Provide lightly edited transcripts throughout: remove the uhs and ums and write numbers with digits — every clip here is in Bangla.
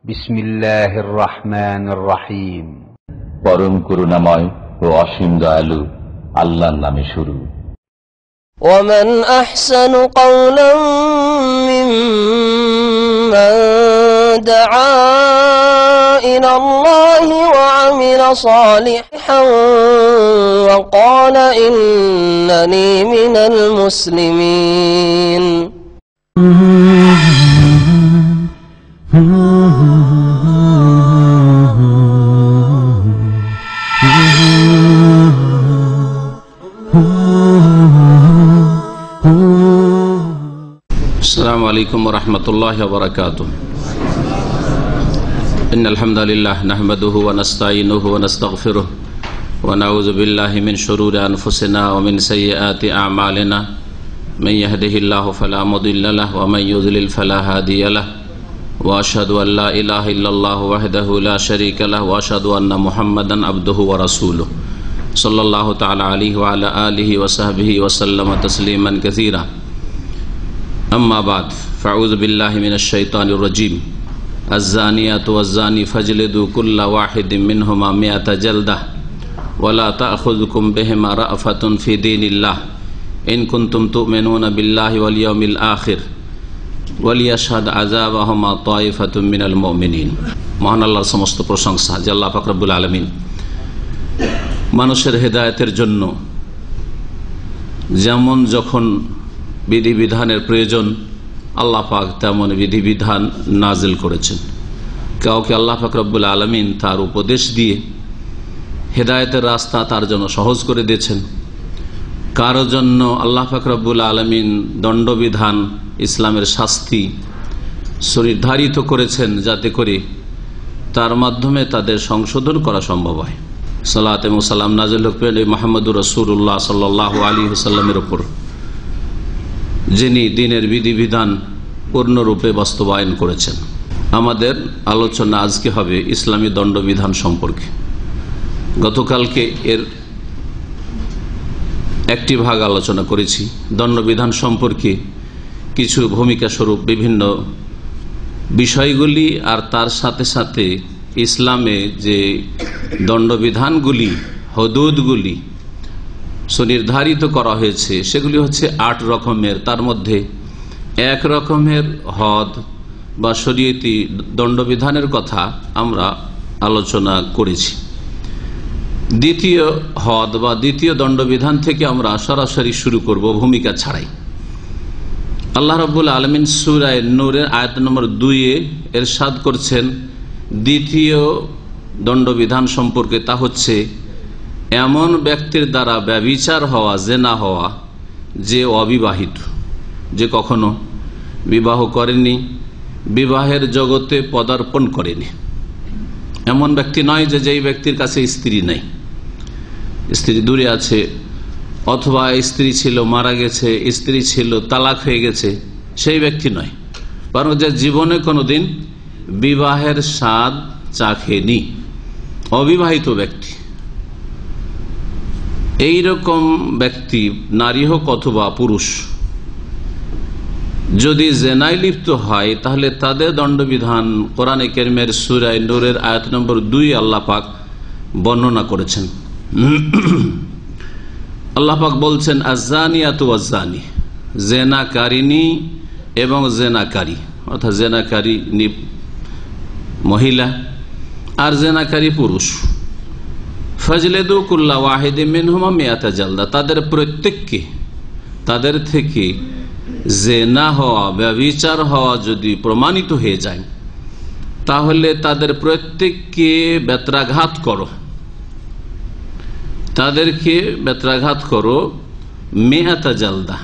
বিসমিল্লাহির রহমানির রহিম। পরম করুণাময় ও অসীম দয়ালু আল্লাহর নামে শুরু। ومن أحسن قولا ممن دعا إلى الله وعمل صالحا وقال إنني من المسلمين. السلام عليكم ورحمة الله وبركاته. إن الحمد لله نحمده ونستعينه ونستغفره ونعوذ بالله من شرور أنفسنا ومن سيئات أعمالنا من يهده الله فلا مضل له ومن يضلل فلا هادي له وأشهد أن لا إله إلا الله وحده لا شريك له وأشهد أن محمدا عبده ورسوله صلى الله تعالى عليه وعلى آله وصحبه وسلم تسليما كثيرا. أما بعد فأعوذ بالله من الشيطان الرجيم. الزانية والزاني فاجلدوا كل واحد منهما 100 جلدة ولا تأخذكم بهما رأفة في دين الله إن كنتم تؤمنون بالله واليوم الآخر وليشهد عذابهما طائفة من المؤمنين. মহান আল্লাহর সমস্ত প্রশংসা যে আল্লাহ পাক রব্বুল আলামিন মানুষের হেদায়েতের জন্য যেমন যখন বিধিবিধানের প্রয়োজন আল্লাহ পাক তেমন বিধিবিধান নাজিল করেছেন। কাউকে আল্লাহ পাক রব্বুল আলামিন তার উপদেশ দিয়ে হেদায়েতের রাস্তা তার জন্য সহজ করে দিয়েছেন। কারো জন্য আল্লাহ পাক রব্বুল আলামিন দণ্ডবিধান ইসলামের শাস্তি সুনির্ধারিত করেছেন যাতে করে তার মাধ্যমে তাদের সংশোধন করা সম্ভব হয়। সালাতে ও সালাম নাজিল হোক মুহাম্মদুর রাসূলুল্লাহ সাল্লাল্লাহু আলাইহি ওয়াসাল্লামের উপর, যিনি দ্বীনের বিধিবিধান পূর্ণরূপে বাস্তবায়ন করেছেন। আমাদের আলোচনা আজকে হবে ইসলামী দণ্ডবিধান সম্পর্কে। গতকালকে এর একটি ভাগ আলোচনা করেছি। দণ্ডবিধান সম্পর্কে কিছু ভূমিকা স্বরূপ বিভিন্ন বিষয়গুলি আর তার সাথে সাথে ইসলামে যে দণ্ডবিধানগুলি হদুদগুলি সুনির্ধারিত করা হয়েছে সেগুলি হচ্ছে 8 রকমের। তার মধ্যে 1 রকমের হদ বা শরীয়তি দণ্ডবিধানের কথা আমরা আলোচনা করেছি। দ্বিতীয় হদ বা দ্বিতীয় দণ্ডবিধান থেকে আমরা সরাসরি শুরু করব ভূমিকা ছাড়াই। আল্লাহ রাব্বুল আলামিন সূরা নূরের আয়াত নম্বর 2-এ ইরশাদ করছেন দ্বিতীয় দণ্ডবিধান সম্পর্কে, তা হচ্ছে এমন ব্যক্তির দ্বারা ব্যভিচার হওয়া, জেনা হওয়া, যে অবিবাহিত, যে কখনো বিবাহ করেনি, বিবাহের জগতে পদার্পণ করেনি। এমন ব্যক্তি নয় যে যেই ব্যক্তির কাছে স্ত্রী নেই, স্ত্রী দূরে আছে, অথবা স্ত্রী ছিল মারা গেছে, স্ত্রী ছিল তালাক হয়ে গেছে, সেই ব্যক্তি নয়, বরং যে জীবনে কোনোদিন বিবাহের স্বাদ চাখেনি, অবিবাহিত ব্যক্তি। এইরকম ব্যক্তি, নারী হোক অথবা পুরুষ, যদি জেনায় লিপ্ত হয় তাহলে তাদের দণ্ডবিধান কোরআনে কারীমের সূরা নূরের আয়াত নম্বর 2 আল্লাহ পাক বর্ণনা করেছেন। আল্লাহ পাক বলছেন আয-যানিয়াতু ওয়াজ-যানি, জেনাকারিনী এবং জেনাকারী, অর্থাৎ জেনাকারী মহিলা আর জেনাকারী পুরুষ, ফাজলিদু কুল্লা ওয়াহিদিন মিনহুমা 100 জালদা, তাদের প্রত্যেককে, তাদের থেকে জেনা হওয়া, ব্যভিচার হওয়া যদি প্রমাণিত হয়ে যায় তাহলে তাদের প্রত্যেককে বেত্রাঘাত করো, তাদেরকে বেত্রাঘাত করো 100 জালদা,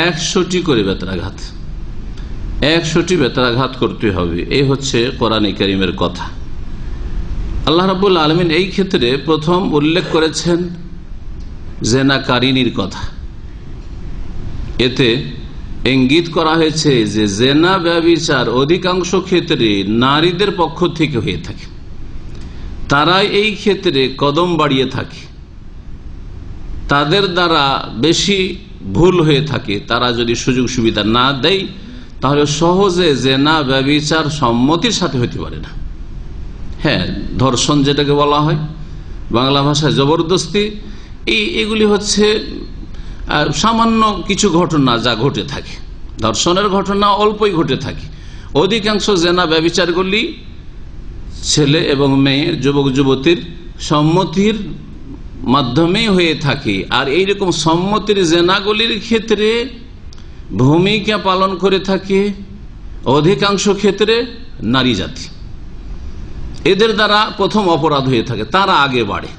100টি করে বেত্রাঘাত, 100টি বেত্রাঘাত করতে হবে। এই হচ্ছে কোরআনে কারীমের কথা। আল্লাহ রাব্বুল আলামিন এই ক্ষেত্রে প্রথম উল্লেখ করেছেন জেনাকারিনীর কথা। এতে ইঙ্গিত করা হয়েছে যে জেনা ব্যভিচার অধিকাংশ ক্ষেত্রে নারীদের পক্ষ থেকে হয়ে থাকে, তারাই এই ক্ষেত্রে কদম বাড়িয়ে থাকে, তাদের দ্বারা বেশি ভুল হয়ে থাকে। তারা যদি সুযোগ সুবিধা না দেয় তাহলে সহজে জেনা ব্যভিচার সম্মতির সাথে হতে পারে না। হ্যাঁ, ধর্ষণ যেটাকে বলা হয় বাংলা ভাষায় জবরদস্তি, এগুলি হচ্ছে সামান্য কিছু ঘটনা যা ঘটে থাকে। ধর্ষণের ঘটনা অল্পই ঘটে থাকে। অধিকাংশ জেনা ব্যভিচারগুলি ছেলে এবং মেয়ে, যুবক যুবতীর সম্মতির মাধ্যমেই হয়ে থাকে। আর এইরকম সম্মতির জেনাগুলির ক্ষেত্রে ভূমিকা পালন করে থাকে অধিকাংশ ক্ষেত্রে নারী জাতি। এদের দ্বারা প্রথম অপরাধ হয়ে থাকে, তারা আগে বাড়ে।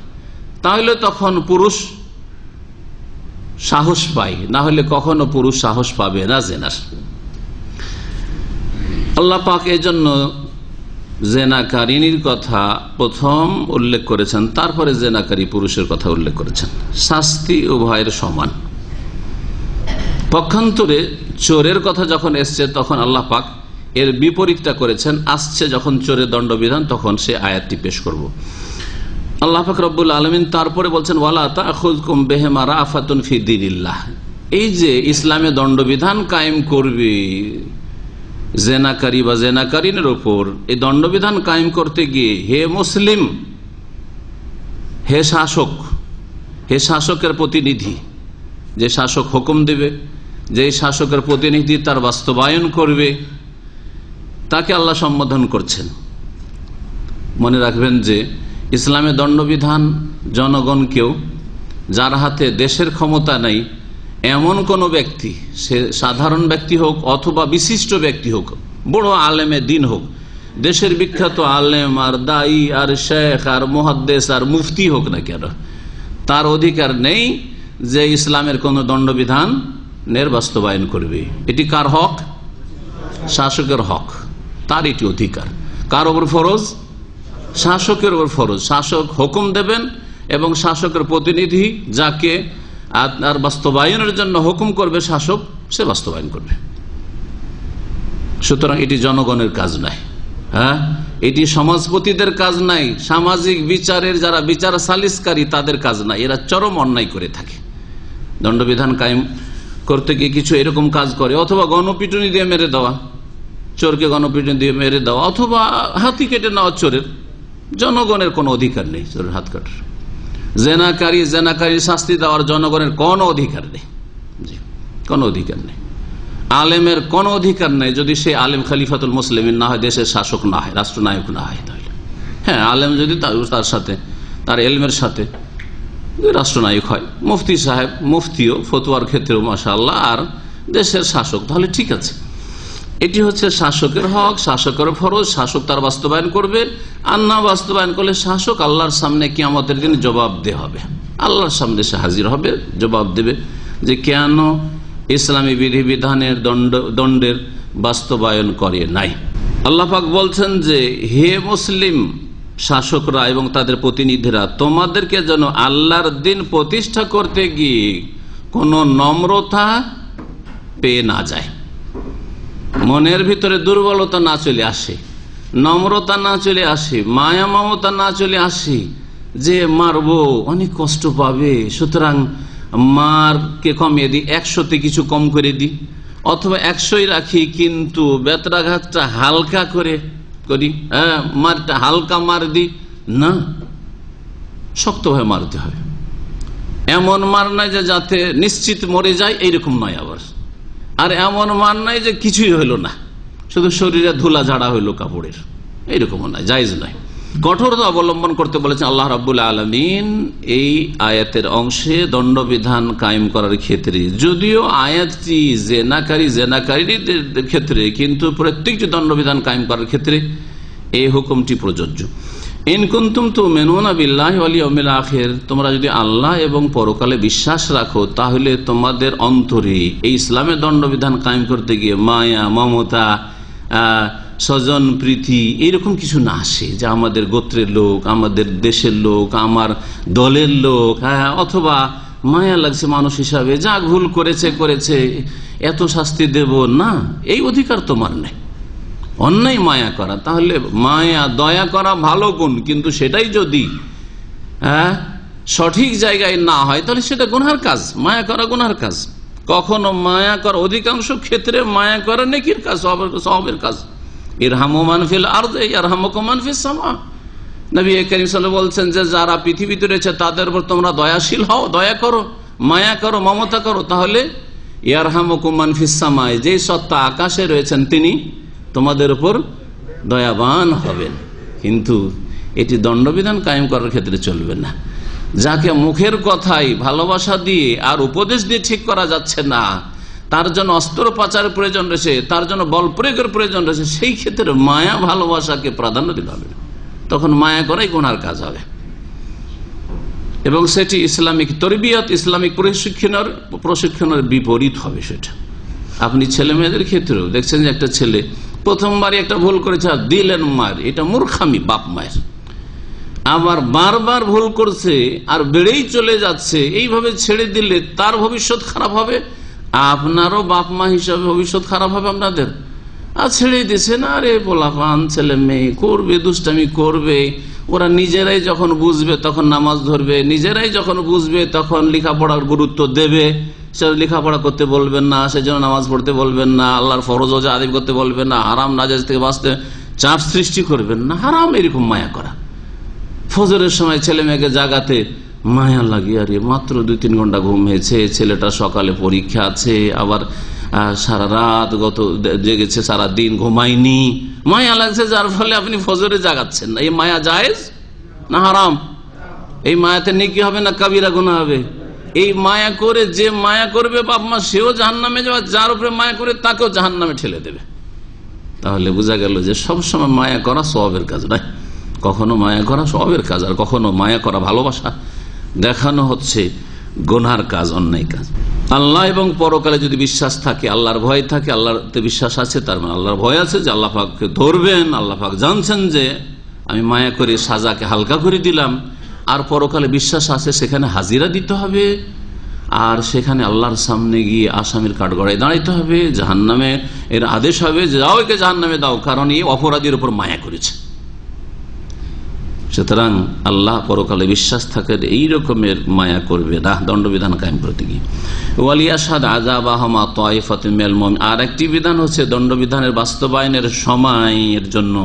তাহলে তখন পুরুষ সাহস পায়, না হলে কখনো পুরুষ সাহস পাবে না জেনার। আল্লাহ পাক এজন্য জেনাকারিনীর কথা প্রথম উল্লেখ করেছেন, তারপরে জেনাকারী পুরুষের কথা উল্লেখ করেছেন। শাস্তি উভয়ের সমান। পক্ষান্তরে চোরের কথা যখন এসছে তখন আল্লাহ পাক এর বিপরীতটা করেছেন। আসছে যখন চোরের দণ্ডবিধান, তখন সে আয়াতটি পেশ করব। আল্লাহ পাক রব্বুল আলামিন তারপরে বলছেন, ওয়ালা তাখুযকুম বিহিমা রাফাতুন ফি দীনিল্লাহ। এই যে ইসলামে দণ্ডবিধান কায়েম করবে জেনাকারী বা জেনাকারিনের উপর, এই দণ্ডবিধান কায়েম করতে গিয়ে হে মুসলিম, হে শাসক, হে শাসকের প্রতিনিধি, যে শাসক হুকুম দেবে, যে শাসকের প্রতিনিধি তার বাস্তবায়ন করবে, তাকে আল্লাহ সম্বোধন করছেন। মনে রাখবেন যে ইসলামে দণ্ডবিধান জনগণকেও, যার হাতে দেশের ক্ষমতা নেই এমন কোন ব্যক্তি, সে সাধারণ ব্যক্তি হোক অথবা বিশিষ্ট ব্যক্তি হোক, বড় আলেমে দিন হোক, দেশের বিখ্যাত আলেম আর দায়ী আর শেখ আর মুহাদ্দিস আর মুফতি হোক না কেন, তার অধিকার নেই যে ইসলামের কোন দণ্ডবিধানের বাস্তবায়ন করবে। এটি কার হক? শাসকের হক, তার এটি অধিকার। কার ওপর ফরজ? শাসকের ওপর ফরজ। শাসক হুকুম দেবেন এবং শাসকের প্রতিনিধি যাকে আর বাস্তবায়নের জন্য হুকুম করবে শাসক, সে বাস্তবায়ন করবে। সুতরাং এটি জনগণের কাজ নাই, হ্যাঁ, এটি সমাজপতিদের কাজ নাই, সামাজিক বিচারের যারা বিচার সালিসকারী তাদের কাজ নাই। এরা চরম অন্যায় করে থাকে। দণ্ডবিধান কায়েম করতে গিয়ে কিছু এরকম কাজ করে, অথবা গণপিটুনি দিয়ে মেরে দেওয়া, চোরকে গণপিটুনি দিয়ে মেরে দেওয়া, অথবা হাতি কেটে নেওয়া চোরের। জনগণের কোনো অধিকার নেই চোরের হাত কাটার। জেনাকারী শাস্তি দেওয়ার জনগণের কোনো অধিকার নেই, কোনো অধিকার নেই। আলেমের কোনো অধিকার নেই যদি সে আলেম খলিফাতুল মুসলিমিন না হয়, দেশের শাসক না হয়, রাষ্ট্রনায়ক না হয়। তাহলে হ্যাঁ, আলেম যদি তার সাথে, তার এলমের সাথে রাষ্ট্রনায়ক হয়, মুফতি সাহেব মুফতিও ফতোয়ার ক্ষেত্রেও মাশাআল্লাহ, আর দেশের শাসক, তাহলে ঠিক আছে। এটি হচ্ছে শাসকের হক, শাসকের ফরজ, শাসক তার বাস্তবায়ন করবে। আর না বাস্তবায়ন করলে শাসক আল্লাহর সামনে কিয়ামতের দিন জবাবদেহ হবে। আল্লাহর সামনে সে হাজির হবে, জবাব দেবে যে কেন ইসলামী বিধিবিধানের দণ্ডের বাস্তবায়ন করে নাই। আল্লাহ পাক বলছেন যে হে মুসলিম শাসকরা এবং তাদের প্রতিনিধিরা, তোমাদেরকে যেন আল্লাহর দিন প্রতিষ্ঠা করতে গিয়ে কোনো নম্রতা পেয়ে না যায়, মনের ভিতরে দুর্বলতা না চলে আসে, নম্রতা না চলে আসে, মায়া মমতা না চলে আসে, যে মারবো অনেক কষ্ট পাবে সুতরাং মারকে কমিয়ে দিই, 100তে কিছু কম করে দিই, অথবা 100ই রাখি কিন্তু বেত্রাঘাতটা হালকা করে করি, মারটা হালকা মার দিই না, শক্তভাবে মারতে হবে। এমন মার নাই যে যাতে নিশ্চিত মরে যায়, এইরকম নয় আবার। আর এমন মার নাই যে কিছুই হইল না, শুধু শরীরে ধুলা ঝাড়া হইলো কাপড়ের, এইরকমও নয়, জায়েজ নয়। কঠোরতা অবলম্বন করতে বলেছেন আল্লাহ রাব্বুল আলামিন এই আয়াতের অংশে দণ্ডবিধান কায়েম করার ক্ষেত্রে। যদিও আয়াতটি জেনাকারীদের ক্ষেত্রে, কিন্তু প্রত্যেকটি দণ্ডবিধান কায়েম করার ক্ষেত্রে এই হুকুমটি প্রযোজ্য। ইন কুনতুম তুমিনুনা বিল্লাহি ওয়াল ইয়াউমিল আখির, তোমরা যদি আল্লাহ এবং পরকালে বিশ্বাস রাখো, তাহলে তোমাদের অন্তরে এই ইসলামের দণ্ডবিধান কায়েম করতে গিয়ে মায়া মমতা স্বজন প্রীতি এরকম কিছু না আসে, যে আমাদের গোত্রের লোক, আমাদের দেশের লোক, আমার দলের লোক, অথবা মায়া লাগছে মানুষ হিসাবে, যা ভুল করেছে এত শাস্তি দেব না, এই অধিকার তোমার নেই। অন্যায় মায়া করা, তাহলে মায়া দয়া করা ভালো গুণ, কিন্তু সেটাই যদি সঠিক জায়গায় না হয় তাহলে সেটা গুনার কাজ। মায়া করা গুনার কাজ। কখনো মায়া করা, অধিকাংশ ক্ষেত্রে মায়া করা নেকির কাজ, সওয়াবের কাজ। ইরহামু মান ফিল আরদি ইয়ারহামুকুম মান ফিস সামা। নবী করিম সাল্লাল্লাহু আলাইহি ওয়াসাল্লাম বলছেন যে যারা পৃথিবীতে রয়েছে তাদের উপর তোমরা দয়াশীল হও, দয়া করো, মায়া করো, মমতা করো, তাহলে ইয়ারহামুকুম মান ফিস সামায়, যে সত্তা আকাশে রয়েছেন তিনি তোমাদের উপর দয়াবান হবেন। কিন্তু এটি দণ্ডবিধান কায়েম করার ক্ষেত্রে চলবে না। যাকে মুখের কথাই ভালোবাসা দিয়ে আর উপদেশ দিয়ে ঠিক করা যাচ্ছে না, তার জন্য অস্ত্রোপচারের প্রয়োজন রয়েছে, তার জন্য বল প্রয়োগের প্রয়োজন রয়েছে, সেই ক্ষেত্রে মায়া ভালোবাসাকে প্রাধান্য দিতে হবে না। তখন মায়া করাই গুনার কাজ হবে এবং সেটি ইসলামিক তরবিয়ত, ইসলামিক প্রশিক্ষণের বিপরীত হবে। সেটা আপনি ছেলে মেয়েদের ক্ষেত্রেও দেখছেন যে একটা ছেলে প্রথমবারই একটা ভুল করেছে আর দিলেন মার, এটা মূর্খামি বাপ মায়ের। আবার বারবার ভুল করছে আর বেড়েই চলে যাচ্ছে, এইভাবে ছেড়ে দিলে তার ভবিষ্যৎ খারাপ হবে, আপনারও বাপ মা হিসাবে ভবিষ্যৎ খারাপ হবে আপনাদের। আর ছেড়ে দিচ্ছে না, আরে পোলাপান ছেলে মেয়ে করবে, দুষ্টামি করবে, ওরা নিজেরাই যখন বুঝবে তখন নামাজ ধরবে, নিজেরাই যখন বুঝবে তখন লেখাপড়ার গুরুত্ব দেবে। সে লেখাপড়া করতে বলবেন না, সেজন্য নামাজ পড়তে বলবেন না, আল্লাহর ফরজ ওয়াজিব আদায় করতে বলবেন না, হারাম নাজায়েজ থেকে বাঁচতে চাপ সৃষ্টি করবেন না। হারাম এরকম মায়া করা। ফজরের সময় ছেলে মেয়েকে জাগাতে মায়া লাগে, আরে মাত্র 2-3 ঘন্টা ঘুম হয়েছে, ছেলেটা সকালে পরীক্ষা আছে, আবার সারা রাত জেগেছে, সারা দিন ঘুমায়নি, মায়া লাগছে, যার ফলে আপনি ফজরে জাগাচ্ছেন না। এই মায়া জায়েজ না হারাম? এই মায়াতে নেকি হবে না কাবিরা গুনাহ হবে? এই মায়া করে যে মায়া করবে বাপ মা সেও জাহান্নামে যাবে, যার উপরে মায়া করে তাকেও জাহান্নামে ঠেলে দেবে। তাহলে বোঝা গেল যে সবসময় মায়া করা সওয়াবের কাজ নয়, কখনো মায়া করা সওয়াবের কাজ, আর কখনো মায়া করা ভালোবাসা দেখানো হচ্ছে গুনার কাজ, অন্যায় কাজ। আল্লাহ এবং পরকালে যদি বিশ্বাস থাকে, আল্লাহর ভয় থাকে, আল্লাহতে বিশ্বাস আছে, তার মানে আল্লাহর ভয় আছে যে আল্লাহ পাককে ধরবেন। আল্লাহ পাক জানছেন যে আমি মায়া করে সাজাকে হালকা করে দিলাম, আর পরকালে বিশ্বাস আছে সেখানে হাজিরা দিতে হবে, আর সেখানে আল্লাহর সামনে গিয়ে আসামির কাঠগড়ায় দাঁড়াইতে হবে, জাহান্নামে এর আদেশ হবে যে যাও একে জাহান্নামে দাও, কারণ এই অপরাধীর উপর মায়া করেছে। সুতরাং আল্লাহ পরকালে বিশ্বাস থাকে, এই রকমের মায়া করবে না দণ্ডবিধান কায়েম করতে গিয়ে। ওয়ালিয়াশহাদ আযাবাহুমা তায়ফাতুম মিনাল মুমিনিন, আর একটি বিধান হচ্ছে দণ্ডবিধানের বাস্তবায়নের সময়ের জন্য,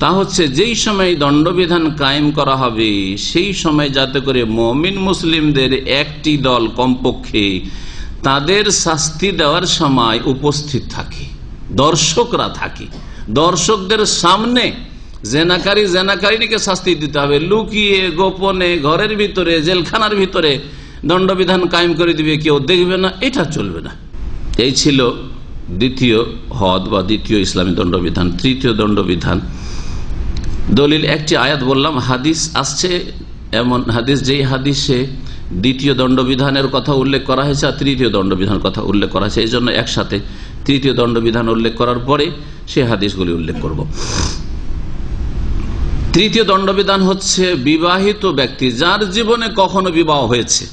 তা হচ্ছে যেই সময় দণ্ডবিধান কায়েম করা হবে সেই সময় যাতে করে মুমিন মুসলিমদের একটি দল কমপক্ষে তাদের শাস্তি দেওয়ার সময় উপস্থিত থাকে, দর্শকরা থাকে। দর্শকদের সামনে জেনাকারীকে শাস্তি দিতে হবে, লুকিয়ে গোপনে ঘরের ভিতরে জেলখানার ভিতরে দণ্ডবিধান কায়েম করে দিবে, কেউ দেখবে না, এটা চলবে না। এই ছিল দ্বিতীয় হদ বা দ্বিতীয় ইসলামী দণ্ডবিধান। তৃতীয় দণ্ডবিধান দলিল একটি আয়াত বললাম, হাদিস আসছে এমন হাদিস যেই হাদিসে দ্বিতীয় দণ্ডবিধানের কথা উল্লেখ করা হয়েছে আর তৃতীয় দণ্ডবিধানের কথা উল্লেখ করা হয়েছে, এই জন্য একসাথে তৃতীয় দণ্ডবিধান উল্লেখ করার পরে সেই হাদিসগুলি উল্লেখ করব। তৃতীয় দণ্ডবিধান হচ্ছে বিবাহিত ব্যক্তি যার জীবনে কখনো বিবাহ হয়েছে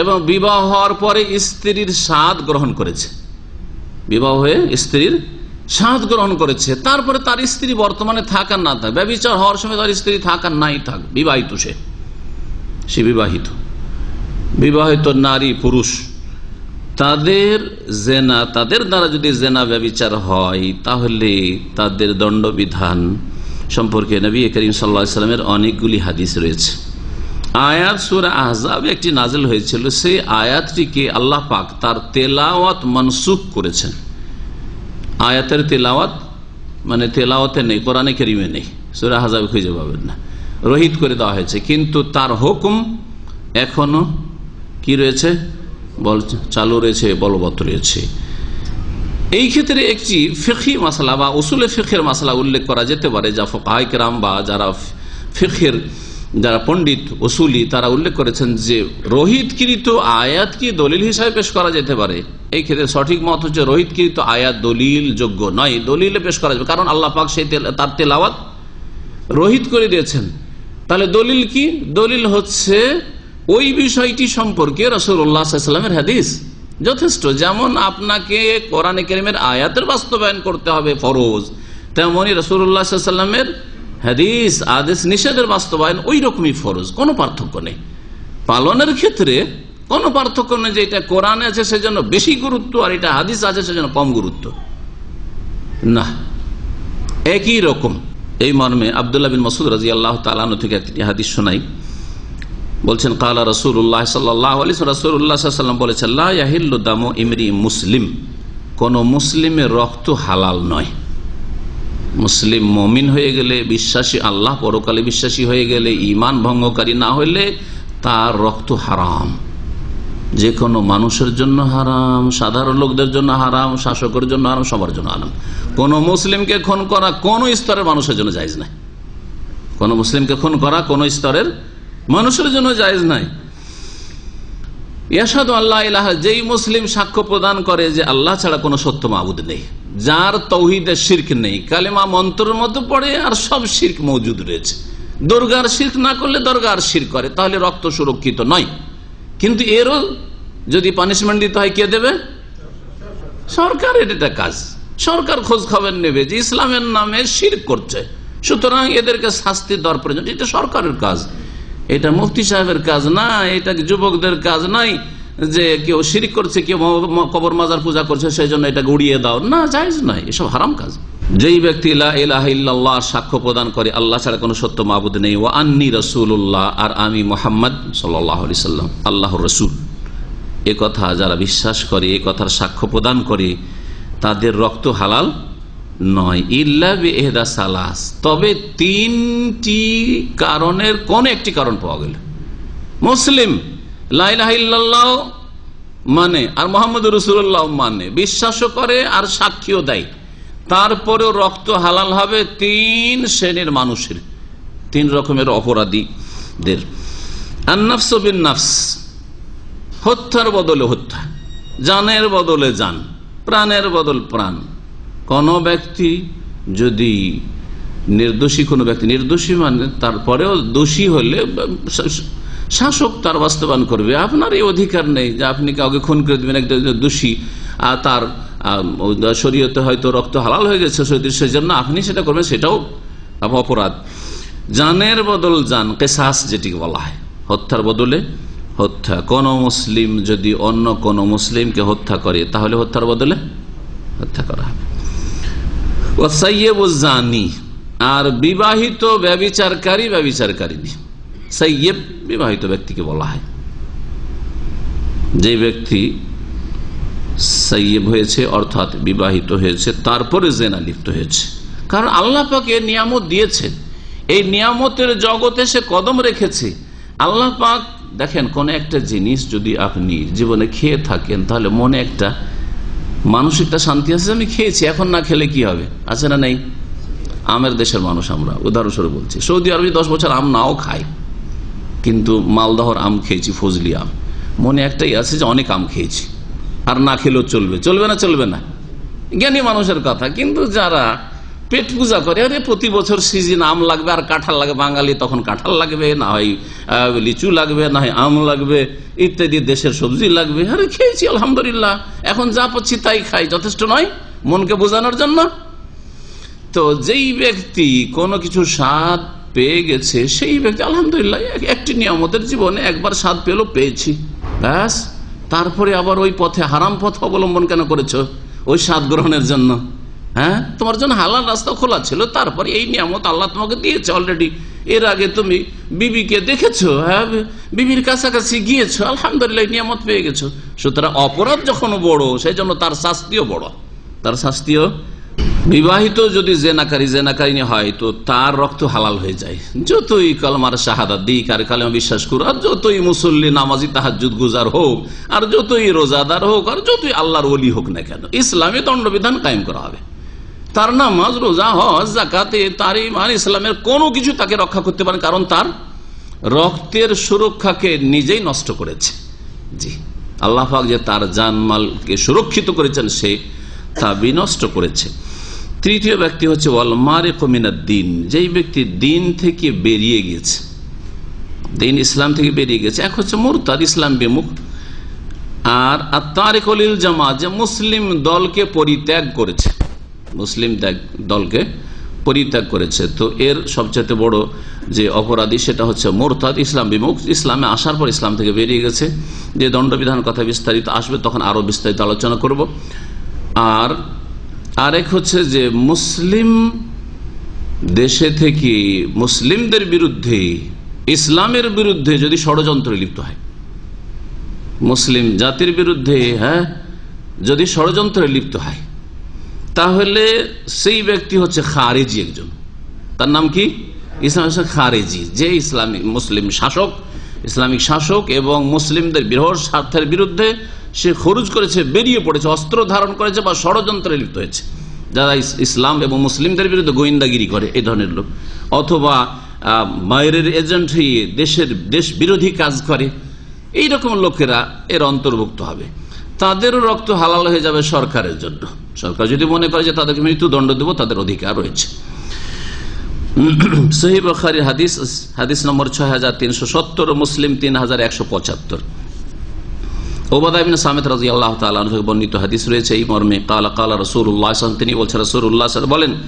এবং বিবাহ হওয়ার পরে স্ত্রীর স্বাদ গ্রহণ করেছে, বিবাহ হয়ে স্ত্রীর স্বাদ গ্রহণ করেছে, তারপরে তার স্ত্রী বর্তমানে থাকার না থাক, ব্যভিচার হওয়ার সময় তার স্ত্রী থাকার নাই থাক, বিবাহিত, সে বিবাহিত নারী পুরুষ, তাদের দ্বারা যদি জেনা ব্যভিচার হয় তাহলে তাদের দণ্ডবিধান সম্পর্কে নবী করিম সাল্লাল্লাহু আলাইহি ওয়াসাল্লামের অনেকগুলি হাদিস রয়েছে। আয়াত সূরা আহজাব একটি নাজিল হয়েছিল, সেই আয়াতটিকে আল্লাহ পাক তার তেলাওয়াত মনসুখ করেছেন। আয়াতের তেলাওয়াত মানে তেলাওয়াতে নেই, কোরআনে কারিমে নেই, সূরা আহজাব খুঁজে পাবেন না, রহিত করে দেওয়া হয়েছে, কিন্তু তার হুকুম এখনো কি রয়েছে, চালু রয়েছে, বলবৎ রয়েছে। এই ক্ষেত্রে একটি ফিকহি মাসলা বা উসুলে ফিকহের মাসলা উল্লেখ করা যেতে পারে, যা ফুকাহায়ে কেরাম বা যারা পণ্ডিত উসুলি তারা উল্লেখ করেছেন যে রহিতকৃত আয়াত কি দলিল হিসাবে পেশ করা যেতে পারে। এই ক্ষেত্রে সঠিক মত হচ্ছে রহিতকৃত আয়াত দলিল যোগ্য নয়, দলিলে পেশ করা যাবে, কারণ আল্লাহ পাক সেই তার তেলাওয়াত রহিত করে দিয়েছেন। তাহলে দলিল কি? দলিল হচ্ছে ওই বিষয়টি সম্পর্কে রাসূলুল্লাহ সাল্লাল্লাহু আলাইহি ওয়াসাল্লামের হাদিস যথেষ্ট। যেমন আপনাকে কোরআনে কারীমের আয়াতের বাস্তবায়ন করতে হবে ফরজ, তেমনি রাসূলুল্লাহ সাল্লাল্লাহু আলাইহি ওয়াসাল্লামের হাদিস আদেশ নিষেধের বাস্তবায়ন ওই রকমই ফরজ, কোনো পার্থক্য নেই। পালনের ক্ষেত্রে কোনো পার্থক্য নেই যে এটা কোরআনে আছে সেজন্য বেশি গুরুত্ব আর এটা হাদিস আছে সেজন্য কম গুরুত্ব, না, একই রকম। এই মর্মে আব্দুল্লাহ বিন মাসউদ রাদিয়াল্লাহু তাআলা আনহু থেকে একটি হাদিস শোনাই। বলছেন কালা রাসূলুল্লাহ সাল্লাল্লাহু আলাইহি ওয়াসাল্লাম, রাসূলুল্লাহ সাল্লাল্লাহু আলাইহি ওয়াসাল্লাম বলেছেন, লা ইয়াহিল্লু দামু ইমরি মুসলিম, কোন মুসলিমের রক্ত হালাল নয়। মুসলিম মুমিন হয়ে গেলে, বিশ্বাসী, আল্লাহ পরকালে বিশ্বাসী হয়ে গেলে, ঈমান ভঙ্গকারী না হইলে তার রক্ত হারাম। যে কোনো মানুষের জন্য হারাম, সাধারণ লোকদের জন্য হারাম, শাসকের জন্য হারাম, সবার জন্য হারাম। কোন মুসলিমকে খুন করা কোন স্তরের মানুষের জন্য জায়েজ নাই। কোন মুসলিমকে খুন করা কোন স্তরের মানুষের জন্য জায়েজ নাই। ইয়াশহাদু আল্লা ইলাহা, যেই মুসলিম সাক্ষ্য প্রদান করে যে আল্লাহ ছাড়া কোনো সত্য মাবুদ নেই, যার তাওহীদে শিরক নেই, কালেমা মন্ত্রের মধ্যে পড়ে আর সব শিরক মওজুদ রয়েছে। দরগার শিরক না করলে দরগার শিরক করে, তাহলে রক্ত সুরক্ষিত নয়। কিন্তু এরও যদি পানিশমেন্ট দিতে হয়, কে দেবে? সরকার। এটা কাজ, সরকার খোঁজ খবর নেবে যে ইসলামের নামে শিরক করছে, সুতরাং এদেরকে শাস্তি দেওয়ার প্রয়োজন। এটা সরকারের কাজ, এটা মুফতি সাহেবের কাজ না, এটা যুবকদের কাজ নাই যে কেউ শিরক করছে, কেউ কবর মাজার পূজা করছে সেই জন্য এটা উড়িয়ে দাও, না, জায়েজ নয়, এসব হারাম কাজ। যেই ব্যক্তি লা ইলাহা ইল্লাল্লাহ সাক্ষ্য প্রদান করে আল্লাহ ছাড়া কোনো সত্য মাবুদ নেই, ওয়া আন্নী রাসূলুল্লাহ, আর আমি মুহাম্মদ সাল্লাল্লাহু আলাইহি সাল্লাম আল্লাহর রাসূল, এ কথা যারা বিশ্বাস করে, এ কথার সাক্ষ্য প্রদান করে, তাদের রক্ত হালাল নয়। ইল্লা বিইহদা সালাস, তবে তিনটি কারণের কোন একটি কারণ পাওয়া গেল। মুসলিম লা ইলাহা ইল্লাল্লাহ মানে আর মুহাম্মদুর রাসূলুল্লাহ মানে, বিশ্বাসও করে আর সাক্ষীও দেয়, তারপরেও রক্ত হালাল হবে তিন শ্রেণীর মানুষের, তিন রকমের অপরাধীদের। আন-নাফসু বিন-নাফস, হত্যার বদলে হত্যা, জানের বদলে জান, প্রাণের বদল প্রাণ। কোন ব্যক্তি যদি নির্দোষী, কোনো ব্যক্তি নির্দোষী মানে তারপরেও দোষী হলে শাসক তার বাস্তবায়ন করবে। আপনার এই অধিকার নেই যে আপনি কাউকে খুন করে দেবেন, একটা দোষী তার শরীয়তে হয়তো রক্ত হালাল হয়ে গেছে, সেজন্য আপনি সেটা করবেন, সেটাও অপরাধ। জানের বদল জান, কিসাস যেটিকে বলা হয়, হত্যার বদলে হত্যা। কোন মুসলিম যদি অন্য কোন মুসলিমকে হত্যা করে তাহলে হত্যার বদলে হত্যা করা হবে। ওয়াসাইয়্যিবুজ জানি, আর বিবাহিত ব্যভিচারকারী ব্যভিচারকারিনী। সাইয়্যিব বিবাহিত ব্যক্তিকে বলা হয়, যে ব্যক্তি সাইয়্যিব হয়েছে অর্থাৎ বিবাহিত হয়েছে তারপরে জিনা লিপ্ত হয়েছে। কারণ আল্লাহ পাক এর নিয়ামত দিয়েছেন, এই নিয়ামতের জগতে সে কদম রেখেছে। আল্লাহ পাক দেখেন, কোন একটা জিনিস যদি আপনি জীবনে খেয়ে থাকেন তাহলে মনে একটা মানসিকটা শান্তি আছে, আমি খেয়েছি, এখন না খেলে কি হবে, আছে না নেই? আমের দেশের মানুষ আমরা, উদাহরণস্বরূপ বলছি, সৌদি আরবে 10 বছর আম নাও খাই, কিন্তু মালদহর আম খেয়েছি, ফজলি আম, মনে একটাই আছে যে অনেক আম খেয়েছি, আর না খেলেও চলবে। চলবে না? চলবে না, জ্ঞানী মানুষের কথা। কিন্তু যারা পেট পূজা করে, আরে প্রতি বছর সিজন আম লাগবে আর কাঁঠাল লাগবে, বাঙালি তখন কাঁঠাল লাগবে, না হয় লিচু লাগবে, না হয় আম লাগবে, ইত্যাদি দেশের সবজি লাগবে, আরে খেয়েছি আলহামদুলিল্লাহ, এখন যা পাচ্ছি তাই খাই, যথেষ্ট নয় মনকে বোঝানোর জন্য? তো যেই ব্যক্তি কোনো কিছু স্বাদ পেয়ে গেছে, সেই ব্যক্তি আলহামদুলিল্লাহ একটি নিয়ামতের জীবনে একবার স্বাদ পেলো, পেয়েছি, ব্যাস। তারপরে আবার ওই পথে, হারাম পথ অবলম্বন কেন করেছো ওই স্বাদ গ্রহণের জন্য? হ্যাঁ, তোমার জন্য হালাল রাস্তা খোলা ছিল, তারপরে এই নিয়ামত আল্লাহ তোমাকে দিয়েছে অলরেডি। এর আগে তুমি বিবিকে দেখেছো, হ্যাঁ, বিবির কাছাকাছি গিয়েছো, আলহামদুলিল্লাহ নিয়ামত পেয়ে গেছো। সুতরাং অপরাধ যখন বড়, সেই জন্য তার শাস্তিও বড়, তার শাস্তিও। বিবাহিত যদি জেনাকারিনী হয় তো তার রক্ত হালাল হয়ে যায়, যতই কালমার শাহাদাত দিক আর কালেমা বিশ্বাস করুক, আর যতই মুসল্লি নামাজি তাহাজ্জুদ গুজার হোক, আর যতই রোজাদার হোক, আর যতই আল্লাহর ওলি হোক না কেন, ইসলামে দণ্ডবিধান কায়েম করা হবে। তার নামাজ, রোজা, হজ, যাকাতে, তার ঈমান, ইসলামের কোনো কিছু তাকে রক্ষা করতে পারে, কারণ তার রক্তের সুরক্ষাকে নিজেই নষ্ট করেছে। জি, আল্লাহ পাক যে তার জানমালকে সুরক্ষিত করেছেন, সে তা বিনষ্ট করেছে। তৃতীয় ব্যক্তি হচ্ছে ওয়াল মারিকু মিনাদ-দ্বীন, যেই ব্যক্তি দিন থেকে বেরিয়ে গেছে, দিন ইসলাম থেকে বেরিয়ে গেছে। এক হচ্ছে মুরতাদ, ইসলাম বিমুখ, আর আত-তারিকু লিল জামাত, যে মুসলিম দলকে পরিত্যাগ করেছে, মুসলিম দলকে পরিত্যাগ করেছে। তো এর সবচেয়ে বড় যে অপরাধী সেটা হচ্ছে মুরতাদ, ইসলাম বিমুখ, ইসলামে আসার পর ইসলাম থেকে বেরিয়ে গেছে। যে দণ্ডবিধান কথা বিস্তারিত আসবে, তখন আরো বিস্তারিত আলোচনা করব। আর আরেক হচ্ছে যে মুসলিম দেশে থেকে মুসলিমদের বিরুদ্ধে, ইসলামের বিরুদ্ধে যদি ষড়যন্ত্রে লিপ্ত হয়, মুসলিম জাতির বিরুদ্ধে যদি ষড়যন্ত্রে লিপ্ত হয়, তাহলে সেই ব্যক্তি হচ্ছে খারেজি একজন। তার নাম কি? ইসলাম খারেজি, যে ইসলামিক মুসলিম শাসক, ইসলামিক শাসক এবং মুসলিমদের বৃহৎ স্বার্থের বিরুদ্ধে সে খরচ করেছে, বেরিয়ে পড়েছে, অস্ত্র ধারণ করেছে বা ষড়যন্ত্রে লিপ্ত হয়েছে, যারা ইসলাম এবং মুসলিমদের বিরুদ্ধে গোয়েন্দাগিরি করে, এই ধরনের লোক, অথবা বাইরের এজেন্ট হয়ে দেশ বিরোধী কাজ করে, এইরকম লোকেরা এর অন্তর্ভুক্ত হবে। তাদেরও রক্ত হালাল হয়ে যাবে সরকারের জন্য। সরকার যদি মনে করে যে তাদেরকে মৃত্যুদণ্ড দেব, তাদের অধিকার রয়েছে। সহিহ বুখারী হাদিস নম্বর 6370, মুসলিম 3175। উবাদা ইবনে সামিত রাদিয়াল্লাহু তাআলা আনহু থেকে বর্ণিত হাদিস রয়েছে এই মর্মে, ক্বালা ক্বালা রাসূলুল্লাহ সাল্লাল্লাহু আলাইহি ওয়াসাল্লাম, তিনি বলছেন রাসূলুল্লাহ সাল্লাল্লাহু আলাইহি ওয়াসাল্লাম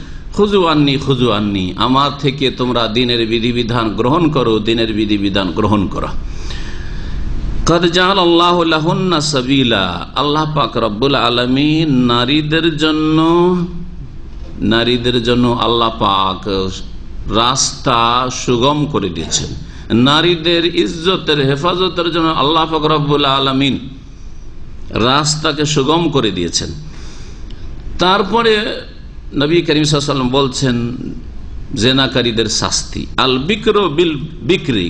বলেন, খুযু আন্নী, আমার থেকে তোমরা দিনের বিধিবিধান গ্রহণ করো, দিনের বিধিবিধান গ্রহণ করো। কদ জাআলাল্লাহু লাহুন্না সাবিলা, আল্লাহ পাক রব্বুল আলামিন নারীদের জন্য আল্লাহ পাক রাস্তা সুগম করে দিয়েছেন। নারীদের ইজ্জতের হেফাজতের জন্য আল্লাহ পাক রব্বুল আলামিন রাস্তাকে সুগম করে দিয়েছেন। তারপরে নবী করিম সাল্লাল্লাহু আলাইহি ওয়াসাল্লাম বলছেন জেনাকারীদের শাস্তি। আল বিকরু বিল বিকরি,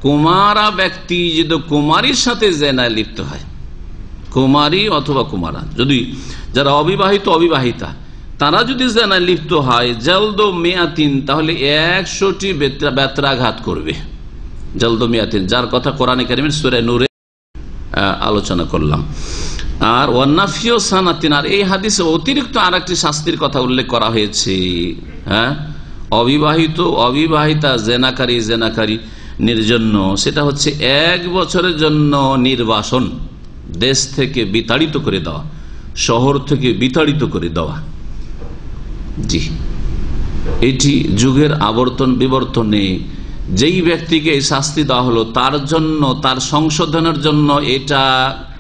কুমারা ব্যক্তি যদি কুমারীর সাথে জেনায় লিপ্ত হয়, কুমারী অথবা কুমারা, যদি যারা অবিবাহিতা তারা যদি জেনায় লিপ্ত হয়, জলদো মিয়াতিন, তাহলে 100টি বেত্রাঘাত করবে। জলদো মিয়াতিন, যার কথা কোরআনে কারিমের সূরা নূরে আলোচনা করলাম। আর ওয়ান্নাফিও সানাতিন, আর এই হাদিসে অতিরিক্ত আরেকটি শাস্তির কথা উল্লেখ করা হয়েছে। অবিবাহিতা জেনাকারী জন্য সেটা হচ্ছে 1 বছরের জন্য নির্বাসন, দেশ থেকে বিতাড়িত করে দেওয়া, শহর থেকে বিতাড়িত করে দেওয়া। জি, এটি যুগের আবর্তন বিবর্তনে যেই ব্যক্তিকে এই শাস্তি দেওয়া হলো, তার জন্য, তার সংশোধনের জন্য এটা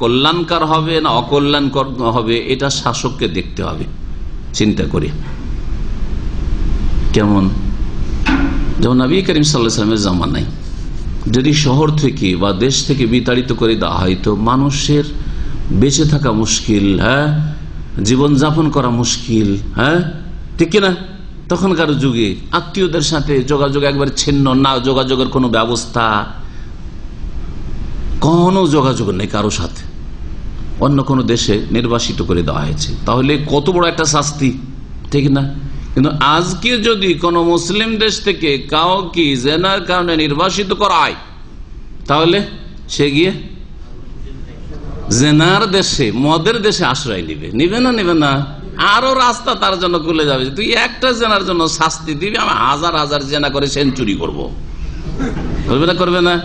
কল্যাণকর হবে না অকল্যাণকর হবে, এটা শাসককে দেখতে হবে। চিন্তা করি কেমন, যেমন নবী করিম সাল্লাল্লাহু আলাইহি ওয়াসাল্লামের জামানায় যদি শহর থেকে বা দেশ থেকে বিতাড়িত করে দেওয়া হয়, তো মানুষের বেঁচে থাকা মুশকিল, জীবনযাপন করা মুশকিল, ঠিক কিনা? তখনকার যুগে আত্মীয়দের সাথে যোগাযোগ একবার ছিন্ন, না যোগাযোগের কোনো ব্যবস্থা, কোনো যোগাযোগ নেই কারো সাথে, অন্য কোনো দেশে নির্বাসিত করে দেওয়া হয়েছে। তাহলে কত বড় একটা শাস্তি, ঠিক না? কিন্তু আজকে যদি কোন মুসলিম দেশ থেকে কাউকে জেনার কারণে নির্বাসিত করা হয়, তাহলে সে গিয়ে জেনার দেশে, মদের দেশে আশ্রয় নিবে না? আরো রাস্তা তার জন্য খুলে যাবে। তুই একটা জেনার জন্য শাস্তি দিবি, আমি হাজার জেনা করে সেঞ্চুরি করবো, করবে না?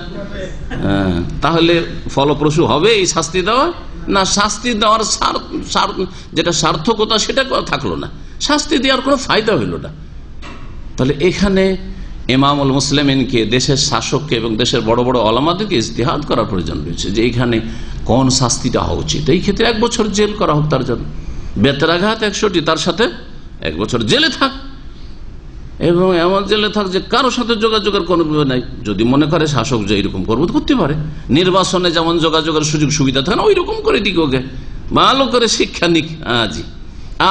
তাহলে ফলপ্রসূ হবে এই শাস্তি দেওয়া? না, শাস্তি দেওয়ার যেটা সার্থকতা সেটা থাকলো না, শাস্তি দেওয়ার কোনো ফায়দা হইল না। তাহলে এখানে ইমামুল মুসলিমিনকে, দেশের শাসককে এবং দেশের বড় বড় ওলামাদেরকে ইজতিহাদ করার প্রয়োজন রয়েছে যে এখানে কোন শাস্তিটা হওয়া উচিত। এই ক্ষেত্রে 1 বছর জেল করা হোক তার জন্য, বেত্রাঘাত 100টি, তার সাথে 1 বছর জেলে থাক, এবং এমন জেলে থাক যে কারোর সাথে যোগাযোগের কোনো নাই। যদি মনে করে শাসক যে এরকম করবো, করতে পারে। নির্বাচনে যেমন যোগাযোগের সুযোগ সুবিধা থাকে না, ওই রকম করে দিক, ওকে ভালো করে শিক্ষা নিক। জি,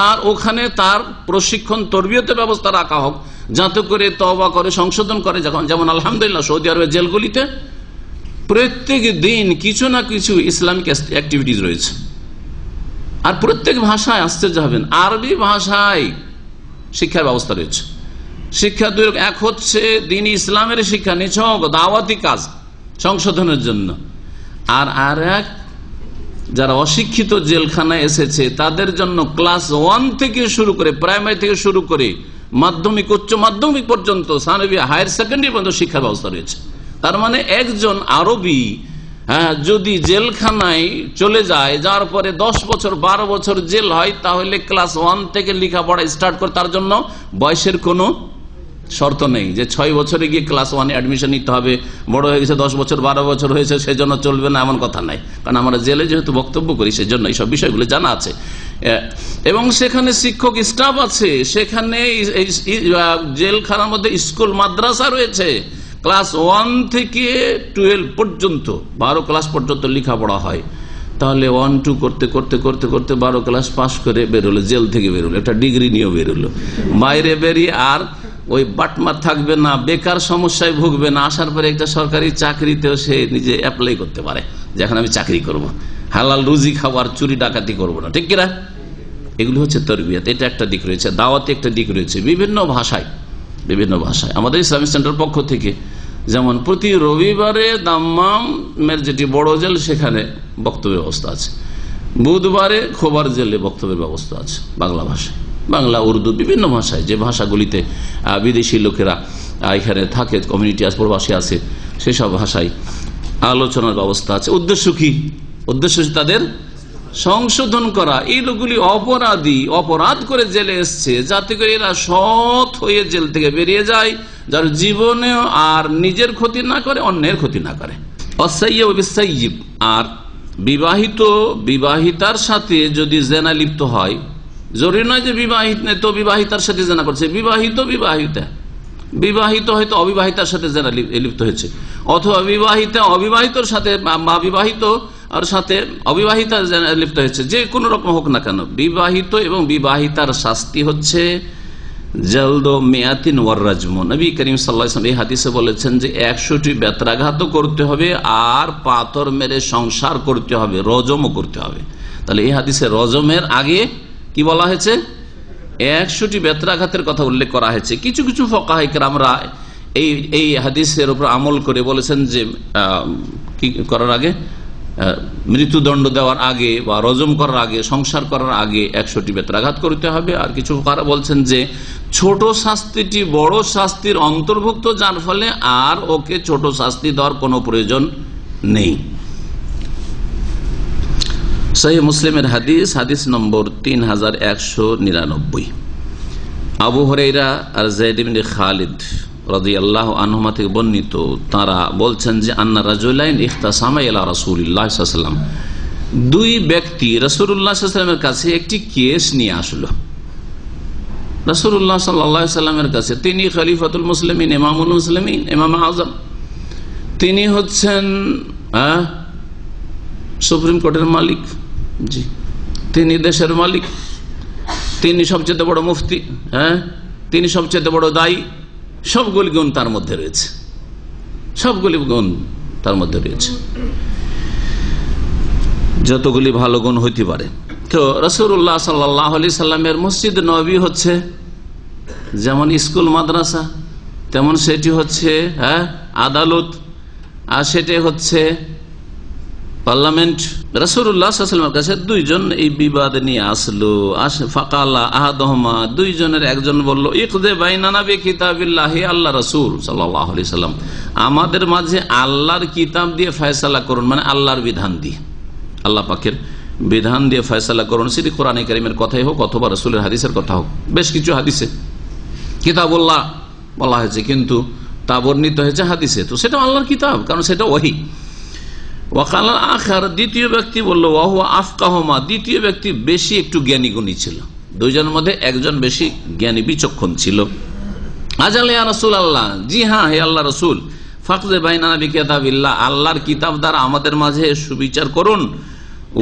আর ওখানে তার প্রশিক্ষণ তরবিয়তের ব্যবস্থা রাখা হোক, যাতে করে তওবা করে সংশোধন করে। যেমন আলহামদুলিল্লাহ সৌদি আরবের জেলগুলিতে প্রত্যেক দিন কিছু না কিছু ইসলামিক অ্যাক্টিভিটিস রয়েছে, আর প্রত্যেক ভাষায় আসতে যাবেন, আরবি ভাষায় শিক্ষার ব্যবস্থা রয়েছে। শিক্ষা দুই, এক হচ্ছে দ্বীন ইসলামের শিক্ষা, নিছক দাওয়াতি কাজ সংশোধনের জন্য, আর এক যারা অশিক্ষিত জেলখানায় এসেছে তাদের জন্য ক্লাস 1 থেকে শুরু করে, প্রাইমারি থেকে শুরু করে মাধ্যমিক, উচ্চ মাধ্যমিক পর্যন্ত, সানবি, হায়ার সেকেন্ডারি পর্যন্ত শিক্ষার ব্যবস্থা রয়েছে। তার মানে একজন আরবি যদি জেলখানায় চলে যায়, যাওয়ার পরে 10 বছর 12 বছর জেল হয়, তাহলে ক্লাস 1 থেকে লেখাপড়া স্টার্ট করে, তার জন্য বয়সের কোনো শর্ত নেই যে 6 বছরে গিয়ে ক্লাস 1 অ্যাডমিশন নিতে হবে, বড় হয়ে গেছে 10 বছর 12 বছর হয়েছে সেজন্য চলবে না, এমন কথা নাই। কারণ আমরা জেলে যেহেতু বক্তব্য করি, সেজন্য এইসব বিষয়গুলো জানা আছে। এবং সেখানে শিক্ষক স্টাফ আছে, সেখানে জেলখানার মধ্যে স্কুল মাদ্রাসা রয়েছে, ক্লাস 1 থেকে 12 পর্যন্ত 12 ক্লাস পর্যন্ত লেখাপড়া হয়। তাহলে 1-2 করতে করতে করতে করতে 12 ক্লাস পাশ করে বেরোলো, জেল থেকে বেরোলো, একটা ডিগ্রি নিয়ে বেরোলো। বাইরে বেরিয়ে আর ওই বাটমার থাকবে না, বেকার সমস্যায় ভুগবে না, আসার পরে একটা সরকারি চাকরিতেও সে নিজে অ্যাপ্লাই করতে পারে, যেখানে আমি চাকরি করব, হালাল রুজি খাবার, চুরি ডাকাতি করবো না, ঠিক কিনা? এগুলো হচ্ছে তরবিয়ত। এটা একটা দিক রয়েছে, দাওয়াতে একটা দিক রয়েছে, বিভিন্ন ভাষায়। আমাদের ইসলামিক সেন্টার পক্ষ থেকে যেমন প্রতি রবিবারে দাম্মামের যেটি বড় জেল, সেখানে বক্তব্যের ব্যবস্থা আছে। বুধবারে খোবার জেলে বক্তব্যের ব্যবস্থা আছে, বাংলা ভাষায়, বাংলা, উর্দু, বিভিন্ন ভাষায়, যে ভাষাগুলিতে বিদেশি লোকেরা এখানে থাকে, কমিউনিটি আছে, প্রবাসী আছে, সেসব ভাষায় আলোচনার ব্যবস্থা আছে। উদ্দেশ্য কি? উদ্দেশ্য তাদের সংশোধন করা। এই লোকগুলি অপরাধী, অপরাধ করে জেলে এসছে, যাতে করে এরা সৎ হয়ে জেল থেকে বেরিয়ে যায়, যার জীবনে আর নিজের ক্ষতি না করে, অন্যের ক্ষতি না করে। আর বিবাহিতার সাথে যদি জেনা লিপ্ত হয়, জরুরি নয় যে বিবাহিতার সাথে জেনা করছে, বিবাহিত হয়তো অবিবাহিতার সাথে জেনা লিপ্ত হয়েছে, অথবা অবিবাহিতর সাথে বা বিবাহিত আর সাথে অবিবাহিতা লিপ্ত হয়েছে, যে কোনো রকম হোক না কেন, বিবাহিত এবং বিবাহিতার শাস্তি হচ্ছে জলদ মেয়াতিন ওয়ার রাজম। নবী করিম সাল্লাল্লাহু আলাইহি ওয়াসাল্লাম এই হাদিসে বলেছেন যে 100টি বেত্রাঘাত করতে হবে আর পাথর মেরে সংসার করতে হবে, রজমও করতে হবে। তাহলে এই হাদিসে রজমের আগে কি বলা হয়েছে? 100টি বেত্রাঘাতের কথা উল্লেখ করা হয়েছে। কিছু কিছু ফুকাহা কেরামরা এই হাদিসের উপর আমল করে বলেছেন যে কি করার আগে, মৃত্যুদণ্ড দেওয়ার আগে বা রজম করার আগে, সংসার করার আগে 100টি বেত্রাঘাত করতে হবে। আর কিছু ফুকাহা বলছেন যে ছোট শাস্তিটি বড় শাস্তির অন্তর্ভুক্ত, যার ফলে আর ওকে ছোট শাস্তি দেওয়ার কোনো প্রয়োজন নেই। সহিহ মুসলিমের হাদিস নম্বর 3199। আবু হুরায়রা আর যায়েদ ইবনে খালিদ রাদিয়াল্লাহু আনহুমা থেকে বর্ণিত, তারা বলছেন যে আন্না রাজুলাইন ইখতাসামা ইলা রাসূলিল্লাহ সাল্লাল্লাহু আলাইহি ওয়াসাল্লাম, দুই ব্যক্তি রাসূলুল্লাহ সাল্লাল্লাহু আলাইহি ওয়াসাল্লামের কাছে একটি কেস নিয়ে আসলো। রাসূলুল্লাহ সাল্লাল্লাহু আলাইহি ওয়াসাল্লামের কাছে, তিনি খলিফাতুল মুসলিমিন, ইমামুল মুসলিমিন, ইমাম আযম, তিনি হচ্ছেন সুপ্রিম কোর্টের মালিক, জি, তিনি দেশের মালিক, তিনি সবচেয়ে বড় মুফতি, তিনি সবচেয়ে বড় দায়ী, সবগুলি গুণ তার মধ্যে রয়েছে, সবগুলি গুণ তার মধ্যে রয়েছে, যতগুলি ভালো গুণ হইতে পারে। তো রাসূলুল্লাহ সাল্লাল্লাহু আলাইহি সাল্লামের মসজিদ নববী হচ্ছে যেমন স্কুল মাদ্রাসা, তেমন সেটি হচ্ছে আদালত, আর সেটি হচ্ছে পার্লামেন্ট। রাসূলুল্লাহ সাল্লাল্লাহু আলাইহি ওয়াসাল্লামের কাছে দুইজন এই বিবাদ নিয়ে আসলো। ফাকালা আহাদুহুমা, দুইজনের একজন বলল, ইকযে বাইনানা বিকিতাবিল্লাহি, আল্লাহ রাসূল সাল্লাল্লাহু আলাইহি সাল্লাম, আমাদের মাঝে আল্লাহর কিতাব দিয়ে ফয়সালা করুন, মানে আল্লাহর বিধান দিয়ে, আল্লাহ পাকের বিধান দিয়ে ফয়সালা করুন। সেটি কোরআনে কারীমের কথাই হোক অথবা রাসূলের হাদিসের কথা হোক। বেশ কিছু হাদিসে কিতাবুল্লাহ বলা হয়েছে, কিন্তু তা বর্ণিত হয়েছে হাদিসে, তো সেটা আল্লাহর কিতাব, কারণ সেটা ওহী। ওয়াকাল আখার, দ্বিতীয় ব্যক্তি বললো, ওয়াহুয়া আফকাহুমা, দ্বিতীয় ব্যক্তি বেশি একটু জ্ঞানী গুণী ছিল, দুইজনের মধ্যে একজন বেশি জ্ঞানী বিচক্ষণ ছিল। আজাল ইয়া রাসূলুল্লাহ, জি হ্যাঁ হে আল্লাহ রাসূল, ফাকযে বাইনানা বিকিতাবিল্লাহ, আল্লাহর কিতাব দ্বারা আমাদের মাঝে সুবিচার করুন।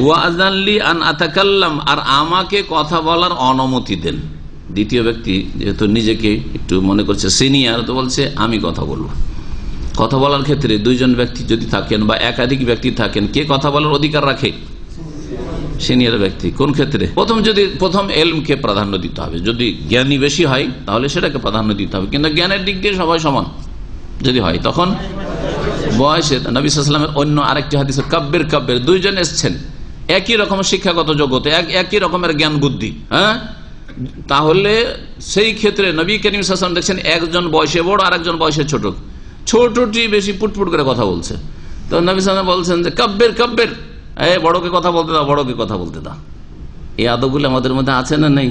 ওয়াযান লি আন আতাকাল্লাম, আর আমাকে কথা বলার অনুমতি দেন। দ্বিতীয় ব্যক্তি যেহেতু নিজেকে একটু মনে করছে সিনিয়র, তো বলছে আমি কথা বলবো। কথা বলার ক্ষেত্রে দুইজন ব্যক্তি যদি থাকেন বা একাধিক ব্যক্তি থাকেন, কে কথা বলার অধিকার রাখে? সিনিয়র ব্যক্তি। কোন ক্ষেত্রে? প্রথম এলমকে প্রাধান্য দিতে হবে। যদি জ্ঞানী বেশি হয় তাহলে সেটাকে প্রাধান্য দিতে হবে, কিন্তু জ্ঞানের দিক দিয়ে সবাই সমান যদি হয়, তখন বয়সে নবী সাল্লাল্লাহু আলাইহি ওয়াসাল্লামের অন্য আরেকটি হাদিসে কাব্যের দুইজন এসছেন, একই রকম শিক্ষাগত যোগ্যতা, একই রকমের জ্ঞান বুদ্ধি, তাহলে সেই ক্ষেত্রে নবী করিম সাল্লাল্লাহু আলাইহি ওয়াসাল্লাম দেখছেন একজন বয়সে বড় আর একজন বয়সে ছোট, ছোটটি বেশি পুটপুট করে কথা বলছে, তো নবী সাল্লাল্লাহু আলাইহি ওয়াসাল্লাম বলছেন যে কাব্যের, বড়কে কথা বলতে দাও, বড়কে কথা বলতে দাও। এই আদবগুলো আমাদের মধ্যে আছে না নেই?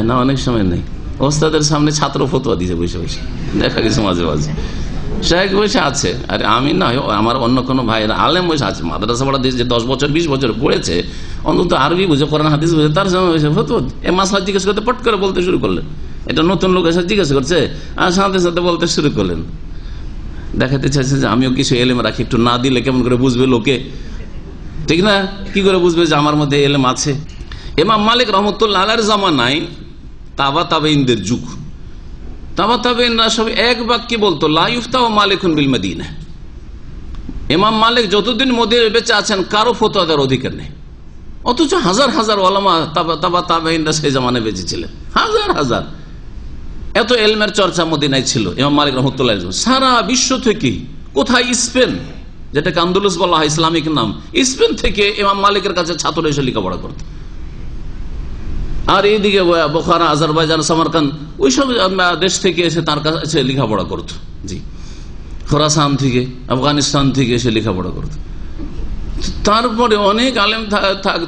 না, অনেক সময় নেই। ওস্তাদের সামনে ছাত্র ফতোয়া দিয়েছে বসে বসে, দেখা গেছে মাঝে মাঝে। শায়েখ বসে আছে, আর আমি না, আমার অন্য কোনো ভাইয়ের আলেম বসে আছে, মাদ্রাসা পড়া দিয়েছে, 10 বছর 20 বছর পড়েছে, অন্তত আরবি বুঝে, কোরআন হাদিস বুঝে, তার সামনে বসে ফতোয়া এই মাসলা জিজ্ঞেস করতে পট করে বলতে শুরু করলেন। এটা নতুন লোক এসে জিজ্ঞেস করছে আর সাথে সাথে বলতে শুরু করলেন। দেখাতে চাইছে যে আমিও কিছু এলেম রাখি, একটু না দিলে কেমন করে বুঝবে লোকে, ঠিক না? কি করে বুঝবে যে আমার মধ্যে এলেম আছে? ইমাম মালিক রহমতুল্লাহ আলাইহির জামানায় তাবা তাবেঈনদের যুগ, তাবা তাবেঈনরা সব এক বাক্যে বলতো লা ইফতা ওয়া মালিকুন বিল মদিনা। ইমাম মালিক যতদিন মদিনায় বেঁচে আছেন কারো ফতোয়া দেওয়ার অধিকার নেই, অথচ হাজার হাজার ওলামা তাবা তাবেঈনরা সেই জামানায় বেঁচে ছিলেন, হাজার হাজার। এত এলমের চর্চা মদিনায় ছিল ইমাম মালিক রহমতুল্লাহ। সারা বিশ্ব থেকে, কোথায় স্পেন, যেটাকে আন্দোলস বলা হয় ইসলামিক নাম, স্পেন থেকে ইমাম মালিকের কাছে ছাত্র এসে লেখাপড়া করত। আর এইদিকে বোখারা, আজারবাইজান, সামারকান্দ, ওইসব দেশ থেকে এসে তার কাছে লেখাপড়া করত। জি, খোরাসান থেকে, আফগানিস্তান থেকে এসে লেখাপড়া করত। তারপরে অনেক আলেম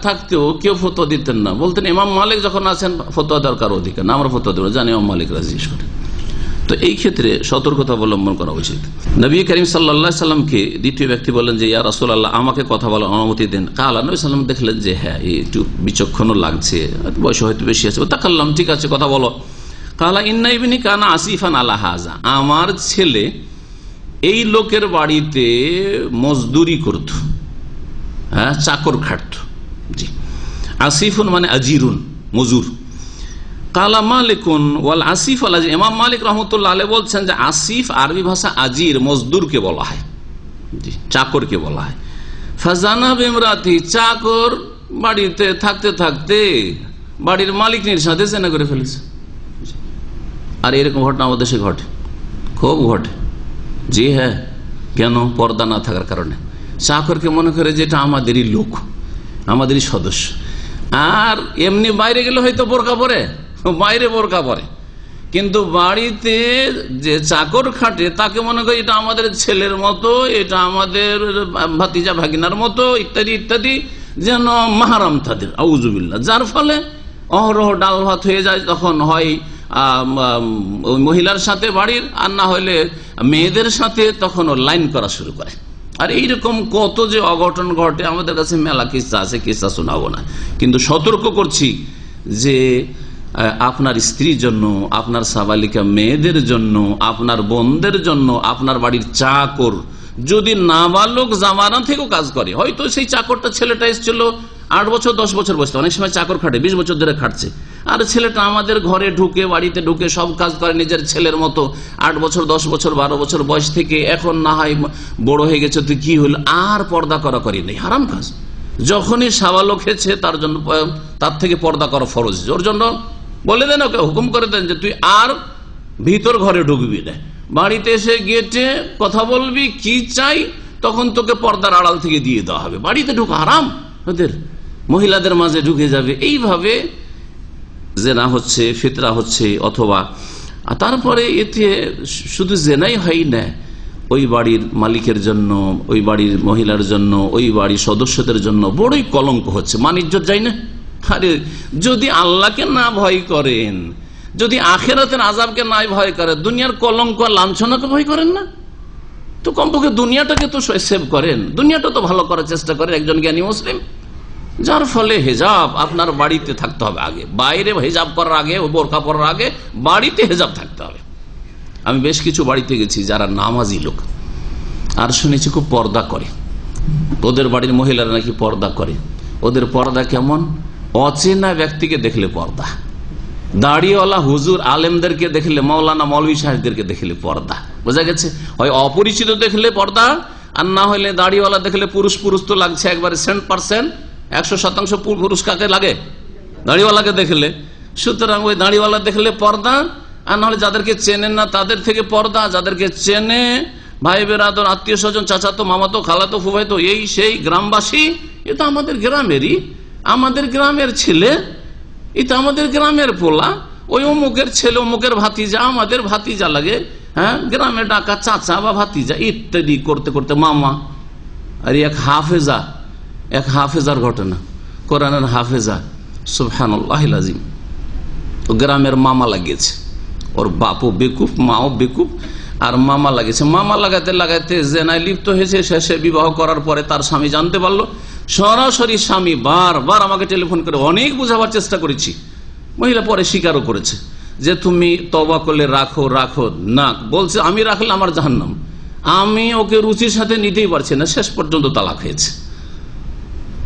থাকতেও কেউ ফতোয়া দিতেন না, বলতেন ইমাম মালিক যখন আছেন ফতোয়া দরকার অধিকার না, আমরা ফতোয়া দেব, জানি ইমাম মালিক রাজি করেন। তো এই ক্ষেত্রে সতর্কতা অবলম্বন করা উচিত। নবী করিম সাল্লাল্লাহু আলাইহি সাল্লামকে দ্বিতীয় ব্যক্তি বললেন যে ইয়া রাসূলুল্লাহ, আমাকে কথা বলার অনুমতি দেন। কালা, নবী সাল্লাম দেখলেন যে হ্যাঁ একটু বিচক্ষণ লাগছে, বয়স হয়তো বেশি আছে, তাকাল্লাম, ঠিক আছে কথা বলো। কালা ইন্না ইবনি কানা আসিফান আলা হাযা, আমার ছেলে এই লোকের বাড়িতে মজদুরি করত, হ্যাঁ চাকর খাটত। জি, আসিফুন মানে আজিরুন, মজুর। কালা মালিকুন ওয়াল আসিফ আল আজির, ইমাম মালিক রহমতুল্লাহ আলাইহি বলছেন যে আসিফ আরবি ভাষা আজির, মজদুরকে বলা হয়, জি চাকরকে বলা হয়। ফাজানা বিমরাতি, চাকর বাড়িতে থাকতে থাকতে বাড়ির মালিকনির সাথে জেনা করে ফেলেছে। আর এরকম ঘটনা আমাদের দেশে ঘটে, খুব ঘটে। জি হ্যাঁ, কেন? পর্দা না থাকার কারণে। চাকরকে মনে করে যে এটা আমাদেরই লোক, আমাদেরই সদস্য। আর এমনি বাইরে গেলে হয়তো বোরকা পরে, বাইরে বোরকা পরে, কিন্তু বাড়িতে যে চাকর খাটে তাকে মনে করে এটা আমাদের ছেলের মতো, এটা আমাদের ভাতিজা ভাগিনার মতো, ইত্যাদি ইত্যাদি, যেন মাহারাম তাদের, আউযুবিল্লাহ। যার ফলে অহরহ ডাল ভাত হয়ে যায়, তখন হয় ওই মহিলার সাথে বাড়ির, আর না হলে মেয়েদের সাথে, তখন ও লাইন করা শুরু করে। আর এইরকম কত যে অঘটন ঘটে, আমাদের কাছে মেলা কিস্সা আছে, কিস্সা শোনাবো না, কিন্তু সতর্ক করছি যে আপনার স্ত্রীর জন্য, আপনার সাবালিকা মেয়েদের জন্য, আপনার বোনদের জন্য, আপনার বাড়ির চাকর যদি নাবালক জামানা থেকেও কাজ করে, হয়তো সেই চাকরটা, ছেলেটা এসেছিল 8 বছর 10 বছর বয়স, অনেক সময় চাকর খাটে 20 বছর ধরে খাটছে, আর ছেলেটা আমাদের ঘরে ঢুকে, বাড়িতে ঢুকে সব কাজ করে নিজের ছেলের মতো, 8 বছর 10 বছর 12 বছর বয়স থেকে, এখন না হয় বড় হয়ে গেছে, তো কি হলো, আর পর্দা করা করি নেই, হারাম কাজ। যখনই সাবালক হয়েছে তার জন্য, তার থেকে পর্দা করা ফরজ। ওর জন্য বলে দেন, ওকে হুকুম করে দেন যে তুই আর ভিতর ঘরে ঢুকবি না, বাড়িতে এসে গেটে কথা বলবি, কি চাই তখন তোকে পর্দার আড়াল থেকে দিয়ে দেওয়া হবে। বাড়িতে ঢুকা হারাম, ওদের মহিলাদের মাঝে ঢুকে যাবে। এইভাবে জেনা হচ্ছে, ফিতরা হচ্ছে, অথবা তারপরে এতে শুধু জেনাই হয় না, ওই বাড়ির মালিকের জন্য, ওই বাড়ির মহিলার জন্য, ওই বাড়ির সদস্যদের জন্য বড়ই কলঙ্ক হচ্ছে, মান ইজ্জত যায় না। আরে যদি আল্লাহকে না ভয় করেন, যদি আখিরাতের আযাবকে না ভয় করেন, দুনিয়ার কলঙ্ক আর লাঞ্ছনাকে ভয় করেন না, তো কমপক্ষে দুনিয়াটাকে তো সেভ করেন, দুনিয়াটা তো ভালো করার চেষ্টা করেন একজন জ্ঞানী মুসলিম। যার ফলে হেজাব আপনার বাড়িতে থাকতে হবে আগে, বাইরে হেজাব করার আগে, বোরকা পরার আগে বাড়িতে হেজাব থাকতে হবে। আমি বেশ কিছু বাড়িতে গেছি যারা নামাজি লোক, আর শুনেছি খুব পর্দা করে, ওদের বাড়ির মহিলারা নাকি পর্দা করে। ওদের পর্দা কেমন? অচেনা ব্যক্তিকে দেখলে পর্দা, দাড়িওয়ালা হুজুর আলেমদেরকে দেখলে, মাওলানা মৌলভী সাহেবদেরকে দেখলে পর্দা, বোঝা গেছে। হয় অপরিচিত দেখলে পর্দা, আর না হলে দাড়িওয়ালা দেখলে, পুরুষ পুরুষ তো লাগছে একবারে 100%, 100% পুরুষ কাকে লাগে? দাড়িওয়ালাকে দেখলে। সুতরাং ওই দাড়িওয়ালা দেখলে পর্দা, আর নাহলে যাদেরকে চেনেন না তাদের থেকে পর্দা, যাদেরকে চেনে ভাই বেরাদর, আত্মীয় স্বজন, চাচাতো, মামাতো, খালাতো, ফুফাইতো, এই সেই গ্রামবাসী, এ তো আমাদের গ্রামেরই, আমাদের গ্রামের ছেলে, এটা আমাদের গ্রামের পোলা, ওই অমুকের ছেলে, অমুকের ভাতিজা, আমাদের ভাতিজা লাগে, হ্যাঁ গ্রামে ডাকা চাচা বা ভাতিজা ইত্যাদি করতে করতে মামা। আর এক হাফেজার ঘটনা, কোরআনের হাফেজা, সুবহানাল্লাহিল আযীম, ও গ্রামের মামা লাগিয়েছে, ওর বাপও বেকুফ, মাও বেকুফ, আর মামা লাগেছে, মামা লাগাতে লাগাতে জেনায় লিপ্ত হয়েছে। শেষে বিবাহ করার পরে তার স্বামী জানতে পারলো, সরাসরি স্বামী বারবার আমাকে টেলিফোন করে অনেক বোঝাবার চেষ্টা করেছি। মহিলা পরে স্বীকারও করেছে যে তুমি তওবা করলে রাখো রাখো, না বলছে আমি রাখলে আমার জাহান্নাম, আমি ওকে রুচির সাথে নিতেই পারছি না, শেষ পর্যন্ত তালাক হয়েছে।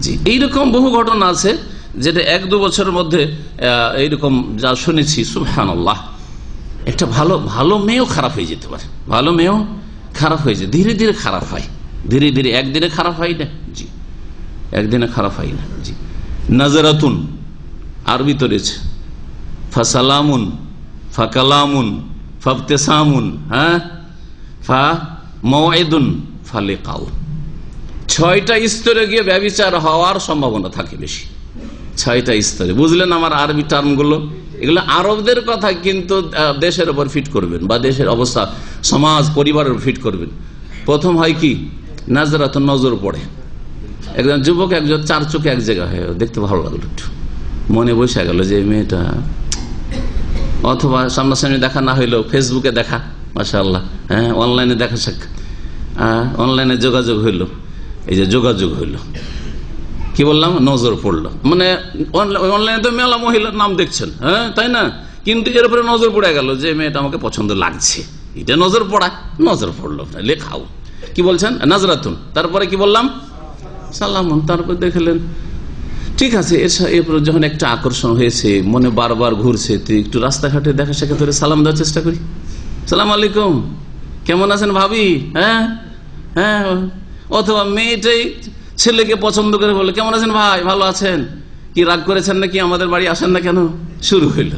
জি, এইরকম বহু ঘটনা আছে যেটা 1-2 বছরের মধ্যে এইরকম যা শুনেছি। সুবহানাল্লাহ, একটা ভালো ভালো মেয়েও খারাপ হয়ে যেতে পারে, ভালো মেয়েও খারাপ হয়ে যায়, ধীরে ধীরে খারাপ হয়, ধীরে ধীরে, একদিনে খারাপ হয় না। জি, একদিনে খারাপ হয় না। জি, নাজরাতুন আরবিতে রয়েছে, ফাসালামুন, ফাকালামুন, ফাবতেসামুন, হ্যাঁ, ফা মাওইদুন, ফালিকাউ। 6টা স্তরে গিয়ে ব্যভিচার হওয়ার সম্ভাবনা থাকে বেশি। 6টা স্তরে, বুঝলেন আমার আরবি টার্মগুলো? এগুলো আরবদের কথা, কিন্তু দেশের উপর ফিট করবেন বা দেশের অবস্থা, সমাজ পরিবারের ফিট করবেন। প্রথম হয় কি, নাজরাত, নজর পড়ে। একজন যুবক একজন 4 চোখে এক জায়গা হয়ে দেখতে ভালো লাগলো, একটু মনে বসে গেল যে মেয়েটা, অথবা সামনাসামনি দেখা না হইলেও ফেসবুকে দেখা, মাশাআল্লাহ, হ্যাঁ, অনলাইনে দেখা সাক্ষাৎ, অনলাইনে যোগাযোগ হইলো, এই যে যোগাযোগ হইলো, কি বললাম, নজর পড়লো। মানে অনলাইনে তো মেলা মহিলার নাম দেখছেন, হ্যাঁ, তাই না? কিন্তু এর উপরে নজর পড়ে গেল যে মেয়েটা আমাকে পছন্দ লাগছে, এটা নজর পড়া, নজর পড়লো, লেখাও কি বলছেন, নাজরাতুন, তারপরে কি বললাম, সালামুন, তারপর দেখলেন ঠিক আছে। এরপর যখন একটা আকর্ষণ হয়েছে, মনে বারবার ঘুরছে, তো একটু রাস্তাঘাটে দেখা সাক্ষাৎ করে সালাম দেওয়ার চেষ্টা করি, সালাম আলাইকুম, কেমন আছেন ভাবি, হ্যাঁ হ্যাঁ। অথবা মেয়েটাই ছেলেকে পছন্দ করে বলে, কেমন আছেন ভাই, ভালো আছেন, কি রাগ করেছেন নাকি, আমাদের বাড়ি আসেন না কেন, শুরু হইল,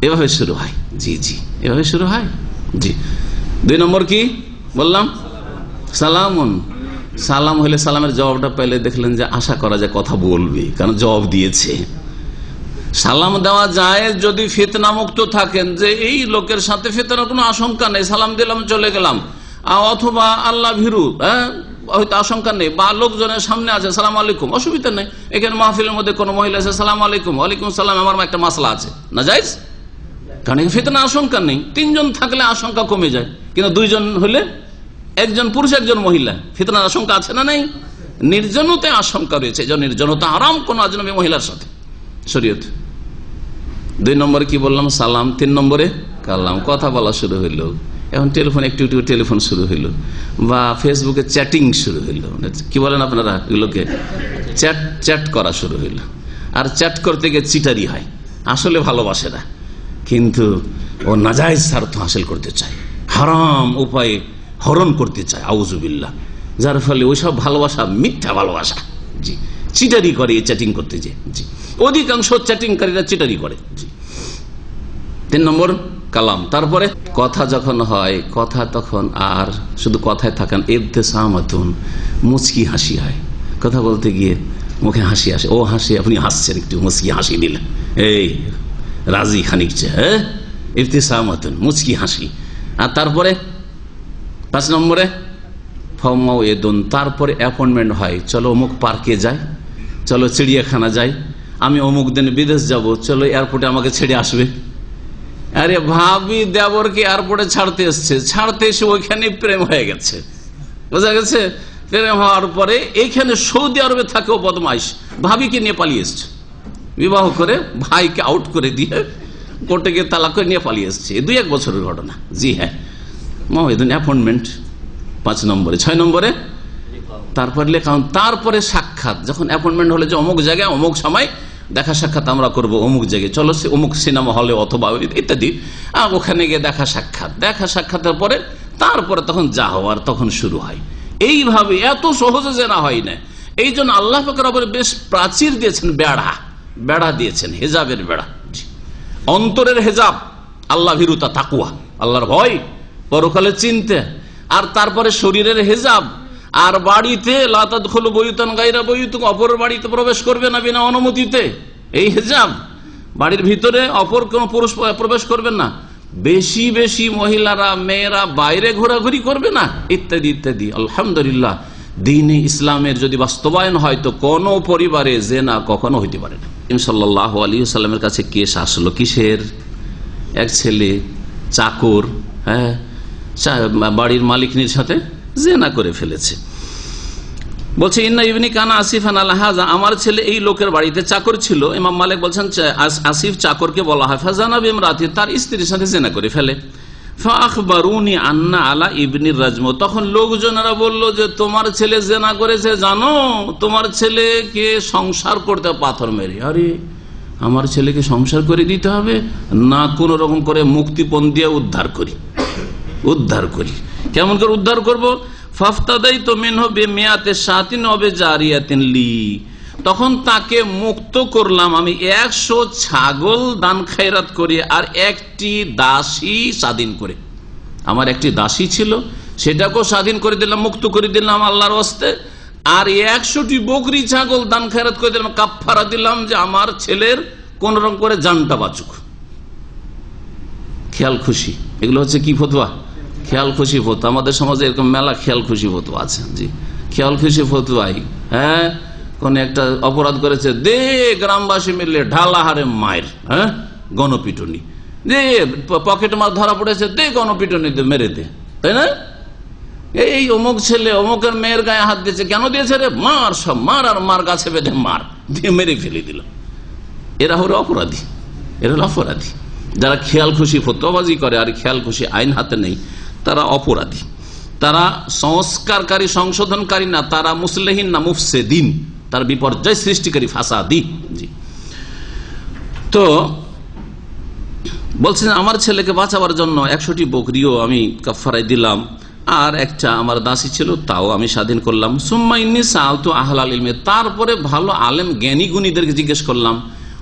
এভাবে শুরু হয়। জি জি, এভাবে শুরু হয়। জি, 2 নম্বর কি বললাম, সালামুন। সালাম হলে সালামের জবাবটা পেলে দেখলেন যে আশা করা যায় কথা বলবে, কারণ জবাব দিয়েছে। সালাম দেওয়া যায় যদি ফিতনা মুক্ত থাকেন, যে এই লোকের সাথে ফিতনার কোনো আশঙ্কা নেই, সালাম দিলাম চলে গেলাম, অথবা আল্লাহ ভীরু, হয়তো আশঙ্কা নেই, বা লোকজনের সামনে আছে সালাম আলাইকুম, অসুবিধা নেই। এখানে মাহফিলের মধ্যে কোনো মহিলা আছে, সালাম আলাইকুম, ওয়ালাইকুম সালাম, আমার একটা মাসলা আছে, না যাইজ, কারণ ফিতনা আশঙ্কা নেই। 3 জন থাকলে আশঙ্কা কমে যায়, কিন্তু 2 জন হলে, একজন পুরুষ একজন মহিলা, ফিতনার আশঙ্কা আছে না নাই? নির্জনতায় আশঙ্কা রয়েছে, যে নির্জনতা হারাম কোন আজনবী মহিলার সাথে শরীয়ত। 2 নম্বরে কি বললাম, সালাম। 3 নম্বরে কালাম, কথা বলা শুরু হইলো। এখন টেলিফোন, একটু একটু টেলিফোন শুরু হইলো, বা ফেসবুকে চ্যাটিং শুরু হইলো, কি বলেন আপনারা এগুলোকে, চ্যাট করা শুরু হইলো। আর চ্যাট করতে গিয়ে চিটারি হয়, আসলে ভালোবাসে না, কিন্তু ও নাজায়েজ স্বার্থ হাসিল করতে চায়, হারাম উপায়ে হরণ করতে চায়, আউযুবিল্লাহ। যার ফলে ওইসব ভালোবাসা মিথ্যা ভালোবাসা। জি, চিটারি করে এই চ্যাটিং করতে যে। জি, অধিকাংশ চ্যাটিংকারীরা চিটারি করে। জি, 3 নম্বর কালাম। তারপরে কথা যখন হয়, কথা তখন আর শুধু কথায় থাকেন, ইবতিসামাতুন, মুচকি হাসি হয়। কথা বলতে গিয়ে মুখে হাসি আসে, ও হাসি, আপনি হাসছেন, একটু মুচকি হাসি দিলেন, এই রাজি খানিকছে, হ্যাঁ, ইবতিসামাতুন, মুচকি হাসি। আর তারপরে 5 নম্বরে ফাওমাউইদুন, তারপরে অ্যাপয়েন্টমেন্ট হয়, চলো অমুক পার্কে যাই, চলো চিড়িয়াখানা যাই, আমি অমুক দিন বিদেশ যাব, চলো এয়ারপোর্টে আমাকে ছেড়ে আসবে। আরে ভাবি দেবরকে এয়ারপোর্টে ছাড়তে এসছে, ছাড়তে এসে ওইখানে প্রেম হয়ে গেছে, বোঝা গেছে। প্রেম হওয়ার পরে এইখানে সৌদি আরবে থাকে ও বদমাইশ, ভাবিকে নিয়ে পালিয়ে এসছে, বিবাহ করে ভাইকে আউট করে দিয়ে কোর্টে গিয়ে তালাক করে নিয়ে পালিয়ে এসছে। 2-1 বছরের ঘটনা। জি হ্যাঁ, মাওইদুন, অ্যাপয়েন্টমেন্ট 5 নম্বরে। 6 নম্বরে তারপরে লেখা, তারপরে সাক্ষাৎ। যখন অ্যাপয়েন্টমেন্ট হলে যে অমুক জায়গায় অমুক সময় দেখা সাক্ষাৎ আমরা করব, অমুক জায়গায় চলো, অমুক সিনেমা হলে অথবা ইত্যাদি, ওখানে গিয়ে দেখা সাক্ষাৎ। দেখা সাক্ষাতের পরে তারপরে তখন যা হওয়ার তখন শুরু হয়। এইভাবে এত সহজে যে না হয় না। এই জন্য আল্লাহ পাক রব্বুল বেশ প্রাচীর দিয়েছেন, বেড়া দিয়েছেন, হেজাবের বেড়া, অন্তরের হেজাব, আল্লাহ ভীরুতা, তাকওয়া, আল্লাহর ভয়, পরকালের চিন্তা। আর তারপরে শরীরের হেজাব। আর বাড়িতে লা তাদখুলু বুয়ুতান গায়রা বুয়ুতিকুম, অপর বাড়িতে প্রবেশ করবে না বিনা অনুমতিতে, এই হেজাব। বাড়ির ভিতরে অপর কোন পুরুষ প্রবেশ করবেন না, বেশি বেশি মহিলারা, মেয়েরা বাইরে ঘোরাঘুরি করবে না, ইত্যাদি ইত্যাদি। আলহামদুলিল্লাহ, দ্বীনে ইসলামের যদি বাস্তবায়ন হয় তো কোন পরিবারে জিনা কখনো হইতে পারে না। সাল্লাল্লাহু আলাইহি ওয়াসাল্লামের কাছে কেস আসলো, কিসের? এক ছেলে চাকর, হ্যাঁ, বাড়ির মালিকনির সাথে জিনা করে ফেলেছে। বলছে ইন্না ইবনি কানা আসিফান আলা হাযা, আমার ছেলে এই লোকের বাড়িতে চাকর ছিল। ইমাম মালিক বলছেন আসিফ চাকরকে বলা হয় ফাজানা বিমরাতি, তার স্ত্রীর সাথে জিনা করে ফেলে। ফাখবারুনি আন্না আলা ইবনির রাজম, তখন লোকজনেরা বলল যে তোমার ছেলে জিনা করেছে, জানো তোমার ছেলেকে সংসার করতে পাথর মেরে। আরে আমার ছেলেকে সংসার করে দিতে হবে না, কোন রকম করে মুক্তিপণ দিয়ে উদ্ধার করি। কেমন করে উদ্ধার করব? ফাফতাদাই তো মেন হবে মেয়াতে সাতিন হবে জারিয়াতিন লি, তখন তাকে মুক্ত করলাম আমি 100 ছাগল দান খায়রাত করে আর একটি দাসী স্বাধীন করে। আমার একটি দাসী ছিল, সেটাকেও স্বাধীন করে দিলাম, মুক্ত করে দিলাম আল্লাহর ওয়াস্তে, আর 100টি বকরি ছাগল দান খায়রাত করে দিলাম, কাফফারা দিলাম যে আমার ছেলের কোন রকম করে জানটা বাঁচুক। খেয়াল খুশি, এগুলো হচ্ছে কি ফতোয়া? খেয়াল খুশি ফতোয়া। আমাদের সমাজে এরকম মেলা খেয়াল খুশি ফতোয়া আছে। জি, খেয়াল খুশি ফতোয়াই। হ্যাঁ, কোন একটা অপরাধ করেছে, দে গ্রামবাসী মিলে ঢালাহারে মায়ের, হ্যাঁ গণপিটুনি, দে পকেট মার ধরা পড়েছে, দে গণপিটুনি দে, মেরে দে, তাই না? এই অমুক ছেলে অমুকের মেয়ের গায়ে হাত দিয়েছে, কেন দিয়েছে রে? মার, সব মার, আর মার গাছে বেঁধে মার, দিয়ে মেরে ফেলে দিল। এরা হলো অপরাধী, এরা হলো অপরাধী। যারা খেয়াল খুশি ফতোয়াবাজি করে আর খেয়াল খুশি আইন হাতে নেই, তারা অপরাধী। তারা সংস্কারকারী, সংশোধনকারী না, তারা মুসলিহিন না মুফসিদিন, তার বিপর্যয় সৃষ্টিকারী, ফাসাদি। জি, তো বলছেন আমার ছেলেকে বাঁচাবার জন্য 100টি বকরিও আমি কাফারায় দিলাম, আর একটা আমার দাসী ছিল তাও আমি স্বাধীন করলাম। সুম্মা ইন্নী সাআলতু আহলাল ইলমি, তারপরে ভালো আলেম জ্ঞানী গুণীদেরকে জিজ্ঞেস করলাম।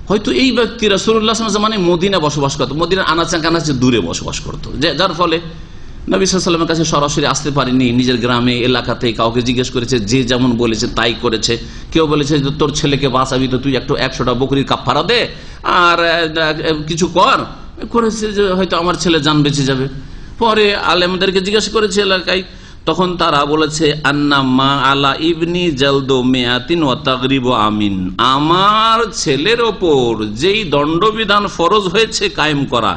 হয়তো এই ব্যক্তি রাসূলুল্লাহ সাল্লাল্লাহু আলাইহি ওয়াসাল্লাম মদিনা বসবাস করতো, মদিনার আনাচে কানাচে দূরে বসবাস করতো, যার ফলে নবী সাল্লাল্লাহু আলাইহি ওয়াসাল্লামের কাছে সরাসরি আসতে পারেনি। নিজের গ্রামে এলাকাতে কাউকে জিজ্ঞেস করেছে, যে যেমন বলেছে তাই করেছে। কেউ বলেছে যে তোর ছেলেকে বাঁচাবি তো তুই একটু 100টা বকরির কাফারা দে আর কিছু করেছে যে হয়তো আমার ছেলে জান বেঁচে যাবে। পরে আলেমদেরকে জিজ্ঞাসা করেছে এলাকায়, তখন তারা বলেছে আন্না মা আলা ইবনি জালদু মিয়াতিন ওয়া তাগরিবু আমিন, আমার ছেলের ওপর যেই দণ্ডবিধান ফরজ হয়েছে কায়েম করা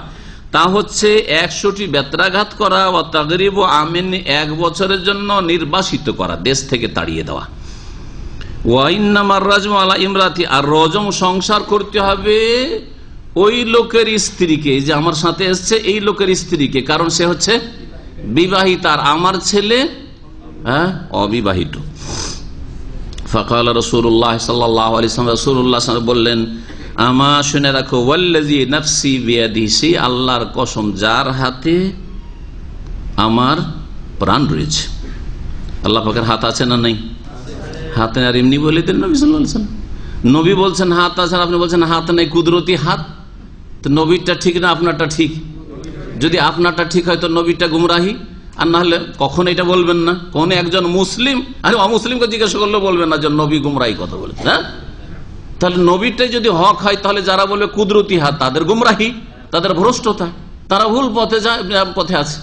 তা হচ্ছে 100টি বেত্রাঘাত করা, ওয়া তাগরিবু আমিন 1 বছরের জন্য নির্বাসিত করা, দেশ থেকে তাড়িয়ে দেওয়া। ওয়া ইন্নামার রাজমু আলা ইমরাতি, আর রজম সংসার করতে হবে ওই লোকের স্ত্রীকে, যে আমার সাথে এসছে এই লোকের স্ত্রীকে, কারণ সে হচ্ছে বিবাহিত আর আমার ছেলে অবিবাহিত। ফাকাল রাসূলুল্লাহ সাল্লাল্লাহু আলাইহি ওয়াসাল্লাম, রাসূলুল্লাহ বললেন, আমা শুনে রাখো, ওয়াল্লাযী নাফসি বিয়াদিহি, সেই আল্লাহর কসম যার হাতে আমার প্রাণ রয়েছে। আল্লাহ পাকের হাত আছে না নাই? হাতে, আর এমনি বলে দিলেন নবী সাল্লাল্লাহু আলাইহি ওয়াসাল্লাম। নবী বলছেন হাত আছে, আপনি বলছেন হাত নেই, কুদরতি হাত। তো নবীরটা ঠিক না আপনারটা ঠিক? যদি আপনারটা ঠিক হয় তো নবীরটা গুমরাহি, আর না হলে কখন এটা বলবেন না? কোন একজন মুসলিম আর অমুসলিমকে জিজ্ঞাসা করলে বলবেন না যে নবী গুমরাহি কথা বলে। হ্যাঁ, তাহলে নবীরটাই যদি হক হয় তাহলে যারা বলবে কুদরতি হাত তাদের গুমরাহি, তাদের ভ্রষ্টতা, তারা ভুল পথে যায়, পথে আছে।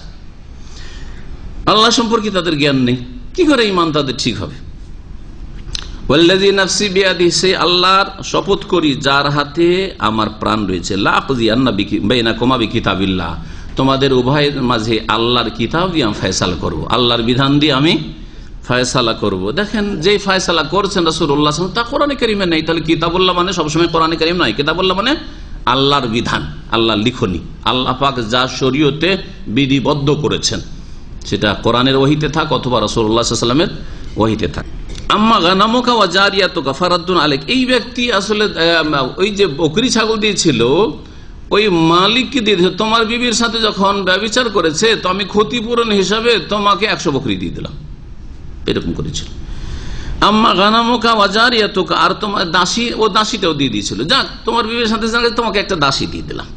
আল্লাহ সম্পর্কে তাদের জ্ঞান নেই, কি করে ঈমান তাদের ঠিক হবে? ওয়াল্লাযী নাফসি বিয়াদিহি, সেই আল্লাহর শপথ করি যার হাতে আমার প্রাণ রয়েছে, লা আকযিয়ান্না বাইনাকুমা বিকিতাবিল্লাহ, তোমাদের উভয়ের মাঝে আল্লাহর কিতাব দিয়ে আমি ফয়সালা করব, আল্লাহর বিধান দিয়ে আমি ফয়সালা করব। দেখেন, যে ফয়সালা করছেন রাসূলুল্লাহ সাল্লাল্লাহু আলাইহি ওয়াসাল্লাম তা কোরআনে কারিমে নেই, তাহলে কিতাবুল্লাহ মানে সবসময় কোরআনে কারিম নয়। কিতাবুল্লাহ মানে আল্লাহর বিধান, আল্লাহর লিখনি, আল্লাহ পাক যা শরীয়তে বিধিবদ্ধ করেছেন, সেটা কোরআনের ওহীতে থাক অথবা রাসূলুল্লাহ সাল্লাল্লাহু আলাইহি ওয়াসাল্লামের ওহীতে থাক। আম্মা গানামুকা ওয়া জারিয়াতুকা ফারাদ্দুন আলাইক, এই ব্যক্তি আসলে ওই যে বকরি ছাগল দিয়েছিল ওই মালিককে দিয়ে দিয়েছে, তোমার বিবির সাথে যখন ব্যভিচার করেছে তো আমি ক্ষতিপূরণ হিসাবে তোমাকে 100 বকরি দিয়ে দিলাম, এরকম করেছিল। আম্মা গানামুকা ওয়া জারিয়াতুকা, আর তোমার দাসী, ও দাসীটাও দিয়ে দিয়েছিল, যাক তোমার বিবির সাথে তোমাকে একটা দাসী দিয়ে দিলাম।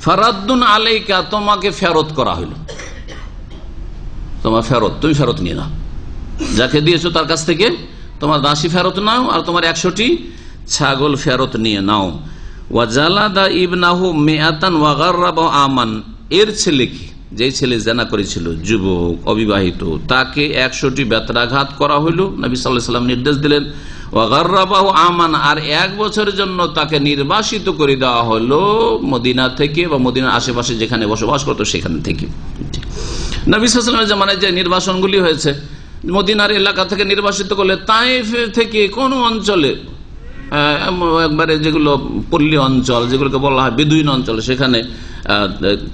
ফারাদ্দুন আলাইকা, তোমাকে ফেরত করা হইল, তোমার ফেরত, তুমি ফেরত নিয়ে নাও, যাকে দিয়েছো তার কাছ থেকে তোমার দাসী ফেরত নাও আর তোমার 100টি ছাগল ফেরত নিয়ে নাও। ওয়াজালাদা ইবনাহু মিআতান ওয়া গাররাবা আমান, এর ছেলেকে, যে ছেলে জিনা করেছিল, যুবক অবিবাহিত, তাকে 100টি বেত্রাঘাত করা হইল, নবী সাল্লাল্লাহু আলাইহি ওয়াসাল্লাম নির্দেশ দিলেন। ওয়া গাররাবাহু আমান, আর 1 বছরের জন্য তাকে নির্বাসিত করে দেওয়া হলো মদিনা থেকে বা মদিনার আশেপাশে যেখানে বসবাস করতো সেখান থেকে। নবী সাল্লাল্লাহু আলাইহি ওয়াসাল্লামের জামানায় যে নির্বাসনগুলি হয়েছে, মদিনার এলাকা থেকে নির্বাসিত করলে তাইফ থেকে কোন অঞ্চলে, একবারে যেগুলো পল্লী অঞ্চল, যেগুলোকে বলা হয় বেদুইন অঞ্চল, সেখানে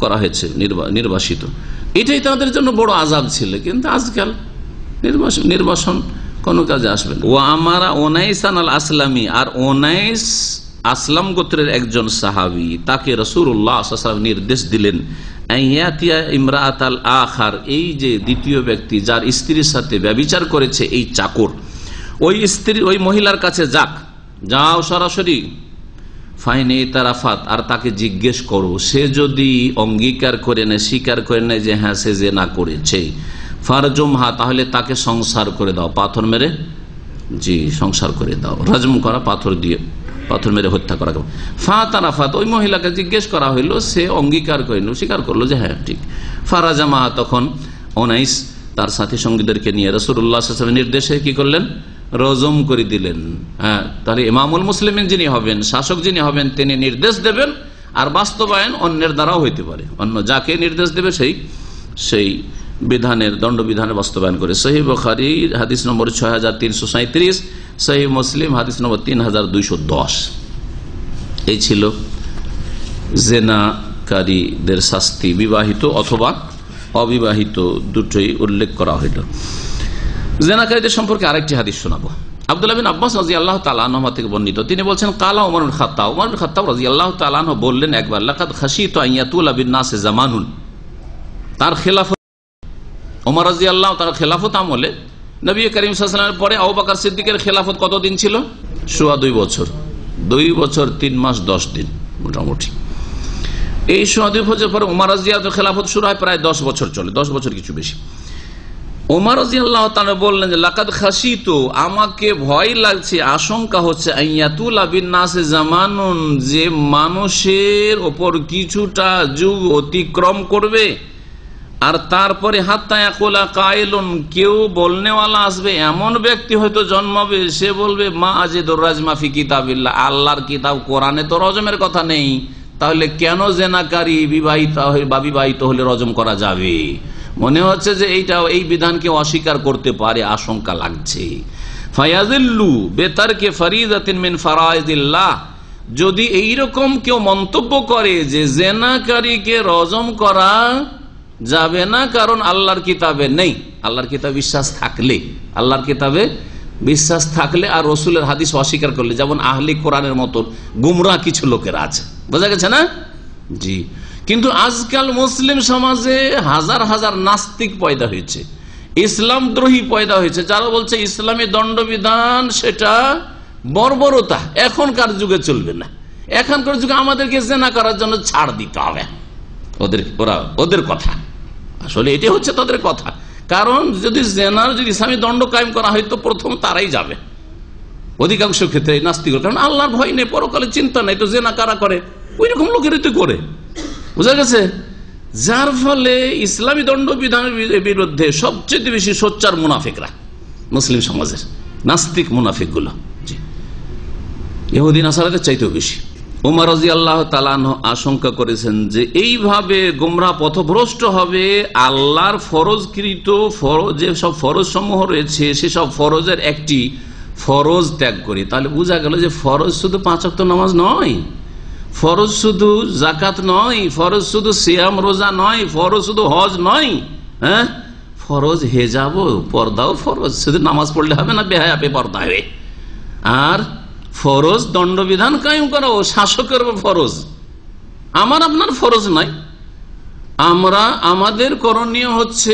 করা হয়েছে নির্বাসিত। এটাই তাদের জন্য বড় আযাব ছিল। কিন্তু আজকাল নির্বাসন কোনো কাজে আসবে না। ও আমারা ওনাইসান আল আসলামী, আর ওনাইস আসলাম গোত্রের একজন সাহাবী, তাকে রাসূলুল্লাহ সাল্লাল্লাহু আলাইহি ওয়াসাল্লাম নির্দেশ দিলেন আইয়াতিয়া ইমরাআত আল আখার, এই যে দ্বিতীয় ব্যক্তি যার স্ত্রীর সাথে ব্যভিচার করেছে এই চাকর, ওই মহিলার কাছে যাও সরাসরি, ফাইনে তারাফাত, আর তাকে জিজ্ঞেস করো, সে যদি অঙ্গীকার করে নেয়, স্বীকার করে নেয় যে হ্যাঁ সে জিনা করেছে, ফারজুমহা, তাহলে তাকে সংসার করে দাও, পাথর মেরে, সংসার করে দাও, রাজম করা, পাথর মেরে হত্যা করা। ফাতারাফাত, ওই মহিলাকে জিজ্ঞেস করা হইলো, সে অঙ্গীকার করে নিল, স্বীকার করলো যে হ্যাঁ ঠিক। ফারাজামা, তখন ওনাইস তার সাথী সঙ্গীদেরকে নিয়ে রাসূলুল্লাহ সাল্লাল্লাহু আলাইহি ওয়াসাল্লামের নির্দেশে কি করলেন, রজম করে দিলেন। হ্যাঁ, তাহলে ইমামুল মুসলিমিন যিনি হবেন, শাসক যিনি হবেন, তিনি নির্দেশ দেবেন, আর বাস্তবায়ন অন্যের দ্বারাও হইতে পারে, অন্য যাকে নির্দেশ দেবে সেই বিধানের, দণ্ডবিধানের বাস্তবায়ন করে। সহিহ বুখারী হাদিস নম্বর 6337, সহিহ মুসলিম হাদিস নম্বর 3210। এই ছিল জেনাকারীদের শাস্তি, বিবাহিত অথবা অবিবাহিত দুটোই উল্লেখ করা হইল। জেনাকারীদের সম্পর্কে আরেকটি হাদিস শোনাবো। আব্দুল্লাহ বিন আব্বাস রাদিয়াল্লাহু তাআলা আনহু থেকে বর্ণিত, তিনি বলছেন, কালা ওমর বিন খাত্তাব রাদিয়াল্লাহু তাআলা আনহু বললেন একবার, লাকাদ খাশিতু আন ইয়াতুলা বিন নাসি জামানুন, তার খেলাফত, ওমর রাদিয়াল্লাহু তাআলা খেলাফত আমলে নবী করিম সাল্লাল্লাহু আলাইহি ওয়াসাল্লামের পরে আবু বকর সিদ্দিকের খেলাফত কতদিন ছিল? 2.5 বছর, 2 বছর 3 মাস 10 দিন মোটামুটি। এই 2.5 বছর পরে ওমর রাদিয়াল্লাহু খেলাফত শুরু হয়, প্রায় 10 বছর চলে, 10 বছর কিছু বেশি। ওমর রাদিয়াল্লাহু তাআলা বললেন যে লাকাদ খাশিতু, আমাকে ভয় লাগছে, আশঙ্কা হচ্ছে, আইয়াতুলা বিন নাসি জামানুন, যে মানুষের ওপর কিছুটা যুগ অতিক্রম করবে, আর তারপরে হাত্তা ইয়াকুলা কাইলুন, কেউ বলনেওয়ালা আসবে, এমন ব্যক্তি হয়তো জন্মাবে, সে বলবে মা আজিদুর রাজমা ফি কিতাবিল্লাহ, আল্লাহর কিতাব কোরআনে তো রজমের কথা নেই, তাহলে কেন জেনাকারী বিবাহিত হলে রজম করা যাবে? মনে হচ্ছে যে এই বিধানকে অস্বীকার করতে পারে, আশঙ্কা লাগছে। ফায়াজিল্লু বেতারকে ফরিদাতিন মিন ফারাইদিল্লাহ, যদি এইরকম কেউ মন্তব্য করে যে জেনাকারীকে রজম করা যাবে না কারণ আল্লাহর কিতাবে নেই, আল্লাহর কিতাবে বিশ্বাস থাকলে, আল্লাহর কিতাবে বিশ্বাস থাকলে আর রসুলের হাদিস অস্বীকার করলে, যেমন আহলি কোরআনের মতো গুমরাহ কিছু লোকেরা আছে, বোঝা গেছে না? জি। কিন্তু আজকাল মুসলিম সমাজে হাজার হাজার নাস্তিক পয়দা হয়েছে, ইসলাম দ্রোহী পয়দা হয়েছে, যারা বলছে ইসলামী দণ্ডবিধান সেটা বর্বরতা, এখনকার যুগে চলবে না, এখনকার যুগে আমাদেরকে জেনা করার জন্য ছাড় দিতে হবে। ওদের কথা আসলে এটি হচ্ছে তাদের কথা, কারণ যদি জেনার যদি ইসলামী দণ্ড কায়েম করা হয় তো প্রথম তারাই যাবে অধিকাংশ ক্ষেত্রে, নাস্তিক, কারণ আল্লাহর ভয় নেই, পরকালে চিন্তা নেই, তো জেনা কারা করে? ওই রকম লোকেরই তো করে, বুঝা গেছে? যার ফলে ইসলামী দণ্ডবিধানের বিরুদ্ধে সবচেয়ে বেশি সোচ্চার মুনাফিকরা, মুসলিম সমাজের নাস্তিক মুনাফিক গুলো, জি, ইহুদি নাসারাদের চাইতেও বেশি। ওমর রাদিয়াল্লাহু তাআলা আনহু আশঙ্কা করেছেন যে এইভাবে গোমরাহ পথভ্রষ্ট হবে, আল্লাহর ফরজকৃত যেসব ফরজ সমূহ রয়েছে সেসব ফরজের একটি ফরজ ত্যাগ করে। তাহলে বোঝা গেল যে ফরজ শুধু 5 ওয়াক্ত নামাজ নয়, ফরজ শুধু যাকাত নয়, ফরজ শুধু সিয়াম রোজা নয়, ফরজ শুধু হজ নয়, হ্যাঁ, ফরজ হেজাবও, পর্দাও ফরজ, শুধু নামাজ পড়লে হবে না, বেহায়া বেপর্দা হবে। আর ফরজ দণ্ডবিধান কায়েম করা ও শাসকের ফরজ, আমার আপনার ফরজ নাই। আমাদের করণীয় হচ্ছে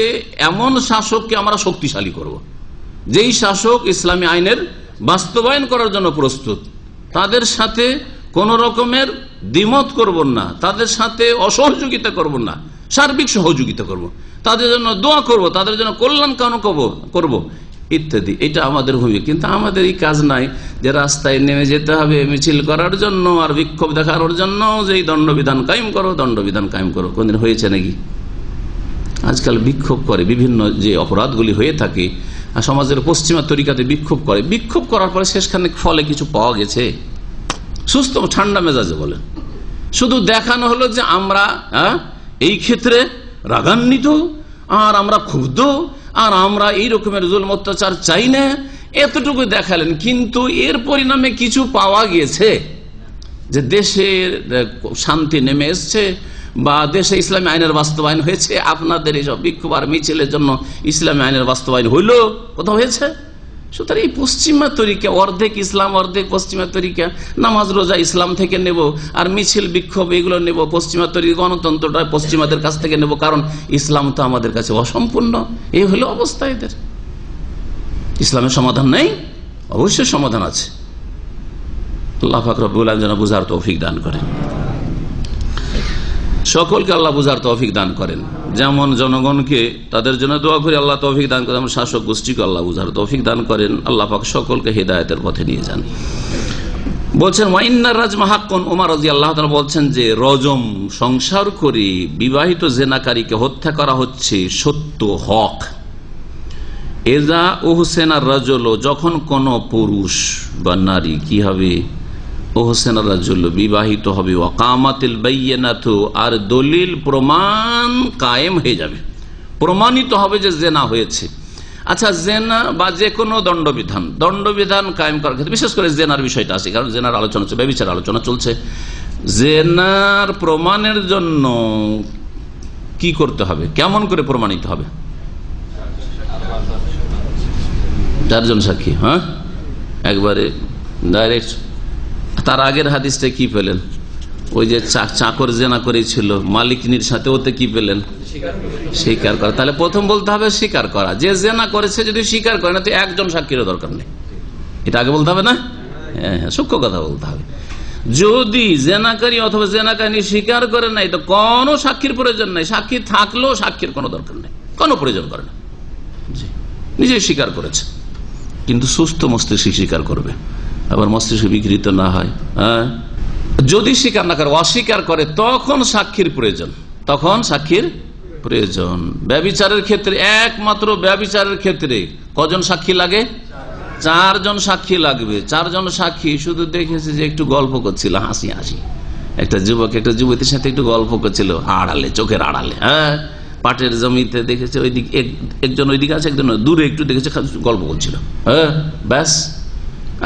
এমন শাসককে আমরা শক্তিশালী করব, যেই শাসক ইসলামী আইনের বাস্তবায়ন করার জন্য প্রস্তুত, তাদের সাথে কোন রকমের দ্বিমত করব না, তাদের সাথে অসহযোগিতা করব না, সার্বিক সহযোগিতা করব, তাদের জন্য দোয়া করব, তাদের জন্য কল্যাণ কামনা করব ইত্যাদি। এটা আমাদের ভূমিকা। কিন্তু আমাদের এই কাজ নাই যে রাস্তায় নেমে যেতে হবে মিছিল করার জন্য আর বিক্ষোভ দেখানোর জন্য যে এই দণ্ডবিধান কায়েম করো, দণ্ডবিধান কায়েম করো। কোনদিন হয়েছে নাকি? আজকাল বিক্ষোভ করে, বিভিন্ন যে অপরাধগুলি হয়ে থাকে আর সমাজের পশ্চিমা তরিকাতে বিক্ষোভ করে, বিক্ষোভ করার পরে শেষখানে ফলে কিছু পাওয়া গেছে? সুস্থ ঠান্ডা মেজাজে বলেন, শুধু দেখানো হলো যে আমরা এই ক্ষেত্রে রাগান্বিত, আর আমরা ক্ষুব্ধ, আর আমরা এই রকমের জুলম অত্যাচার চাই না, এতটুকু দেখালেন। কিন্তু এর পরিণামে কিছু পাওয়া গিয়েছে, যে দেশের শান্তি নেমে এসছে বা দেশে ইসলামী আইনের বাস্তবায়ন হয়েছে। আপনাদের এইসব বিক্ষোভ আর মিছিলের জন্য ইসলামী আইনের বাস্তবায়ন হইল, কোথাও হয়েছে? সুতরাং এই পশ্চিমা তরিকা, অর্ধেক ইসলাম অর্ধেক পশ্চিমা তরিকা, নামাজ রোজা ইসলাম থেকে নেব, আর মিছিল বিক্ষোভ এগুলো নেব পশ্চিমা তরিকা, গণতন্ত্রটা পশ্চিমাদের কাছ থেকে নেব, কারণ ইসলাম তো আমাদের কাছে অসম্পূর্ণ। এই হলো অবস্থা এদের। ইসলামের সমাধান নেই? অবশ্যই সমাধান আছে। আল্লাহ পাক রব্বুল আলামিন যেন বুঝার তৌফিক দান করেন, সকলকে আল্লাহ বুঝার তৌফিক দান করেন। যেমন জনগণকে তাদের জন্য দোয়া করি আল্লাহ তৌফিক দান করেন, যেমন শাসক গোষ্ঠীকে আল্লাহ বুঝার তৌফিক দান করেন। আল্লাহ পাক সকলকে হিদায়াতের পথে নিয়ে যান। বলছেন ওয়াইন্নার রাজমা হাক্কুন, ওমর রাদিয়াল্লাহু তাআলা বলছেন যে রজম, সংসার করে বিবাহিত জেনাকারীকে হত্যা করা হচ্ছে সত্য, হক। এজা ওহসেনার রাজল, যখন কোন পুরুষ বা নারী কি হবে, ওহসেনার রাজল বিবাহিত হবে, ওয়াকামাতিল বাইয়িনাতু, আর দলিল প্রমাণ কায়েম হয়ে যাবে, প্রমাণিত হবে যে জেনা হয়েছে। আচ্ছা, জেনা বা যে কোনো দণ্ডবিধান কায়েম করার ক্ষেত্রে বিশেষ করে জেনার বিষয়টা আছে, কারণ জেনার আলোচনা চলছে, ব্যভিচার আলোচনা চলছে। জেনার প্রমাণের জন্য কি করতে হবে, কেমন করে প্রমাণিত হবে? 4 জন সাক্ষী, হ্যাঁ, একবারে ডাইরেক্ট। তার আগের হাদিসটা কি পেলেন? ওই যে চাকর জেনা করেছিল মালিকনির সাথে, ওতে কি পেলেন? স্বীকার করা। তাহলে প্রথম বলতে হবে স্বীকার করা, যে জেনা করেছে যদি স্বীকার করে না তো 1 জন সাক্ষীরও দরকার নেই। এটা আগে বলতে হবে না? হ্যাঁ, সূক্ষ্ম কথা বলতে হবে। যদি জেনাকারী অথবা জেনাকারী স্বীকার করে নাই তো কোনো সাক্ষীর প্রয়োজন নাই, সাক্ষী থাকলেও সাক্ষীর কোনো দরকার নেই, কোনো প্রয়োজন করে না। নিজেই স্বীকার করেছে, কিন্তু সুস্থ মস্তিষ্কে স্বীকার করবে, আবার মস্তিষ্ক বিকৃত না হয়। হ্যাঁ, যদি স্বীকার না করে, অস্বীকার করে, তখন সাক্ষীর প্রয়োজন, তখন সাক্ষীর প্রয়োজন। ব্যভিচারের ক্ষেত্রে, একমাত্র ব্যভিচারের ক্ষেত্রে কজন সাক্ষী লাগে? 4 জন সাক্ষী লাগবে। 4 জন সাক্ষী শুধু দেখেছে যে একটু গল্প করছিল, হাসি হাসি, একটা যুবক একটা যুবতীর সাথে একটু গল্প করছিল আড়ালে, চোখের আড়ালে, হ্যাঁ, পাটের জমিতে দেখেছে, ওইদিকে একজন ওইদিকে আছে, একজন দূরে একটু দেখেছে, গল্প করছিল, হ্যাঁ, ব্যাস।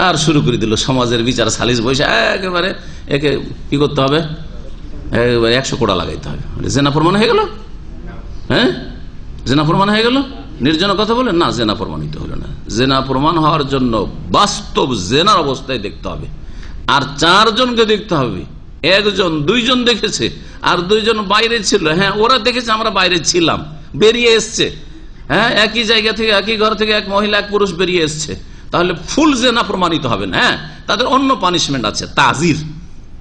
আর শুরু করে দিল সমাজের বিচার, সালিশ বসে একেবারে একে কি করতে হবে, একেবারে 100 কোড়া লাগাইতে হবে। জেনা প্রমাণ হয়ে গেল, হ্যাঁ, জেনা প্রমাণ হয়ে গেল। নির্জন কথা বলে না, জেনা প্রমাণিত হলো না। জেনা প্রমাণ হওয়ার জন্য বাস্তব জেনার অবস্থায় দেখতে হবে, আর 4 জনকে দেখতে হবে। 1 জন 2 জন দেখেছে, আর 2 জন বাইরে ছিল, হ্যাঁ, ওরা দেখেছে আমরা বাইরে ছিলাম, বেরিয়ে এসছে, হ্যাঁ, একই জায়গা থেকে, একই ঘর থেকে 1 মহিলা 1 পুরুষ বেরিয়ে এসছে, তাহলে ফুল জেনা প্রমাণিত হবে না। হ্যাঁ, তাদের অন্য পানিশমেন্ট আছে, তাজির।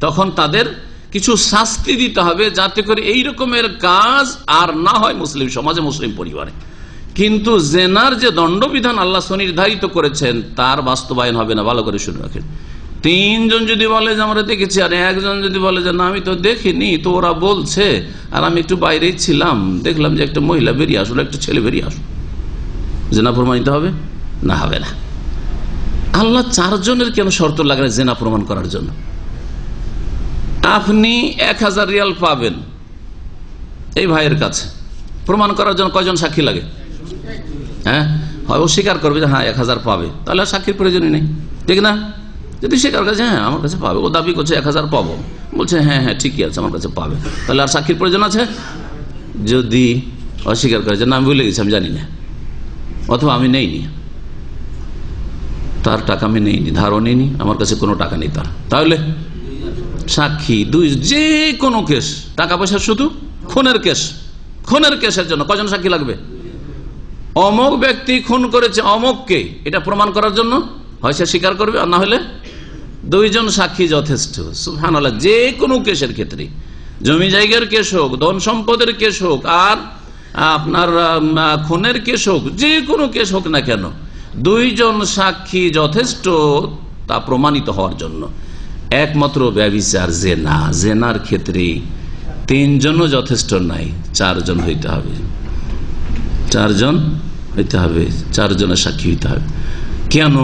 তখন তাদের কিছু শাস্তি দিতে হবে, যাতে করে এই রকমের কাজ আর না হয় মুসলিম সমাজে, মুসলিম পরিবারে। কিন্তু জেনার যে দণ্ডবিধান আল্লাহ সুনির্ধারিত করেছেন তার বাস্তবায়ন হবে না। ভালো করে শুনে রাখেন। 3 জন যদি বলে যে আমরা দেখেছি, আর 1 জন যদি বলে যে না আমি তো দেখিনি, তো ওরা বলছে, আর আমি একটু বাইরেই ছিলাম, দেখলাম যে একটা মহিলা বেরিয়ে আসলো, একটা ছেলে বেরিয়ে আসলো, জেনা প্রমাণিত হবে না? হবে না। আল্লাহ 4 জনের কেন শর্ত লাগলে জেনা প্রমাণ করার জন্য? আপনি 1000 রিয়াল পাবেন এই ভাইয়ের কাছে, প্রমাণ করার জন্য কয়জন সাক্ষী লাগে? হ্যাঁ, হয় ও স্বীকার করবে যে হ্যাঁ 1000 পাবে, তাহলে আর সাক্ষীর প্রয়োজনই নেই, ঠিক না? যদি স্বীকার করে হ্যাঁ আমার কাছে পাবে, ও দাবি করছে 1000 পাবো, বলছে হ্যাঁ হ্যাঁ ঠিকই আছে আমার কাছে পাবে, তাহলে আর সাক্ষীর প্রয়োজন আছে? যদি অস্বীকার করে যে না আমি ভুলে গেছি, আমি জানি না, অথবা আমি নেইনি, তার টাকা আমি নেইনি, ধারও নেইনি, আমার কাছে কোনো টাকা নেই তার, তাহলে সাক্ষী 2, যে কোনো কেস, টাকা পয়সা, শুধু খুনের কেস, খুনের কেসের জন্য কজন সাক্ষী লাগবে? অমুক ব্যক্তি খুন করেছে অমুককে, এটা প্রমাণ করার জন্য হয় সে স্বীকার করবে, আর না হলে 2 জন সাক্ষী যথেষ্ট। সুবহানাল্লাহ। যে কোনো কেসের ক্ষেত্রে, জমি জায়গার কেস হোক, ধন সম্পদের কেস হোক, আর আপনার খুনের কেস হোক, যে কোনো কেস হোক না কেন, 2 জন সাক্ষী যথেষ্ট তা প্রমাণিত হওয়ার জন্য। একমাত্র ব্যভিচার, জেনা, জেনার ক্ষেত্রে 3 জনও যথেষ্ট নাই, 4 জন হইতে হবে, 4 জন হইতে হবে, 4 জনের সাক্ষী হইতে হবে। কেন?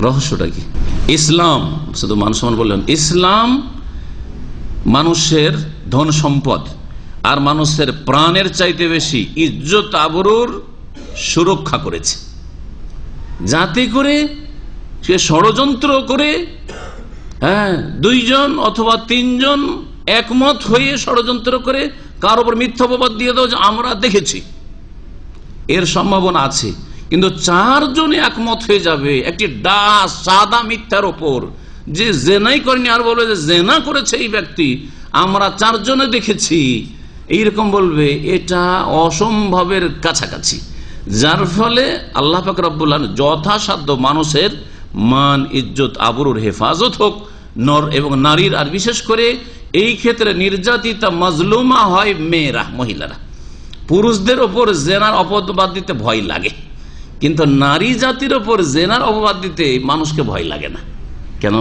রহস্যটা কি? ইসলাম, শুধু মান সম্মান বললেন, ইসলাম মানুষের ধন সম্পদ আর মানুষের প্রাণের চাইতে বেশি ইজ্জত আবরুর সুরক্ষা করেছে, যাতে করে সে ষড়যন্ত্র করে, দুইজন অথবা তিনজন একমত হয়ে ষড়যন্ত্র করে কার উপর মিথ্যা অপবাদ দিয়ে দাও যে আমরা দেখেছি, এর সম্ভাবনা আছে। কিন্তু চারজনে একমত হয়ে যাবে একটি সাদা মিথ্যার ওপর, যে জেনাই করেনি আর বলবে যে জেনা করেছে এই ব্যক্তি, আমরা চারজনে দেখেছি, এইরকম বলবে, এটা অসম্ভবের কাছাকাছি। যার ফলে আল্লাহ পাক রব্বুল আলামিন যথাসাধ্য মানুষের মান, ইজ্জত, আবরুর হেফাজত হোক নর এবং নারীর, আর বিশেষ করে এই ক্ষেত্রে নির্যাতিতা মাজলুমা হয় মেয়েরা, মহিলারা। পুরুষদের ওপর জেনার অপবাদ দিতে ভয় লাগে, কিন্তু নারী জাতির ওপর জেনার অপবাদ দিতে মানুষকে ভয় লাগে না। কেন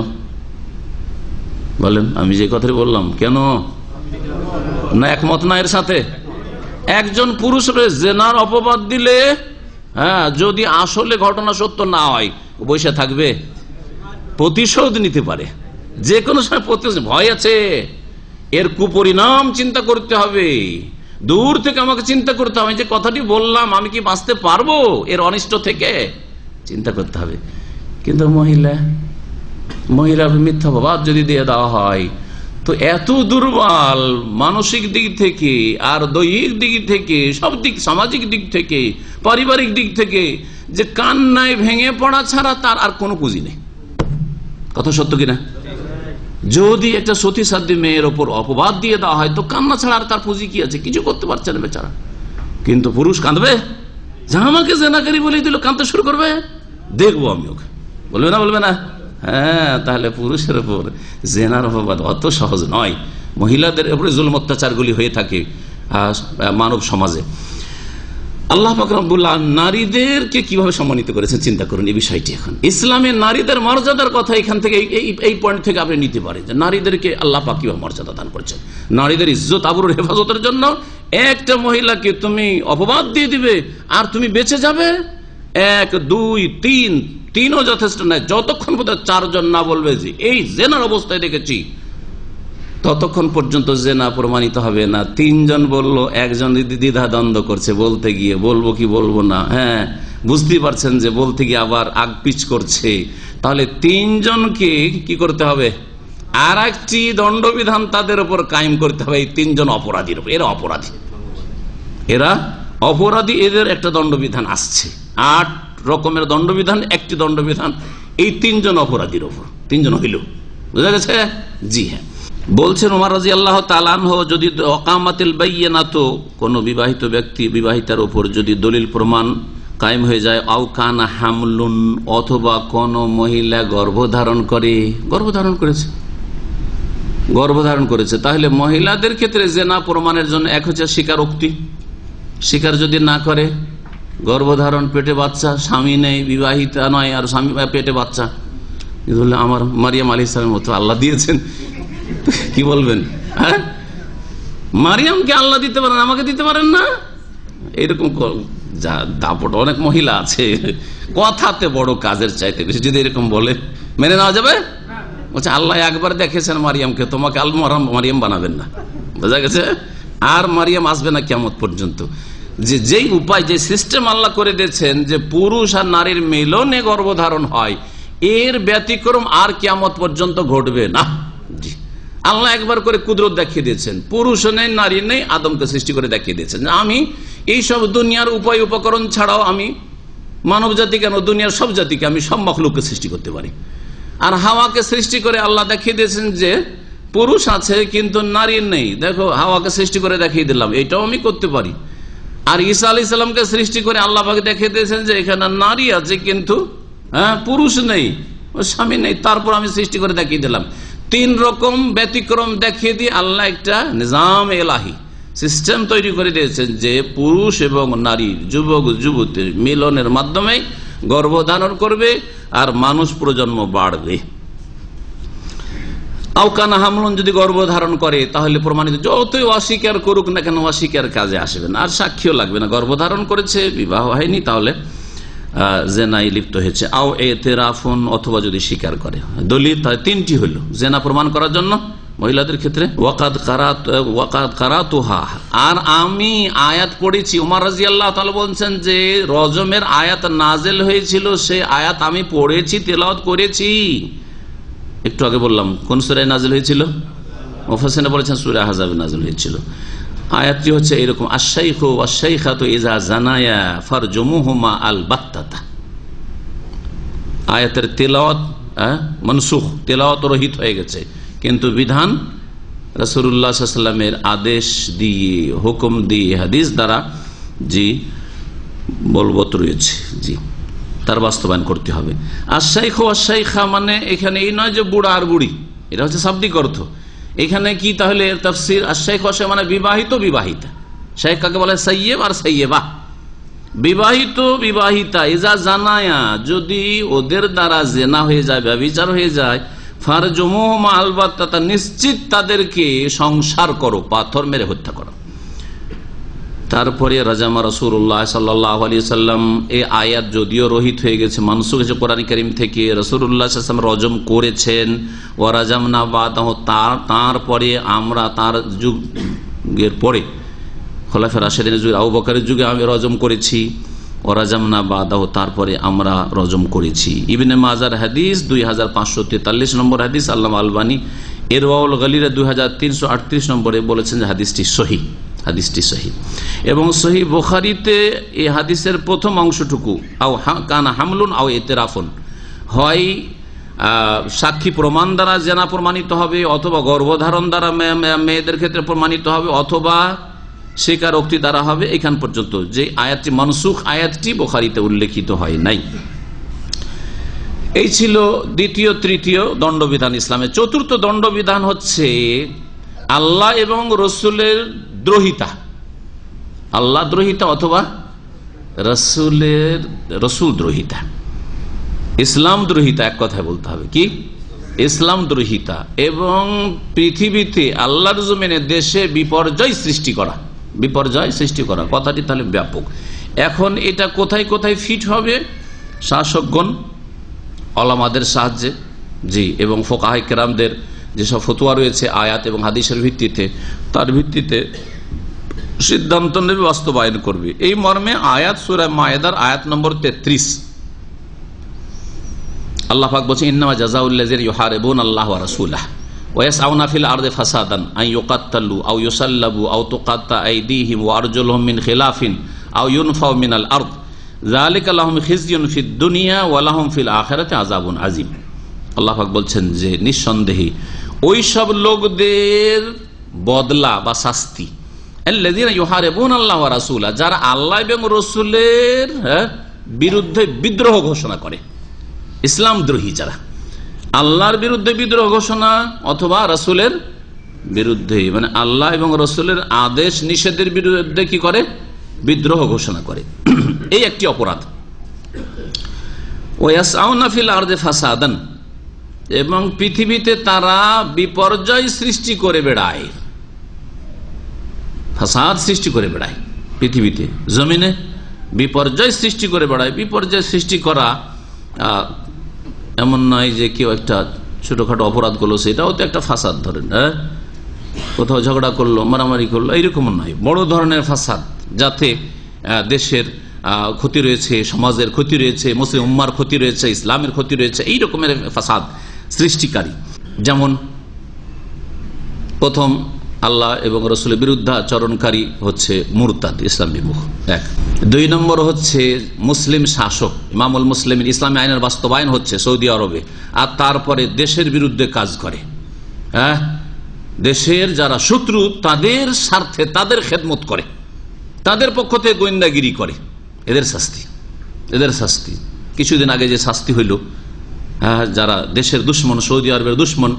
বলেন? আমি যে কথাই বললাম, কেন না একমত না এর সাথে? একজন পুরুষের জেনার অপবাদ দিলে, যদি আসলে ঘটনা সত্য না হয়, বসে থাকবে? প্রতিশোধ নিতে পারে, যে কোনো সময় প্রতিশোধ। ভয় আছে, এর কুপরিণাম চিন্তা করতে হবে, দূর থেকে আমাকে চিন্তা করতে হবে, যে কথাটি বললাম আমি কি বাঁচতে পারবো এর অনিষ্ট থেকে, চিন্তা করতে হবে। কিন্তু মহিলার মিথ্যা অপবাদ যদি দিয়ে দেওয়া হয়, তো এত দুর্বল মানসিক দিক থেকে আর দৈহিক দিক থেকে, সব দিক, সামাজিক দিক থেকে, পারিবারিক দিক থেকে, যে কান্নায় ভেঙে পড়া ছাড়া তার আর কোনো পুঁজি নেই। কথা সত্য কিনা? যদি একটা সতী সাধ্য মেয়ের ওপর অপবাদ দিয়ে দেওয়া হয়, তো কান্না ছাড়া আর তার পুঁজি কি আছে? কিছু করতে পারছে না বেচারা। কিন্তু পুরুষ কাঁদবে, যা আমাকে জেনাকারী বলে দিল, কাঁদতে শুরু করবে, দেখবো আমি ওকে, বলবে না? বলবে না? হ্যাঁ, তাহলে পুরুষের উপর জেনার অপবাদ অত সহজ নয়। মহিলাদের উপরে জুলুম অত্যাচারগুলি হয়ে থাকে মানব সমাজে। আল্লাহ পাক রব্বুল আলামিন নারীদেরকে কিভাবে সম্মানিত করেছেন চিন্তা করুন এই বিষয়টি। এখন ইসলামে নারীদের মর্যাদার কথা এখান থেকে, এই পয়েন্ট থেকে আপনি নিতে পারেন যে নারীদেরকে আল্লাহ পাক কিভাবে মর্যাদা দান করেছেন। নারীদের ইজ্জত আবরুর হেফাজতের জন্য একটা মহিলাকে তুমি অপবাদ দিয়ে দিবে আর তুমি বেঁচে যাবে, 1, 2, 3, তিনও যথেষ্ট নয়, যতক্ষণ পর্যন্ত চারজন না বলবে যে এই জেনার অবস্থায় দেখেছি, ততক্ষণ পর্যন্ত জেনা প্রমাণিত হবে না। তিনজন বললো, একজন দ্বিধা দ্বন্দ্ব করছে বলতে গিয়ে, বলবো কি বলবো না, বুঝতেই পারছেন যে বলতে গিয়ে আবার আগপিচ করছে, তাহলে তিনজনকে কি করতে হবে? আর একটি দণ্ডবিধান তাদের উপর কায়েম করতে হবে, এই তিনজন অপরাধীর উপর। এরা অপরাধী, এদের একটা দণ্ডবিধান আসছে। 8 রকমের দণ্ডবিধান, একটি দণ্ডবিধান এই তিনজন অপরাধীর ওপর। তিনজন হইল, বুঝা গেছে? জি হ্যাঁ। বলছেন ওমর রাদিয়াল্লাহু তাআলা আনহু, যদি ওয়াকামাতিল বাইয়িনাত, কোন বিবাহিত ব্যক্তি বিবাহিতার উপর যদি দলিল প্রমাণ কায়েম হয়ে যায়, আও কানা হামলুন, অথবা কোন মহিলা গর্ভধারণ করেছে, তাহলে মহিলাদের ক্ষেত্রে জেনা প্রমাণের জন্য এক হচ্ছে স্বীকারোক্তি। স্বীকার যদি না করে, গর্ভধারণ, পেটে বাচ্চা, স্বামী নেই, বিবাহিতা নয়, আর স্বামী পেটে বাচ্চা, আমার মারিয়াম আলাইহিস সালামের মতো আল্লাহ দিয়েছেন, কি বলবেন? মারিয়ামকে আল্লাহ দিতে পারেন, আমাকে দিতে পারেন না? এরকম দাপট অনেক মহিলা আছে, কথাতে বড়, কাজের চাইতে বেশি। যদি এরকম বলে, মেনে নেওয়া যাবে? বলছে আল্লাহ একবার দেখেছেন মারিয়ামকে, তোমাকে মারিয়াম বানাবেন না, বোঝা গেছে? আর মারিয়াম আসবে না কিয়ামত পর্যন্ত। যেই উপায়, যে সিস্টেম আল্লাহ করে দিয়েছেন যে পুরুষ আর নারীর মিলনে গর্ভধারণ হয়, এর ব্যতিক্রম আর কিয়ামত পর্যন্ত ঘটবে না। জি, আল্লাহ একবার করে কুদরত দেখিয়ে দিয়েছেন, পুরুষ নেই, নারী নেই, আদমকে সৃষ্টি করে দেখিয়ে দিয়েছেন আমি এইসব দুনিয়ার উপায় উপকরণ ছাড়াও আমি মানব জাতি কেন, দুনিয়ার সব জাতিকে আমি সব মখলুককে সৃষ্টি করতে পারি। আর হাওয়াকে সৃষ্টি করে আল্লাহ দেখিয়ে দিয়েছেন যে পুরুষ আছে কিন্তু নারী নেই, দেখো হাওয়াকে সৃষ্টি করে দেখিয়ে দিলাম, এটাও আমি করতে পারি। আর ঈসা আলাইহিস সালামকে সৃষ্টি করে আল্লাহ পাক দেখিয়ে দিয়েছেন যে এখানে নারী আছে কিন্তু পুরুষ নেই, স্বামী নেই, তারপর আমি সৃষ্টি করে দেখিয়ে দিলাম। 3 রকম ব্যতিক্রম দেখিয়ে দিয়ে আল্লাহ একটা নিজাম এলাহি সিস্টেম তৈরি করে দিয়েছেন যে পুরুষ এবং নারী, যুবক যুবতীর মিলনের মাধ্যমে গর্ভধারণ করবে আর মানুষ প্রজন্ম বাড়বে। আওকানা হামলুন, যদি গর্ভধারণ করে তাহলে প্রমাণিত, যতই অস্বীকার করুক না কেন, অস্বীকার কাজে আসবে না, আর সাক্ষীও লাগবে না। গর্ভধারণ করেছে, বিবাহ হয়নি, তাহলে জেনাই লিপ্ত হয়েছে। আও এতেরাফুন, অথবা যদি স্বীকার করে, দলিল তাহলে 3টি হইল। জেনা প্রমাণ করার জন্য মহিলাদের ক্ষেত্রে ওয়াকাদ কারাতুহা, আর আমি আয়াত পড়েছি। উমর রাদিয়াল্লাহু তাআলা বলছেন যে রজমের আয়াত নাজেল হয়েছিল, সে আয়াত আমি পড়েছি, তেলাওয়াত করেছি। একটু আগে বললাম কোন সূরায় নাজেল হয়েছিল, মুফাসসিররা বলেছেন সূরা আহজাবে নাজেল হয়েছিল। আয়াতটি হচ্ছে এরকম, আশ-শাইখু ওয়াশ-শাইখাতু ইযা জানায়া ফারজুমুহুমা আল-বাত্তাতা। আয়াতের তেলাওয়াত মনসুখ, তেলাওয়াত রহিত হয়ে গেছে, কিন্তু বিধান রাসূলুল্লাহ সাল্লাল্লাহু আলাইহি ওয়াসাল্লামের আদেশ দিয়ে, হুকুম দিয়ে, হাদিস দ্বারা জি বলবৎ রয়েছে, জি তার বাস্তবায়ন করতে হবে। আশ-শাইখু ওয়াশ-শাইখা মানে এখানে এই নয় যে বুড়া আর বুড়ি, এটা হচ্ছে শাব্দিক অর্থ। এখানে কি তাহলে এর তাফসীর, আশ-শাইখ ওয়াশ-শাইখা মানে বিবাহিত বিবাহিতা। শাইখ কাকে বলে? সাইয়্যিব আর সাইয়্যিবা, বিবাহিত বিবাহিতা। ইজা জানায়া, যদি ওদের দ্বারা জেনা হয়ে যায়, ব্যভিচার হয়ে যায়, ফারজুমুহুমা আল-বাত্তাতা, নিশ্চিত তাদেরকে সংসার করো, পাথর মেরে হত্যা করো। তারপরে রাজামা রাসূলুল্লাহ সাল্লাল্লাহু আলাইহি সাল্লাম, এই আয়াত যদিও রহিত হয়ে গেছে, মানসুখ হয়েছে কোরআন কারীম থেকে, রাসূলুল্লাহ সাল্লাল্লাহু আলাইহি ওয়াসাল্লাম রজম করেছেন। ওয়া রাজামনা বাদাহু, তারপরে আমরা তার যুগের পরে খোলাফায়ে রাশিদিনের যুগে, আবু বকরের যুগে আমি রজম করেছি। ওয়া রাজামনা বাদাহু, তারপরে আমরা রজম করেছি। ইবনে মাজার হাদিস 2543 নম্বর হাদিস। আল্লামা আলবানী ইরওয়াউল গলিরে 2338 নম্বরে বলেছেন যে হাদিসটি সহিহ, হাদিসটি সহিহ। এবং সহিহ বুখারীতে এই হাদিসের প্রথম অংশটুকু, আও কানা হামলুন আও ইতিরাফুন, হয় সাক্ষী প্রমাণ দ্বারা জেনা প্রমাণিত হবে, অথবা গর্ভধারণ দ্বারা মেয়েদের ক্ষেত্রে প্রমাণিত হবে, অথবা স্বীকারোক্তি দ্বারা হবে। এখান পর্যন্ত যে আয়াতটি মনসুখ, আয়াতটি বুখারীতে উল্লেখিত হয় নাই। এই ছিল দ্বিতীয় তৃতীয় দণ্ডবিধান ইসলামের। চতুর্থ দণ্ডবিধান হচ্ছে আল্লাহ এবং রসুলের দ্রোহিতা, আল্লাহ দ্রোহিতা অথবা রসুল দ্রোহিতা, ইসলাম দ্রোহিতা। এক কথায় বলতে হবে কি, ইসলাম দ্রোহিতা। এবং পৃথিবীতে আল্লাহর জমিনে দেশে বিপর্যয় সৃষ্টি করা, বিপর্যয় সৃষ্টি করা কথাটি তাহলে ব্যাপক। এখন এটা কোথায় কোথায় ফিট হবে? শাসকগণ ওলামাদের সাহায্যে, জি, এবং ফুকাহায়ে কেরামদের যেসব ফতোয়া রয়েছে আয়াত এবং হাদিসের ভিত্তিতে, তার ভিত্তিতে সিদ্ধান্ত নেবে, বাস্তবায়ন করবে। এই মর্মে আয়াত সূরা মায়েদার আয়াত নম্বর 33 আল্লাহ পাক বলছেন, ইন্নামা জাযাউল্লাযিনা ইউহারিবুনা আল্লাহ ওয়া রাসূলাহু ওয়া ইয়াসআউনা ফিল আরদি ফাসাদান আন ইউকাত্তালু আও ইউসাল্লাবু আও তুকাত্তা আইদিহিম ওয়া আরজুলুহুম মিন খিলাফিন আও ইউনফাউ মিনাল আরদ যালিকা লাহুম খিজয়ুন ফিদ দুনিয়া ওয়া লাহুম ফিল আখিরাতি আযাবুন আযীম। আল্লাহ পাক বলছেন যে নিঃসন্দেহে ওই সব লোকদের বদলা বা শাস্তি, আল্লাযিনা ইউহারিবুনা আল্লাহ ওয়া রাসূলাহু, যারা আল্লাহ এবং রাসূলের বিরুদ্ধে বিদ্রোহ ঘোষণা করে, ইসলাম দ্রোহী যারা, আল্লাহর বিরুদ্ধে বিদ্রোহ ঘোষণা অথবা রাসূলের বিরুদ্ধে, মানে আল্লাহ এবং রাসূলের আদেশ নিষেধের বিরুদ্ধে কি করে? বিদ্রোহ ঘোষণা করে। এই একটি অপরাধ। ওয়া ইয়াসআউনা ফিল আরদি ফাসাদান, এবং পৃথিবীতে তারা বিপর্যয় সৃষ্টি করে বেড়ায়, ফাসাদ সৃষ্টি করে বেড়ায়, পৃথিবীতে জমিনে বিপর্যয় সৃষ্টি করে বেড়ায়। বিপর্যয় সৃষ্টি করা এমন নয় যে কেউ একটা ছোটখাটো অপরাধ করলো সেটাও তো একটা ফাসাদ, ধরেন কোথাও ঝগড়া করলো, মারামারি করলো, এইরকম নয়, বড় ধরনের ফাসাদ, যাতে দেশের ক্ষতি রয়েছে, সমাজের ক্ষতি রয়েছে, মুসলিম উম্মার ক্ষতি রয়েছে, ইসলামের ক্ষতি রয়েছে, এই রকমের ফাসাদ সৃষ্টিকারী। যেমন প্রথম আল্লাহ এবং রসুলের বিরুদ্ধাচরণকারী হচ্ছে মুরতাদ, ইসলাম বিমুখ, এক। দুই নম্বর হচ্ছে মুসলিম শাসক, ইমামুল মুসলিমিন, ইসলামী আইনের বাস্তবায়ন হচ্ছে সৌদি আরবে, আর তারপরে দেশের বিরুদ্ধে কাজ করে, দেশের যারা শত্রু তাদের স্বার্থে তাদের খেদমত করে, তাদের পক্ষ থেকে গোয়েন্দাগিরি করে, এদের শাস্তি, এদের শাস্তি। কিছুদিন আগে যে শাস্তি হইল, যারা দেশের দুশ্মন, সৌদি আরবের দুশ্মন,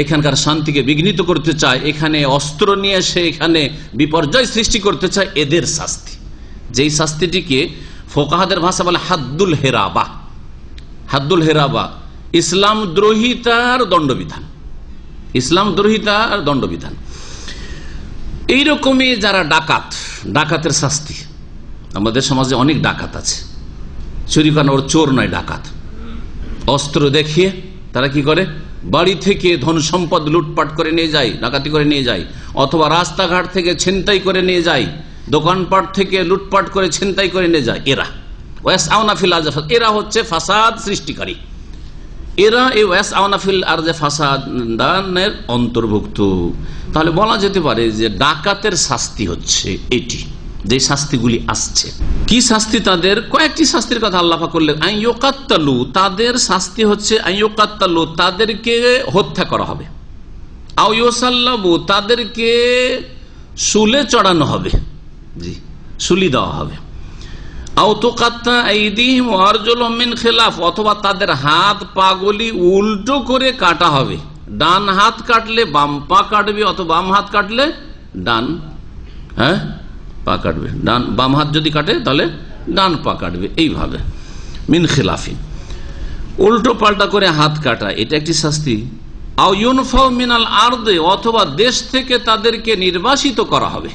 এখানকার শান্তিকে বিঘ্নিত করতে চায়, এখানে অস্ত্র নিয়ে এসে এখানে বিপর্যয় সৃষ্টি করতে চায়, এদের শাস্তি। যেই শাস্তিটিকে ফোকাহাদের ভাষা বলে হাদ্দুল হেরাবা, হাদ্দুল হেরাবা, ইসলাম দ্রোহিতার দণ্ডবিধান, ইসলাম দ্রোহিতার দণ্ডবিধান। এইরকমই যারা ডাকাত, ডাকাতের শাস্তি। আমাদের সমাজে অনেক ডাকাত আছে, চুরি করানো, ওর চোর নয়, ডাকাত। অস্ত্র দেখিয়ে তারা কি করে? বাড়ি থেকে ধন সম্পদ লুটপাট করে নিয়ে যায়, ডাকাতি করে নিয়ে যায়, অথবা রাস্তাঘাট থেকে ছিনতাই করে নিয়ে যায়, দোকানপাট থেকে লুটপাট করে ছিনতাই করে নিয়ে যায়, এরা ওয়াসআউনা ফিল আরদি, এরা হচ্ছে ফাসাদ সৃষ্টিকারী, এরা এই ওয়াসআউনা ফিল আরদি ফাসাদানের অন্তর্ভুক্ত। তাহলে বলা যেতে পারে যে ডাকাতের শাস্তি হচ্ছে এটি, যে শাস্তিগুলি আসছে। কি শাস্তি তাদের? কয়েকটি শাস্তির কথা আল্লাহ পাক বললেন। আইয়ুকাত্তালু, তাদের শাস্তি হচ্ছে আইয়ুকাত্তালু, তাদেরকে হত্যা করা হবে। আও ইউসাল্লাবু, তাদেরকে শুলে চড়ানো হবে, জি শুলি দেওয়া হবে। আও তুকাত্তা আইদিহিম ওয়া আরজুলুহুম মিন খিলাফ, অথবা তাদের হাত পাগুলি উল্টো করে কাটা হবে। ডান হাত কাটলে বাম পা কাটবে, অথবা বাম হাত কাটলে ডান পা কাটবে, বাম হাত যদি কাটে তাহলে ডান পা কাটবে, এইভাবে মিন খিলাফি, উল্টো পাল্টা করে হাত কাটা, এটা একটি শাস্তি। আও ইউনফাউ মিনাল আরদে, অথবা দেশ থেকে তাদেরকে নির্বাসিত করা হবে।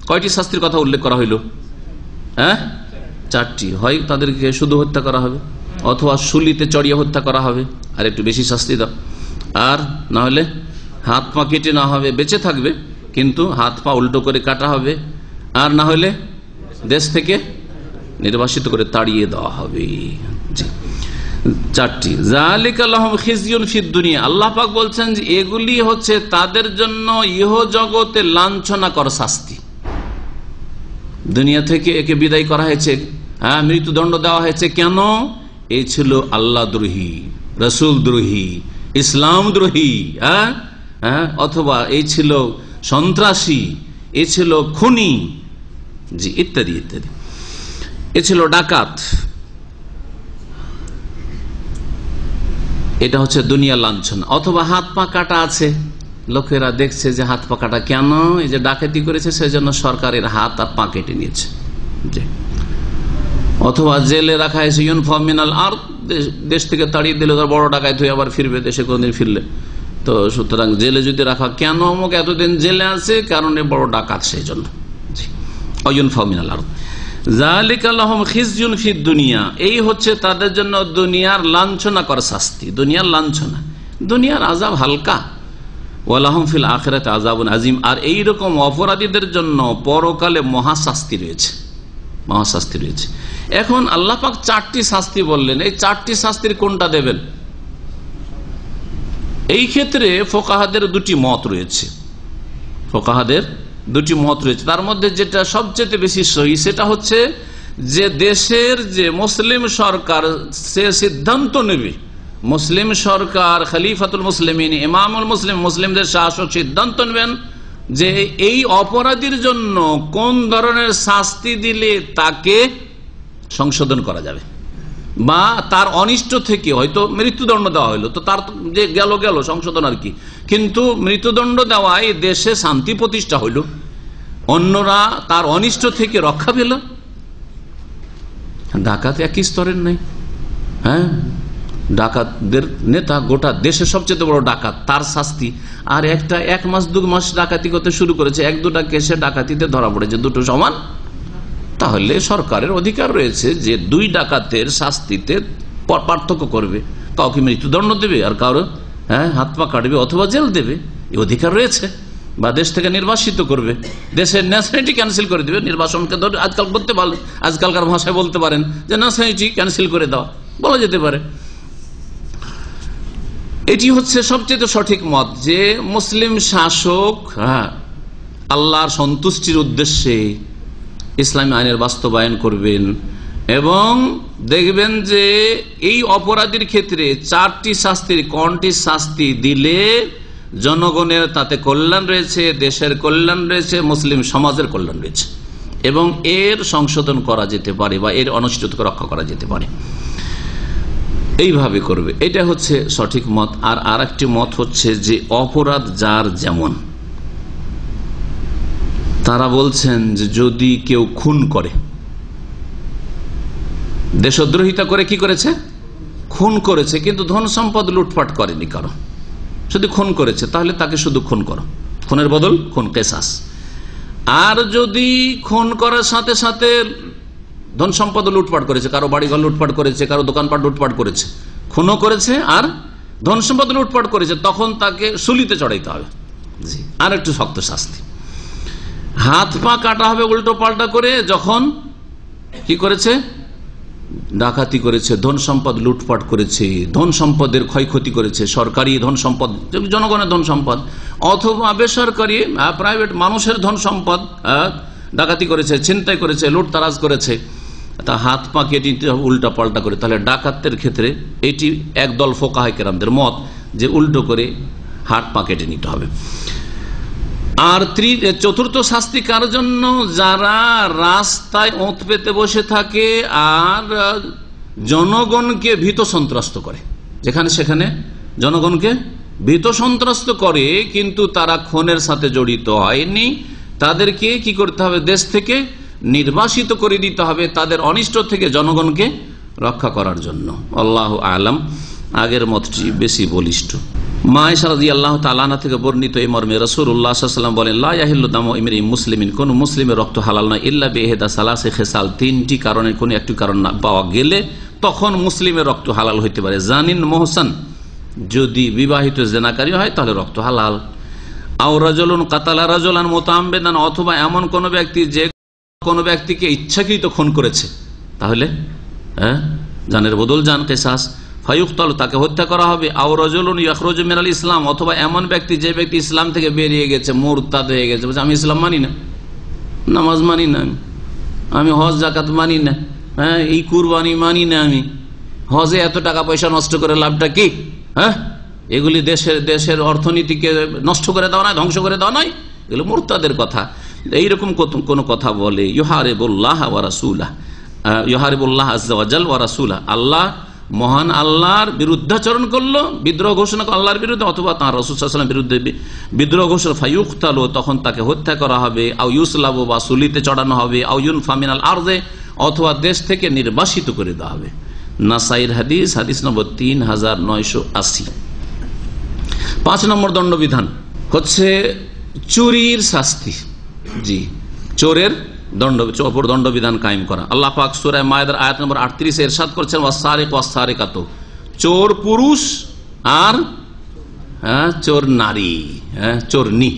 কয়টি শাস্তির কথা উল্লেখ করা হইল? চারটি। হয় তাদেরকে শুধু হত্যা করা হবে, অথবা শুলিতে চড়িয়ে হত্যা করা হবে, আর একটু বেশি শাস্তি দাও, আর না হলে হাত পা কেটে না হবে, বেঁচে থাকবে কিন্তু হাত পা উল্টো করে কাটা হবে, আর না হলে দেশ থেকে নির্বাসিত করে তাড়িয়ে দেওয়া হবে। চারটি। যালিকা লাহুম খিজিয়ুন ফিদ দুনিয়া, আল্লাহ পাক বলছেন যে এগুলি হচ্ছে তাদের জন্য ইহ জগতে লাঞ্ছনাকর শাস্তি। দুনিয়া থেকে একে বিদায় করা হয়েছে, মৃত্যুদণ্ড দেওয়া হয়েছে। কেন? এই ছিল আল্লাহ দ্রোহী, রসুল দ্রোহী, ইসলাম দ্রোহী, অথবা এই ছিল সন্ত্রাসী, এ ছিল খুনি, জি ইত্যাদি ইত্যাদি, এ ছিল ডাকাত। এটা হচ্ছে দুনিয়া লাঞ্ছনা। অথবা হাত পা কাটা আছে, লোকেরা দেখছে যে হাত পা কাটা, কেন? এই যে ডাকাতি করেছে সেজন্য সরকারের হাত আর পা কেটে নিয়েছে। অথবা জেলে রাখা হয়েছে, ইউনফাউ মিনাল আরদ, দেশ থেকে তাড়িয়ে দিলে তার বড় ডাকাত হয়ে আবার ফিরবে দেশে, কোনদিন ফিরলে তো সুতরাং জেলে যদি রাখা, কেন অমুক এতদিন জেলে আছে? কারণ বড় ডাকাত, সেই জন্য। ইউনফাউ মিনাল আরদ যালিকা লাহুম খিজিয়ুন ফিদ দুনিয়া, এই হচ্ছে তাদের জন্য দুনিয়ার লাঞ্ছনাকর শাস্তি, দুনিয়ার লাঞ্ছনা, দুনিয়ার আযাব হালকা। ওয়ালাহুম ফিল আখিরাতি আযাবুন আযীম, আর এইরকম অপরাধীদের জন্য পরকালে মহাশাস্তি রয়েছে, মহাশাস্তি রয়েছে। এখন আল্লাহ পাক চারটি শাস্তি বললেন, এই চারটি শাস্তির কোনটা দেবেন? এই ক্ষেত্রে ফোকাহাদের দুটি মত রয়েছে, ফোকাহাদের দুটি মত রয়েছে। তার মধ্যে যেটা সবচেয়ে বেশি সহি সেটা হচ্ছে যে দেশের যে মুসলিম সরকার সে সিদ্ধান্ত নেবে, মুসলিম সরকার খলিফাতুল মুসলিমিন, ইমামুল মুসলিম, মুসলিমদের শাসক সিদ্ধান্ত নেবেন যে এই অপরাধীর জন্য কোন ধরনের শাস্তি দিলে তাকে সংশোধন করা যাবে, বা তার অনিষ্ট থেকে হয়তো মৃত্যুদণ্ড দেওয়া হইলো, তো তার যে গেল সংশোধন আর কি, কিন্তু মৃত্যুদণ্ড দেওয়ায় দেশে শান্তি প্রতিষ্ঠা হইল, অন্যরা তার অনিষ্ট থেকে রক্ষা পেল। ডাকাত একই স্তরের নাই, ডাকাতদের নেতা গোটা দেশের সবচেয়ে বড় ডাকাত, তার শাস্তি, আর একটা 1 মাস 2 মাস ডাকাতি করতে শুরু করেছে, 1-2টা কেসে ডাকাতিতে ধরা পড়েছে, দুটো সমান। তাহলে সরকারের অধিকার রয়েছে যে 2 ডাকাতের শাস্তিতে পার্থক্য করবে, কাউকে মৃত্যুদণ্ড দেবে আর কারো হাত পা কাটবে অথবা জেল দেবে, এই অধিকার রয়েছে। বা দেশ থেকে নির্বাসিত করবে, দেশের ন্যাশনালিটি ক্যান্সেল করে দেবে, নির্বাসনকে ধরে আজকাল করতে পারেন, আজকালকার ভাষায় বলতে পারেন যে ন্যাশনালিটি ক্যান্সেল করে দেওয়া, বলা যেতে পারে। এটি হচ্ছে সবচেয়ে সঠিক মত যে মুসলিম শাসক আল্লাহর সন্তুষ্টির উদ্দেশ্যে ইসলামী আইনের বাস্তবায়ন করবেন, এবং দেখবেন যে এই অপরাধীর ক্ষেত্রে 4টি শাস্তির কোনটি শাস্তি দিলে জনগণের তাতে কল্যাণ রয়েছে, দেশের কল্যাণ রয়েছে, মুসলিম সমাজের কল্যাণ রয়েছে, এবং এর সংশোধন করা যেতে পারে বা এর অনিষ্টকে রক্ষা করা যেতে পারে, এইভাবে করবে। এটা হচ্ছে সঠিক মত। আর একটি মত হচ্ছে যে অপরাধ যার যেমন, তারা বলছেন যে যদি কেউ খুন করে, দেশদ্রোহিতা করে, কি করেছে? খুন করেছে, কিন্তু ধন সম্পদ লুটপাট করেনি কারণ, শুধু খুন করেছে, তাহলে তাকে শুধু খুন করো, খুনের বদল খুন, কেসাস। আর যদি খুন করার সাথে সাথে ধন সম্পদ লুটপাট করেছে, কারো বাড়িঘর লুটপাট করেছে, কারো দোকানপাট লুটপাট করেছে, খুনও করেছে আর ধন সম্পদ লুটপাট করেছে, তখন তাকে শুলিতে চড়াইতে হবে। জি, আর একটু শক্ত শাস্তি। হাত পা কাটা হবে উল্টো পাল্টা করে যখন কি করেছে, ডাকাতি করেছে, ধন সম্পদ লুটপাট করেছে, ধন সম্পদের ক্ষয়ক্ষতি করেছে, সরকারি ধন সম্পদ, জনগণের ধন সম্পদ অথবা বেসরকারি প্রাইভেট মানুষের ধন সম্পদ ডাকাতি করেছে, ছিনতাই করেছে, লুটতারাজ করেছে, তা হাত পা কেটে নিতে হবে উল্টা পাল্টা করে। তাহলে ডাকাতের ক্ষেত্রে এটি একদল ফোকাহায়ে কেরামদের মত যে উল্টো করে হাত পা কেটে নিতে হবে। আর চতুর্থ শাস্তি কার জন্য? যারা রাস্তায় ওঁত পেতে বসে থাকে আর জনগণকে ভীত সন্ত্রস্ত করে, যেখানে সেখানে জনগণকে ভীত সন্ত্রস্ত করে কিন্তু তারা খুনের সাথে জড়িত হয়নি, তাদেরকে কি করতে হবে? দেশ থেকে নির্বাসিত করে দিতে হবে, তাদের অনিষ্ট থেকে জনগণকে রক্ষা করার জন্য। আল্লাহু আ'লাম, আগের মতটি বেশি বলিষ্ঠ। মা আয়েশা রাদিয়াল্লাহু তাআলা আনহা থেকে বর্ণিত এই মর্মে রাসূলুল্লাহ সাল্লাল্লাহু আলাইহি ওয়াসাল্লাম বলেন, লা ইয়াহিল্লু দামু ইমরিইন মুসলিমিন, কোন মুসলিমের রক্ত হালাল নয়, ইল্লা বিইহদা সালাসি খিসাল, তিনটি কারণে কোন একটি কারণ না পাওয়া গেলে তখন মুসলিমের রক্ত হালাল হইতে পারে। জানিন মুহসান, যদি বিবাহিত জেনাকারী হয় তাহলে রক্ত হালাল। আও রাজুলুন কাতালা রাজুলান মুতাআম্মিদান, অথবা এমন কোন ব্যক্তি যে কোন ব্যক্তিকে ইচ্ছাকৃত খুন করেছে, তাহলে জানের বদল জান কিসাস, ফায়ুক্তাল, তাকে হত্যা করা হবে। আও রাজুলুন ইয়াখরুজু মিনাল ইসলাম, অথবা এমন ব্যক্তি যে ব্যক্তি ইসলাম থেকে বেরিয়ে গেছে, মুরতাদ হয়ে গেছে, বলছে আমি ইসলাম মানি না, নামাজ মানি না, আমি হজ যাকাত মানি না, এই কুরবানি মানি না, আমি হজে এত টাকা পয়সা নষ্ট করে লাভটা কি? এগুলি দেশের অর্থনীতিকে নষ্ট করে দেওয়া নয়, ধ্বংস করে দেওয়া নয়, এগুলো মুরতাদের কথা। এইরকম কোন কথা বলে ইউহারিবুল্লাহ ওয়া রাসূলাহ, ইউহারিবুল্লাহ আযজা ওয়া জাল ওয়া রাসূলাহ, আল্লাহ মহান আল্লাহর বিরুদ্ধাচরণ করলো, বিদ্রোহ ঘোষণা আল্লাহর বিরুদ্ধে, অথবা তাঁর রাসূল সাল্লাল্লাহু আলাইহি ওয়াসাল্লামের বিরুদ্ধে বিদ্রোহ ঘোষণা, ফায়ুক্তালু, তখন তাকে হত্যা করা হবে, আও ইউসলাবু, বা সুলিতে চড়ানো হবে, আও ইউনফা মিনাল আরদে, অথবা দেশ থেকে নির্বাসিত করে দেওয়া হবে। নাসাইর হাদিস, হাদিস নম্বর 3980। 5 নম্বর দণ্ডবিধান হচ্ছে চুরির শাস্তি। জি, চোরের দণ্ডবিধান কায়েম করা। আল্লাহ পাক সূরা মায়েদার আয়াত নম্বর 38 ইরশাদ করছেন, ওয়াসারিক ওয়াসারিকাতু, চোর পুরুষ আর চোর নারী, চোরনি,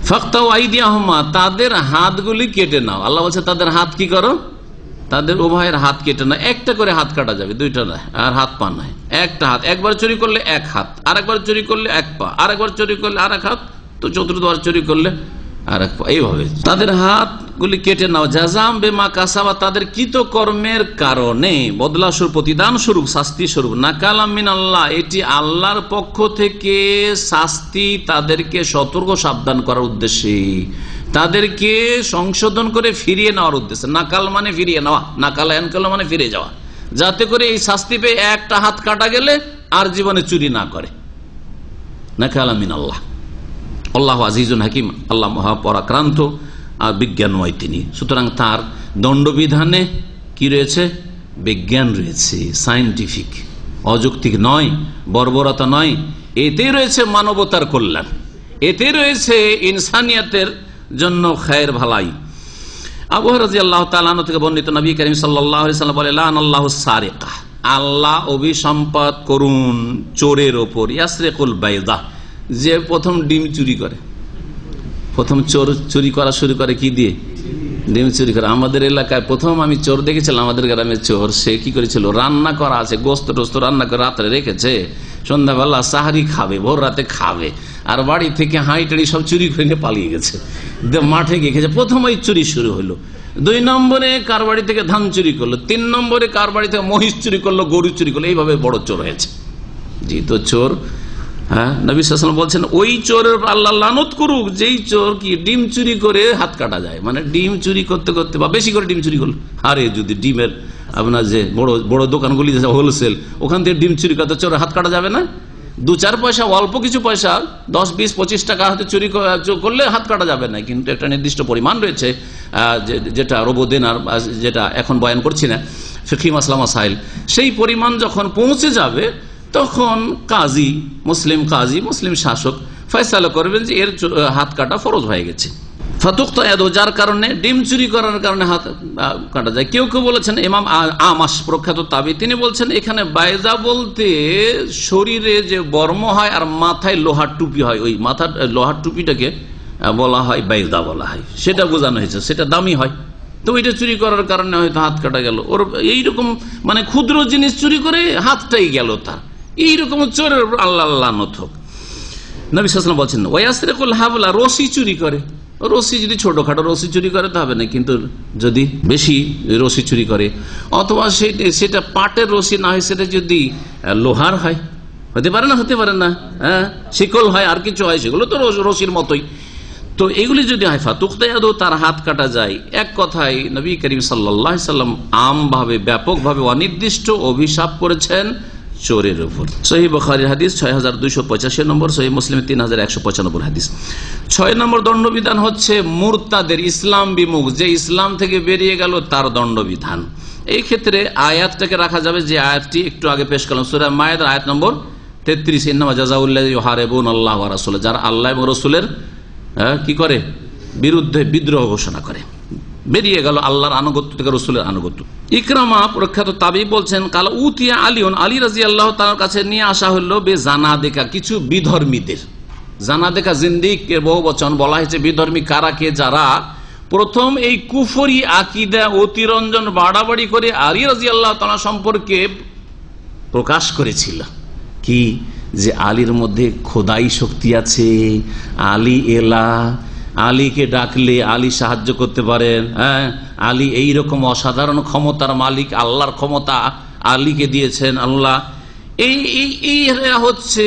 ফাকতাউ আইদিয়াহুমা, তাদের হাতগুলি কেটে নাও। আল্লাহ বলছে তাদের হাত কি করো? তাদের উভয়ের হাত কেটে না, একটা করে হাত কাটা যাবে, দুইটা নয়, আর হাত পা নয়, একটা হাত। একবার চুরি করলে এক হাত, আরেকবার চুরি করলে এক পা, আরেকবার চুরি করলে আর এক হাত, তো চতুর্থবার চুরি করলে আর এক পা, এইভাবে তাদের হাতগুলি কেটে নাও। জাযাম বিমা কাসাবা, তাদের কৃতকর্মের কারণে বদলা স্বরূপ, প্রতিদান স্বরূপ, শাস্তি স্বরূপ। নাকালাম মিনাল্লাহ, এটি আল্লাহর পক্ষ থেকে শাস্তি, তাদেরকে সতর্ক সাবধান করার উদ্দেশ্যে, তাদেরকে সংশোধন করে ফিরিয়ে নেওয়ার উদ্দেশ্যে। নাকাল মানে ফিরিয়ে নেওয়া, নাকাল আনকাল মানে ফিরে যাওয়া, যাতে করে এই শাস্তি পেয়ে একটা হাত কাটা গেলে আর জীবনে চুরি না করে। নাকাল মিনাল্লাহ, আল্লাহু আজিজুন হাকিম, আল্লাহ মহাপরাক্রান্ত আর বিজ্ঞানময় তিনি। সুতরাং তার দণ্ডবিধানে কি রয়েছে? বিজ্ঞান রয়েছে, সায়েন্টিফিক, অযৌক্তিক নয়, বর্বরতা নয়। এতে রয়েছে মানবতার কল্যাণ, এতে রয়েছে ইনসানিয়াতের জন্য খায়ের ভালাই। আবু হুরায়রা রাদিয়াল্লাহু তাআলা আনহু থেকে বর্ণিত, নবী করিম সাল্লাল্লাহু আলাইহি ওয়াসাল্লাম বলেন, লানাল্লাহু সারিকা, আল্লাহ অভিসম্পাত করুন চোরের ওপর, ইয়াসরিকুল বাইদা, যে প্রথম ডিম চুরি করে। প্রথম চোর চুরি করা শুরু করে কি দিয়ে? ডিম চুরি করে। আমাদের এলাকায় প্রথম আমি চোর দেখেছিলাম, আমাদের গ্রামে চোর, সে কি করেছিল, রান্না করা আছে, গোস্ত টোস্ত রান্না করে রাত্রে রেখেছে, সন্ধ্যাবেলা সাহারি খাবে, ভোর রাতে খাবে, আর বাড়ি থেকে হাঁড়ি টাড়ি সব চুরি করে নিয়ে পালিয়ে গেছে, মাঠে গিয়ে খেয়েছে। প্রথম ওই চুরি শুরু হলো। 2 নম্বরে কার বাড়ি থেকে ধান চুরি করলো, 3 নম্বরে কার বাড়ি থেকে মহিষ চুরি করলো, গরু চুরি করলো, এইভাবে বড় চোর হয়েছে। জি, তো চোর, নবী সাল্লাল্লাহু আলাইহি ওয়াসাল্লাম বলছেন ওই চোরের আল্লাহ লানত করুক যেই চোর কি ডিম চুরি করে হাত কাটা যায়। মানে ডিম চুরি করতে করতে বা বেশি করে ডিম চুরি করলো, আরে যদি ডিমের আপনার যে বড় বড় দোকানগুলি হোলসেল, ওখান থেকে ডিম চুরি করতে চোরের হাত কাটা যাবে না? 2-4 পয়সা, অল্প কিছু পয়সা, 10, 20, 25 টাকা হয়তো চুরি করলে হাত কাটা যাবে না, কিন্তু একটা নির্দিষ্ট পরিমাণ রয়েছে, যেটা রোবদেনার, যেটা এখন বয়ান করছি না, ফিকহি মাসলা মাসাইল, সেই পরিমাণ যখন পৌঁছে যাবে তখন কাজী, মুসলিম কাজী, মুসলিম শাসক ফয়সালা করবেন যে এর হাত কাটা ফরজ হয়ে গেছে। ফাতুক্তায়াদু, যার কারণে ডিম চুরি করার কারণে হাত কাটা যায়। কেউ কেউ বলেছেন, ইমাম আমাস প্রখ্যাত তাবি, তিনি বলছেন এখানে বাইজা বলতে শরীরে যে বর্ম হয় আর মাথায় লোহার টুপি হয়, ওই মাথার লোহার টুপিটাকে বলা হয় বাইজা বলা হয়, সেটা বোঝানো হয়েছে, সেটা দামি হয়। তো ওইটা চুরি করার কারণে হয়তো হাত কাটা গেল। ওর এইরকম মানে ক্ষুদ্র জিনিস চুরি করে হাতটাই গেল তার, এইরকম চোরের আল্লাহ লানত হোক। নবী সাল্লাল্লাহু আলাইহি ওয়াসাল্লাম বলছেন ওয়াসরিকুল হাবলা, রশি চুরি করে। রশি যদি ছোটখাটো রশি চুরি করে তো হবে না, কিন্তু যদি বেশি রশি চুরি করে, অথবা সেটা পাটের রশি না হয়, সেটা যদি লোহার হয়, হতে পারে না, হতে পারে না, হ্যাঁ, শিকল হয়, আর কিছু হয়, সেগুলো তো রশির মতোই। তো এগুলি যদি হয় ফাতুক্তায়াদু, তার হাত কাটা যায়। এক কথায় নবী করিম সাল্লাল্লাহু আলাইহি ওয়াসাল্লাম আমভাবে ব্যাপকভাবে অনির্দিষ্ট অভিশাপ করেছেন চোরের উপর। সহিহ বুখারীর হাদিস 6285 নম্বর, সহিহ মুসলিম 3195 হাদিস। 6 নম্বর দণ্ডবিধান হচ্ছে মুরতাদের, ইসলাম বিমুখ, যে ইসলাম থেকে বেরিয়ে গেল তার দণ্ডবিধান। এই ক্ষেত্রে আয়াতটাকে রাখা যাবে, যে আয়াতটি একটু আগে পেশ করলাম, সূরা মায়েদার আয়াত নম্বর 33, ইন্নামা জাযাউল্লাযিনা ইউহারিবুনাল্লাহ ওয়া রাসূলাহু, যারা আল্লাহ এবং রাসূলের কি করে, বিরুদ্ধে বিদ্রোহ ঘোষণা করে, বেরিয়ে গেল আল্লাহর আনুগত্য থেকে রাসূলের আনুগত্য। ইকরামা প্রখ্যাত তাবি বলছেন, কালা উতিয়া আলিউন, আলী রাদিয়াল্লাহু তাআলার কাছে নিয়ে আসা হলো বে জানাদেকা, কিছু বিধর্মীদের। জানাদেকা জিন্দিকের বহু বচন, বলা হয়েছে বিধর্মী কারা, কে যারা প্রথম এই কুফরি আকীদা অতিরঞ্জন বাড়াবাড়ি করে আলী রাদিয়াল্লাহু তাআলা সম্পর্কে প্রকাশ করেছিল, কি যে আলীর মধ্যে খোদাই শক্তি আছে, আলী এলা, আলীকে ডাকলে আলী সাহায্য করতে পারেন, হ্যাঁ, আলী এইরকম অসাধারণ ক্ষমতার মালিক, আল্লাহর ক্ষমতা আলীকে দিয়েছেন আল্লাহ। এই হচ্ছে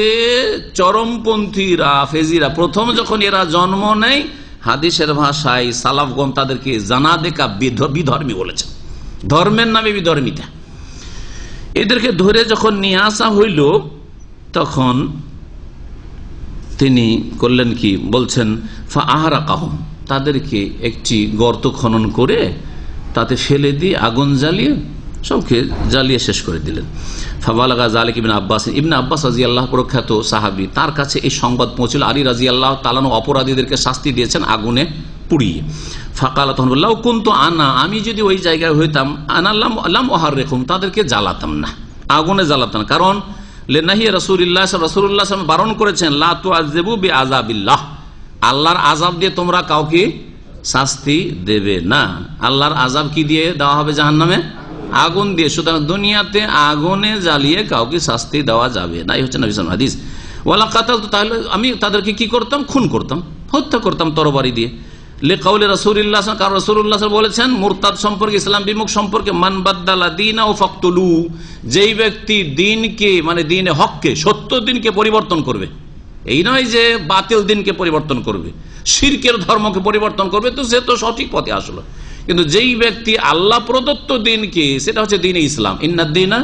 চরমপন্থীরা, ফেজিরা। প্রথম যখন এরা জন্ম নেয়, হাদিসের ভাষায় সালাফগণ তাদেরকে জানাদেকা, বিধর্মী বলেছেন, ধর্মের নামে বিধর্মিতা। এদেরকে ধরে যখন নিয়ে আসা হইল, তখন তিনি করলেন কি, বলছেন ফাআহরাকাহুম, তাদেরকে একটি গর্ত খনন করে তাতে ফেলে দিয়ে আগুন জ্বালিয়ে সবকে জ্বালিয়ে শেষ করে দিলেন। ফাবালাগা যালিক ইবনে আব্বাস, ইবনে আব্বাস রাদিয়াল্লাহু প্রখ্যাত সাহাবী, তার কাছে এই সংবাদ পৌঁছল, আলী রাদিয়াল্লাহু তাআলা অপরাধীদেরকে শাস্তি দিয়েছেন আগুনে পুড়িয়ে। ফাকালা, তখন বলল, কুনতু আনা, আমি যদি ওই জায়গায় হইতাম, আনা লাম উহাররিকুম, তাদেরকে জ্বালাতাম না, আগুনে জ্বালাতাম না। কারণ লেনাহি রাসূলুল্লাহ সাল্লাল্লাহু আলাইহি বারণ করেছেন, লা তুআযিবু বিআযাবিল্লাহ, আল্লাহর আযাব দিয়ে তোমরা কাউকে শাস্তি দেবে না। আল্লাহর আযাব কি দিয়ে দেওয়া হবে? জাহান্নামে আগুন দিয়ে। সুতরাং দুনিয়াতে আগুনে জ্বালিয়ে কাউকে শাস্তি দেওয়া যাবে না, এই হচ্ছে নবী সাল্লাল্লাহু আলাইহি ওয়াসাল্লাম হাদিস। ওয়ালা কাতালতু, তাহলে আমি তাদেরকে কি করতাম? খুন করতাম, হত্যা করতাম তরবারি দিয়ে। লিকাউলি রাসূলুল্লাহ, কারণ রাসূলুল্লাহ বলেছেন মুরতাদ সম্পর্কে, ইসলাম বিমুখ সম্পর্কে, মান বাদদালা দীনাহু ফাকতুলু, যেই ব্যক্তি দিনকে মানে দিনে হককে, সত্য দিনকে পরিবর্তন করবে, এই নয় যে বাতিল দিনকে পরিবর্তন করবে, শিরকের ধর্মকে পরিবর্তন করবে, তো সে তো সঠিক পথে আসলো। কিন্তু যেই ব্যক্তি আল্লাহ প্রদত্ত দিনকে, সেটা হচ্ছে দিনে ইসলাম, ইন্নাদ-দীনা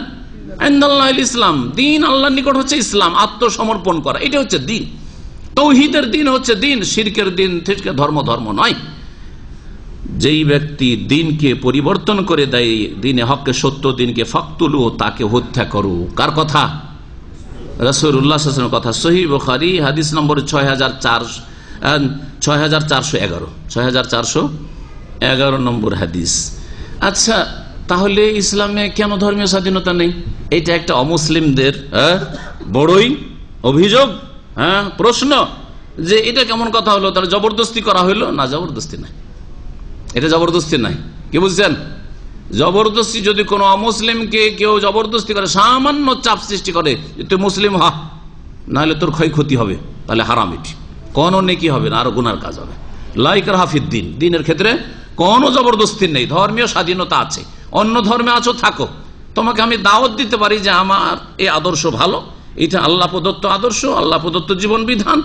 ইনদাল্লাহিল ইসলাম, দিন আল্লাহর নিকট হচ্ছে ইসলাম, আত্মসমর্পণ করা, এটা হচ্ছে দিন। তৌহিদের দিন হচ্ছে দিন, শিরকের দিন থেকে ধর্ম নয়। যেই ব্যক্তি দিনকে পরিবর্তন করে দেয়, দিনে হককে, সত্য দিনকে, ফাকতুলু, তাকে হত্যা করো। কার কথা? রাসূলুল্লাহ সাল্লাল্লাহু আলাইহি ওয়াসাল্লামের কথা। সহিহ বুখারী হাদিস নম্বর 6411 নম্বর হাদিস। আচ্ছা, তাহলে ইসলামে কেন ধর্মীয় স্বাধীনতা নেই? এটা একটা অমুসলিমদের বড়ই অভিযোগ, প্রশ্ন, যে এটা কেমন কথা হলো? তাহলে জবরদস্তি করা হইলো না? জবরদস্তি নাই, এটা জবরদস্তি নাই। কি বুঝছেন? জবরদস্তি যদি কোনো অমুসলিমকে কেউ জবরদস্তি করে, সামান্য চাপ সৃষ্টি করে, তুই মুসলিম হ, নাহলে তোর ক্ষয়ক্ষতি হবে, তাহলে হারাম, এটি কোনো নেকি হবে না, আরো গুনার কাজ হবে। লা ইকরাহা ফিদ্দিন, দিনের ক্ষেত্রে কোনো জবরদস্তি নেই, ধর্মীয় স্বাধীনতা আছে। অন্য ধর্মে আছো, থাকো, তোমাকে আমি দাওয়াত দিতে পারি যে আমার এই আদর্শ ভালো, এটা আল্লাহ প্রদত্ত আদর্শ, আল্লাহ প্রদত্ত জীবন বিধান,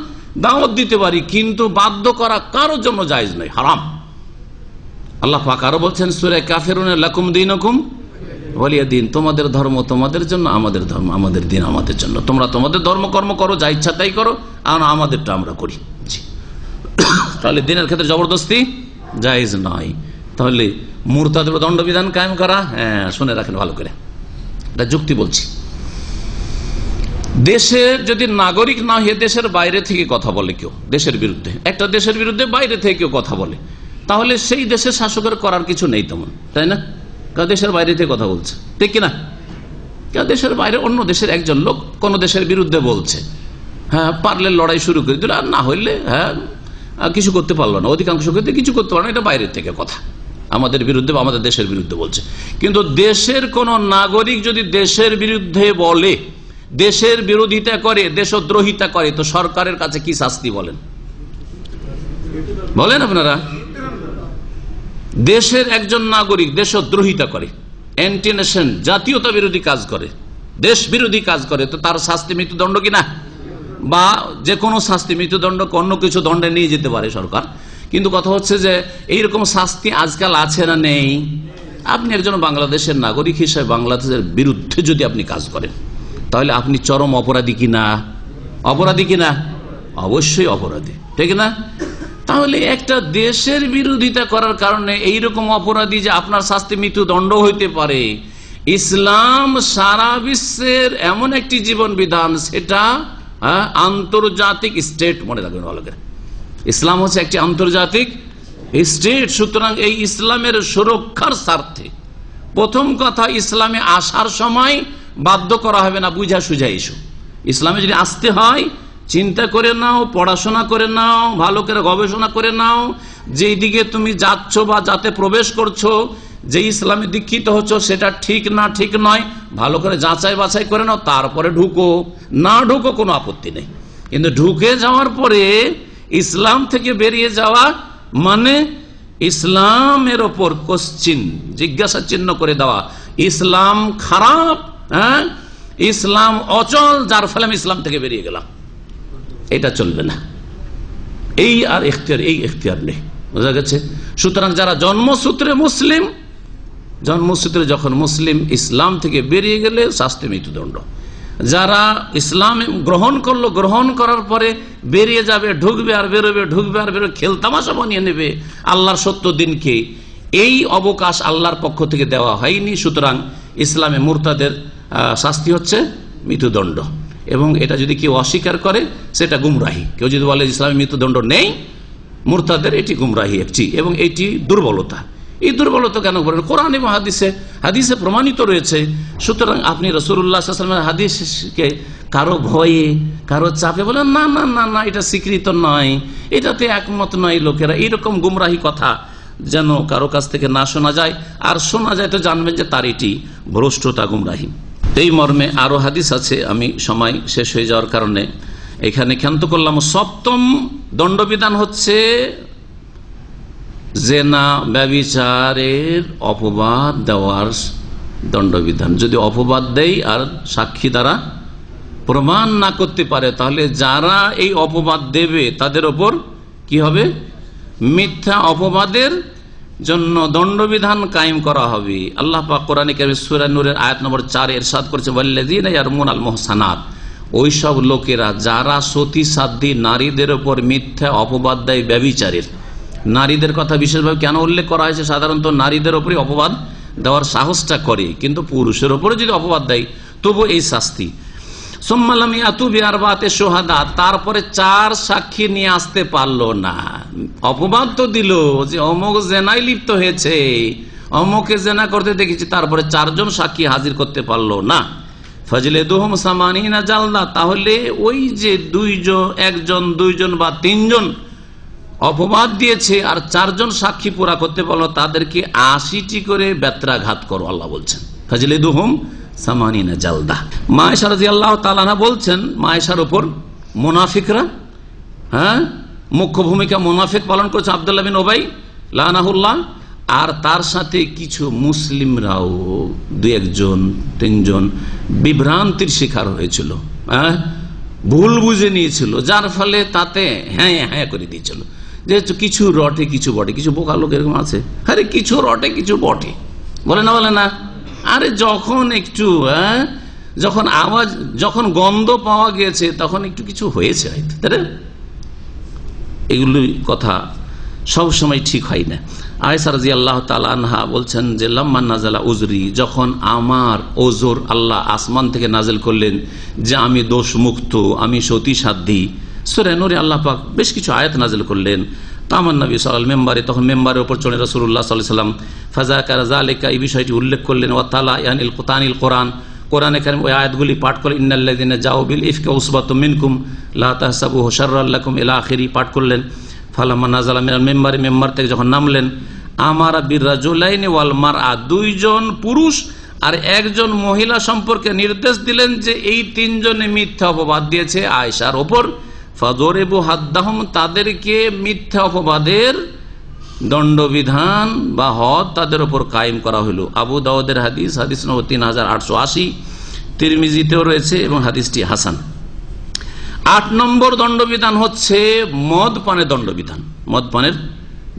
দাওয়াত দিতে পারি, কিন্তু বাধ্য করা কারোর জন্য জায়েজ নয়, হারাম। আল্লাহ পাক আরো বলছেন সূরা কাফিরুন, লাকুম দীনুকুম ওয়ালিয়া দিন, তোমাদের ধর্ম তোমাদের জন্য, আমাদের ধর্ম আমাদের দিন আমাদের জন্য। তোমরা তোমাদের ধর্মকর্ম করো, যা ইচ্ছা তাই করো, আর আমাদেরটা আমরা করি। তাহলে দিনের ক্ষেত্রে জবরদস্তি জায়েজ নয়। তাহলে মুরতাদের দণ্ডবিধান কায়েম করা, শুনে রাখেন ভালো করে, এটা যুক্তি বলছি। দেশের যদি নাগরিক না হয়ে দেশের বাইরে থেকে কথা বলে কেউ, দেশের বিরুদ্ধে, একটা দেশের বিরুদ্ধে বাইরে থেকে কেউ কথা বলে, তাহলে সেই দেশের শাসকের করার কিছু নেই তেমন, তাই না? কারণ দেশের বাইরে থেকে কথা বলছে, ঠিক কিনা? কেউ দেশের বাইরে অন্য দেশের একজন লোক কোন দেশের বিরুদ্ধে বলছে, হ্যাঁ, পারলে লড়াই শুরু করে দিল, আর না হইলে হ্যাঁ কিছু করতে পারলো না, অধিকাংশ ক্ষেত্রে কিছু করতে পারলো না, এটা বাইরের থেকে কথা, আমাদের বিরুদ্ধে বা আমাদের দেশের বিরুদ্ধে বলছে। কিন্তু দেশের কোন নাগরিক যদি দেশের বিরুদ্ধে বলে, দেশের বিরোধিতা করে, দেশদ্রোহিতা করে, তো সরকারের কাছে কি শাস্তি বলেন? বলেন আপনারা। দেশের একজন নাগরিক দেশদ্রোহিতা করে, অ্যান্টি নেশন, জাতীয়তা বিরোধী কাজ করে, দেশ বিরোধী কাজ করে, তো তার শাস্তি মৃত্যুদণ্ড কিনা, বা যে কোনো শাস্তি, মৃত্যুদণ্ড অন্য কিছু দণ্ডে নিয়ে যেতে পারে সরকার। কিন্তু কথা হচ্ছে যে এইরকম শাস্তি আজকাল আছে না নেই? আপনি একজন বাংলাদেশের নাগরিক হিসেবে বাংলাদেশের বিরুদ্ধে যদি আপনি কাজ করেন, তাহলে আপনি চরম অপরাধী কিনা? অপরাধী কিনা? অবশ্যই অপরাধী, ঠিক না? তাহলে একটা দেশের বিরোধিতা করার কারণে এইরকম অপরাধী যে আপনার শাস্তি মৃত্যুদণ্ড হইতে পারে। ইসলাম সারা বিশ্বের এমন একটি জীবন বিধান, সেটা আন্তর্জাতিক স্টেট, মনে রাখবেন ভালো করে, ইসলাম হচ্ছে একটি আন্তর্জাতিক স্টেট। সুতরাং এই ইসলামের সুরক্ষার স্বার্থে প্রথম কথা, ইসলামে আসার সময় বাধ্য করা হবে না, বুঝা সুঝা ইস্যু। ইসলামে যদি আসতে হয়, চিন্তা করে নাও, পড়াশোনা করে নাও, ভালো করে গবেষণা করে নাও, যেই দিকে তুমি যাচ্ছ বা যাতে প্রবেশ করছো, যে ইসলামে দীক্ষিত হচ্ছ, সেটা ঠিক না ঠিক নয়, ভালো করে যাচাই বাছাই করে নাও, তারপরে ঢুকো। না ঢুকো কোনো আপত্তি নেই, কিন্তু ঢুকে যাওয়ার পরে ইসলাম থেকে বেরিয়ে যাওয়া মানে ইসলামের ওপর কোশ্চিন, জিজ্ঞাসা চিহ্ন করে দেওয়া, ইসলাম খারাপ, হ্যাঁ, ইসলাম অচল, যার ফলে আমি ইসলাম থেকে বেরিয়ে গেলাম, এটা চলবে না। এই আর এখতিয়ার, এই এখতিয়ার নেই, বোঝা গেছে? সুতরাং যারা জন্মসূত্রে মুসলিম, জন্মসূত্রে যখন মুসলিম, ইসলাম থেকে বেরিয়ে গেলে শাস্তি মৃত্যুদণ্ড। যারা ইসলাম গ্রহণ করলো, গ্রহণ করার পরে বেরিয়ে যাবে, ঢুকবে আর বেরোবে, ঢুকবে আর বেরোবে, খেলতামাশা বানিয়ে নেবে আল্লাহর সত্য দিনকে, এই অবকাশ আল্লাহর পক্ষ থেকে দেওয়া হয়নি। সুতরাং ইসলামে মুরতাদের শাস্তি হচ্ছে মৃত্যুদণ্ড, এবং এটা যদি কেউ অস্বীকার করে সেটা গুমরাহি। কেউ যদি বলে ইসলামে মৃত্যুদণ্ড নেই, মুরতাদের, এটি গুমরাহি একটি, এবং এটি দুর্বলতা। এই দুর্বলতা কেন বলেন? কোরআন এবং হাদিসে প্রমাণিত রয়েছে। সুতরাং আপনি রাসূলুল্লাহ সাল্লাল্লাহু আলাইহি ওয়াসাল্লামের হাদিসকে কারো ভয়ে, কারো চাপে বলেন না না না না, এটা স্বীকৃত নয়, এটাতে একমত নয় লোকেরা, এইরকম গুমরাহি কথা যেন কারো কাছ থেকে না শোনা যায়, আর শোনা যায় তো জানবেন যে তার এটি ভ্রষ্টতা, গুমরাহি। এই মর্মে আরো হাদিস আছে, আমি সময় শেষ হয়ে যাওয়ার কারণে এখানে ক্ষান্ত করলাম। সপ্তম দণ্ডবিধান হচ্ছে জেনা, ব্যভিচারের অপবাদ দেওয়ার দণ্ডবিধান। যদি অপবাদ দেয় আর সাক্ষী দ্বারা প্রমাণ না করতে পারে, তাহলে যারা এই অপবাদ দেবে তাদের ওপর কি হবে? মিথ্যা অপবাদের জন্য দণ্ডবিধান কায়েম করা হবে। আল্লাহ পাক কোরআনে কারীমে সূরা নূরের আয়াত নম্বর 4 ইরশাদ করেছে, ওয়াল্লাযীনা ইয়ারমুনাল মুহসানাত, ওই সব লোকেরা যারা সতী সাধ্বী নারীদের ওপর মিথ্যা অপবাদ দেয় ব্যভিচারের। নারীদের কথা বিশেষভাবে কেন উল্লেখ করা হয়েছে? সাধারণত নারীদের ওপরই অপবাদ দেওয়ার সাহসটা করে, কিন্তু পুরুষের ওপরে যদি অপবাদ দেয় তবু এই শাস্তি। তারপরে 4 সাক্ষী নিয়ে আসতে পারলো না, অপবাদ তো দিল যে অমুক জেনায় লিপ্ত হয়েছে, অমুকে জেনা করতে দেখেছি, তারপরে 4 জন সাক্ষী হাজির করতে পারলো না, ফাজলিদুহুম সামানিনা জালদা, তাহলে ওই যে 1 জন 2 জন বা 3 জন অপবাদ দিয়েছে আর 4 জন সাক্ষী পুরা করতে পারলো, তাদেরকে 80টি করে বেত্রাঘাত করো, আল্লাহ বলছেন। ফাজলিদুহুম সামানিনা জালদা। মা আয়েশা রাদিয়াল্লাহু তাআলা আনহা বলছেন, মা আয়েশার উপর মুনাফিকরা, হ্যাঁ, মুখ্য ভূমিকা মুনাফিক পালন করেছে আব্দুল্লাহ বিন উবাই লানাহুল্লাহ, আর তার সাথে কিছু মুসলিমরাও 2-1 জন 3 জন বিভ্রান্তির শিকার হয়েছিল, হ্যাঁ, ভুল বুঝে নিয়েছিল, যার ফলে তাতে হ্যাঁ হ্যাঁ করে দিয়েছিল যে কিছু রটে কিছু বটে। কিছু বোকা লোক এরকম আছে, আরে কিছু রটে কিছু বটে, বলে না বলে না। আরে যখন একটু যখন আওয়াজ, যখন গন্ধ পাওয়া গেছে, তখন একটু কিছু হয়েছে হয়তো, তাই না? এগুলি কথা সব সময় ঠিক হয় না। আয়েশা রাদিয়াল্লাহু তাআলা আনহা বলছেন যে লাম্মা নাযালা উজরি, যখন আমার ওজর আল্লাহ আসমান থেকে নাজিল করলেন যে আমি দোষ মুক্ত, আমি সতী সাধ্যী, সূরা নূরে আল্লাহ পাক বেশ কিছু আয়াত নাজিল করলেন। তো আমার নবী সাল্লাল্লাহু মেম্বারে, তখন মেম্বারের উপর চড়ে রাসূলুল্লাহ সাল্লাল্লাহু আলাইহি ওয়াসাল্লাম ফাযাকারা যালিকা, এই বিষয়টি উল্লেখ করলেন। ওয়া তাআলা ইয়ানিল কুতানিল কোরআন, কোরআনে কারীম ওই আয়াতগুলি পাঠ করলেন। ইন্নাল্লাযিনা জাউ বিল ইফকি উসবাতুম মিনকুম লা তাহসাবুহু শাররাল লাকুম ইলা আখিরি পাঠ করলেন। ফালাম্মা নাযালা মিনাল মিম্বারি, মেম্বার থেকে যখন নামলেন, আমারা বিররাজুলাইনি ওয়াল মারআ, দুইজন পুরুষ আর একজন মহিলা সম্পর্কে নির্দেশ দিলেন যে এই তিনজনে মিথ্যা অপবাদ দিয়েছে আয়েশার ওপর। ফাযরিবু হাদ্দাহুম, তাদেরকে মিথ্যা অপবাদের দণ্ডবিধান বা হদ তাদের উপর কায়েম করা হলো। আবু দাউদের হাদিস, হাদিস নম্বর 3880, তিরমিজিতেও রয়েছে এবং হাদিসটি হাসান। 8 নম্বর দণ্ডবিধান হচ্ছে মদ পানের দণ্ডবিধান। মদ পানের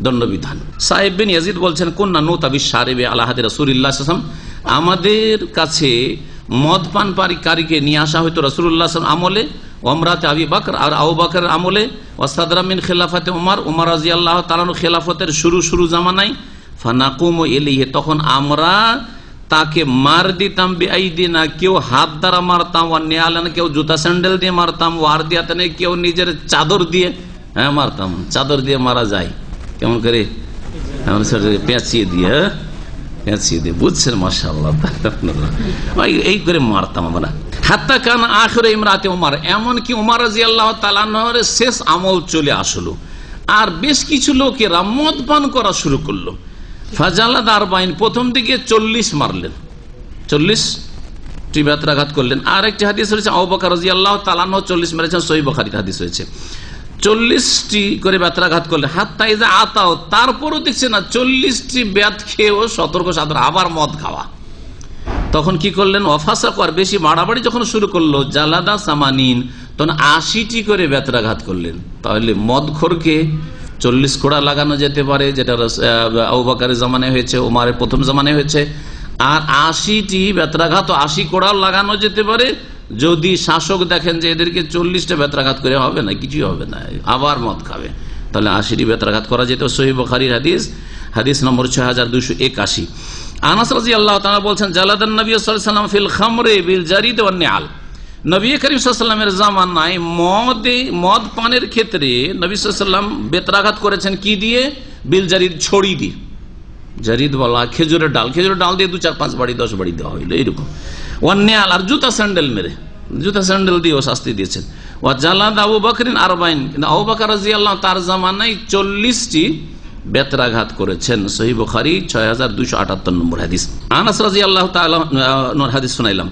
দণ্ডবিধান। সাহেব বিন ইয়াজিদ বলছেন, কুন্না নুতাবিশ শারিবে আলা হাদি রাসূলিল্লাহ সাল্লাল্লাহু আলাইহি ওয়াসাল্লাম, আমাদের কাছে মদ পানকারীকে নিয়ে আসা হয়তো রাসূলুল্লাহ সাল্লাল্লাহু আলাইহি ওয়াসাল্লাম আমলে, ওমরাতে আবি বকর আর আবু বকরের আমলে, ওয়াসাদরা মিন খিলাফাতে উমর, উমর রাদিয়াল্লাহু তাআলা খিলাফতের শুরু জামানায়। ফানাকুমু ইলাইহি, তখন আমরা তাকে মার দিতাম বিআইদিনা, কেউ হাত দ্বারা মারতাম, ওয়া নিয়ালানা, কেউ জুতা স্যান্ডেল দিয়ে মারতাম, ওয়ারদিয়াতানে, কেউ নিজের চাদর দিয়ে মারতাম। চাদর দিয়ে মারা যায় কেমন করে? পেঁচিয়ে দিয়ে, পেঁচিয়ে দিয়ে, বুঝছেন? মাশাআল্লাহ, এই করে মারতাম আমরা। হাত্তা কান আখির ইমরাতে উমর, এমনকি উমর রাদিয়াল্লাহু তাআলা আনহুর শেষ আমল চলে আসলো, আর বেশ কিছু লোকেরা মদ পান করা শুরু করলো। ফাজালাদ আরবাইন, প্রথম দিকে 40 মারলেন, 40টি বেত্রাঘাত করলেন। আর একটি হাদিস রয়েছে আবু বকর রাদিয়াল্লাহু তাআলা আনহু 40 মেরেছেন, সহিহ বুখারীতে হাদিস রয়েছে। 40টি করে বেত্রাঘাত করলেন। হাত্তা ইজা আতাও, তারপরও দেখছে না 40টি বেত খেয়েও সতর্ক সাবধান, আবার মদ খাওয়া। তখন কি করলেন? ওয়াফাসাক, আর বেশি বাড়াবাড়ি যখন শুরু করলো, জালাদা সামানিন, তখন 80টি করে বেত্রাঘাত করলেন। তাহলে মদখোরকে 40 কোড়া লাগানো যেতে পারে, যেটা আবু বকরের জামানায় হয়েছে, ওমরের প্রথম জামানায় হয়েছে। আর 80টি বেত্রাঘাত, 80 কোড়াও লাগানো যেতে পারে যদি শাসক দেখেন যে এদেরকে 40টা বেত্রাঘাত করে হবে না, কিছুই হবে না, আবার মদ খাবে, তাহলে 80টি বেত্রাঘাত করা যেত। সহিহ বুখারীর হাদিস, হাদিস নম্বর 6281। আনাস রাদিয়াল্লাহু তাআলা বলছেন, জালাদান নবী সাল্লাল্লাহু আলাইহি ওয়াসাল্লাম ফিল খামরি বিল জারিদ ওয়ান নিআল, নবী করিম সাল্লাল্লাহু আলাইহি ওয়াসাল্লামের জামানায় মদ পানের ক্ষেত্রে নবী সাল্লাল্লাহু আলাইহি ওয়াসাল্লাম বেত্রাঘাত করেছেন কি দিয়ে? বিল জারিদ, ছড়ি দিয়ে। জারিদ বলা খেজুরের ডাল, খেজুরের ডাল দিয়ে 2, 4, 5 বাড়ি 10 বাড়ি দেওয়া হইলো, এইরকম। ওয়ান নিআল, আর জুতা স্যান্ডেল মেরে, জুতা স্যান্ডেল দিয়েও শাস্তি দিয়েছেন। ওয়া জালাদ আবু বকরিন আরবাইন, কিন্তু আবু বকর রাদিয়াল্লাহু তার জামানায় 40টি বেত্রাঘাত করেছেন। সহিহ বুখারী 6278 নম্বর হাদিস। আনাস রাদিয়াল্লাহু তাআলা নর হাদিস শুনাইলাম।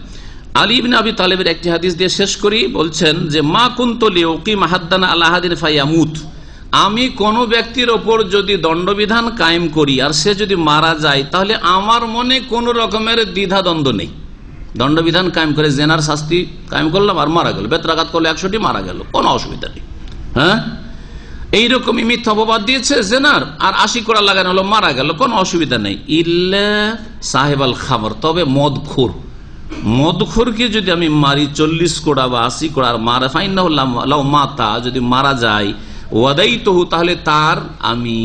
আলী ইবনে আবি তালেবের একটি হাদিস দিয়ে শেষ করি, বলছেন যে মা কুনতু লিউকিম হাদ্দানা আলা হাদিন ফায়ামুত, আমি কোন ব্যক্তির ওপর যদি দণ্ডবিধান কায়েম করি আর সে যদি মারা যায়, তাহলে আমার মনে কোন রকমের দ্বিধা দ্বন্দ্ব নেই। দণ্ডবিধান কায়েম করে জেনার শাস্তি কায়েম করলাম আর মারা গেল, বেত্রাঘাত করলে 100টি মারা গেল, কোনো অসুবিধা নেই। হ্যাঁ, এইরকমই মিথ্যা অপবাদ দিয়েছে জেনার আর 80 কোড়া লাগানো হলো, মারা গেল, কোনো অসুবিধা নেই। ইল্লা সাহেবাল খামর, তবে মদখোরকে যদি আমি মারি 40 কোড়া বা 80 কোড়া আর মারা, ফাইন্নাহু লাউ মাতা, যদি মারা যায়, ওয়াদাইতুহু, তাহলে তার আমি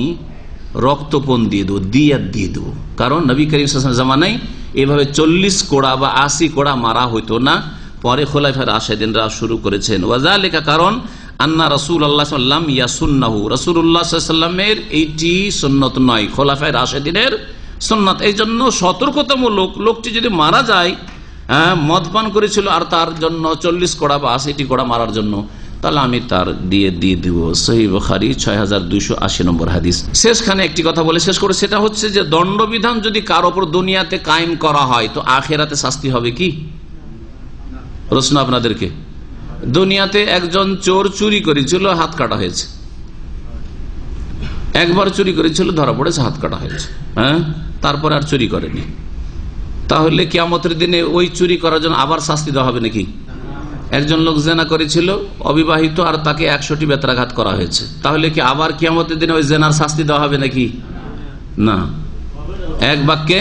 রক্তপণ দিয়ে দেবো, দিয়াত দিয়ে দেবো। কারণ নবী করিম সাল্লাল্লাহু আলাইহি ওয়াসাল্লাম জামানায় এভাবে 40 কোড়া বা 80 কোড়া মারা হইতো না, পরে খোলাফায়ে রাশেদিনরা শুরু করেছেন। ওয়াজালিকা, কারণ আন্না রাসূলুল্লাহ সাল্লাল্লাহু আলাইহি ওয়াসাল্লাম ইয়াসুন্নাহু, রাসূলুল্লাহ সাল্লাল্লাহু আলাইহি ওয়াসাল্লামের এইটি সুন্নাত নয়, খোলাফায়ে রাশেদিনের সুন্নাত। এই জন্য সতর্কতামূলক, লোকটি যদি মারা যায়, মদ পান করেছিল আর তার জন্য 40 কোড়া বা 80টি কোড়া মারার জন্য, তাহলে আমি তার দিয়ে দিব। সহিহ বুখারী 6280 নম্বর হাদিস। শেষখানে একটি কথা বলে শেষ করে, সেটা হচ্ছে যে দণ্ডবিধান যদি কার ওপর দুনিয়াতে কায়েম করা হয়, তো আখিরাতে শাস্তি হবে কি? প্রশ্ন আপনাদেরকে। দুনিয়াতে একজন চোর চুরি করেছিল, হাত কাটা হয়েছে। একবার চুরি করেছিল, ধরা পড়েছে, হাত কাটা হয়েছে। হ্যাঁ, তারপরে আর চুরি করেনি। তাহলে কিয়ামতের দিনে ওই চুরি করার জন্য আবার শাস্তি দেওয়া হবে নাকি? একজন লোক জেনা করেছিল, অবিবাহিত, আর তাকে 100টি বেত্রাঘাত করা হয়েছে, তাহলে কি আবার কিয়ামতের দিনে ওই জেনার শাস্তি দেওয়া হবে নাকি? না, এক বাক্যে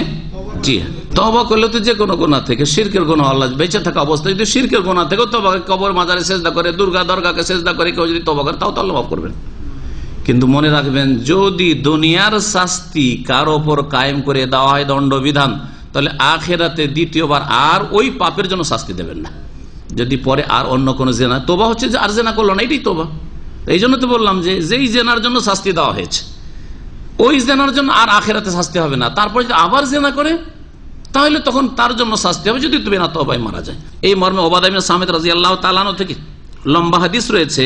জি। তওবা করলে তো যে কোনো গুনাহ থেকে, শিরকের গুনাহ, আল্লাহ বেঁচে থাকা অবস্থায় যদি শিরকের গুনাহ থেকে তওবা, কবর মাজারে সেজদা করে, দুর্গা দরগাকে সেজদা করে কেউ যদি তওবা করে, তাও তো আল্লাহ মাফ করবেন। কিন্তু মনে রাখবেন, যদি দুনিয়ার শাস্তি কার ওপর কায়েম করে দেওয়া হয় দণ্ডবিধান, তাহলে আখিরাতে দ্বিতীয়বার আর ওই পাপের জন্য শাস্তি দেবেন না। যদি পরে আর অন্য কোনো জেনা, তোবা হচ্ছে যে আর জেনা করলো না, এটাই তোবা। এই জন্য তো বললাম যে যেই জেনার জন্য শাস্তি দেওয়া হয়েছে ওই জেনার জন্য আর আখিরাতে শাস্তি হবে না। তারপরে যদি আবার জেনা করে তাহলে তখন তার জন্য শাস্তি হবে যদি বিনা তওবায় মারা যায়। এই মর্মে উবাদা ইবনে সামিত রাদিয়াল্লাহু তাআলা আনহু থেকে লম্বা হাদিস রয়েছে,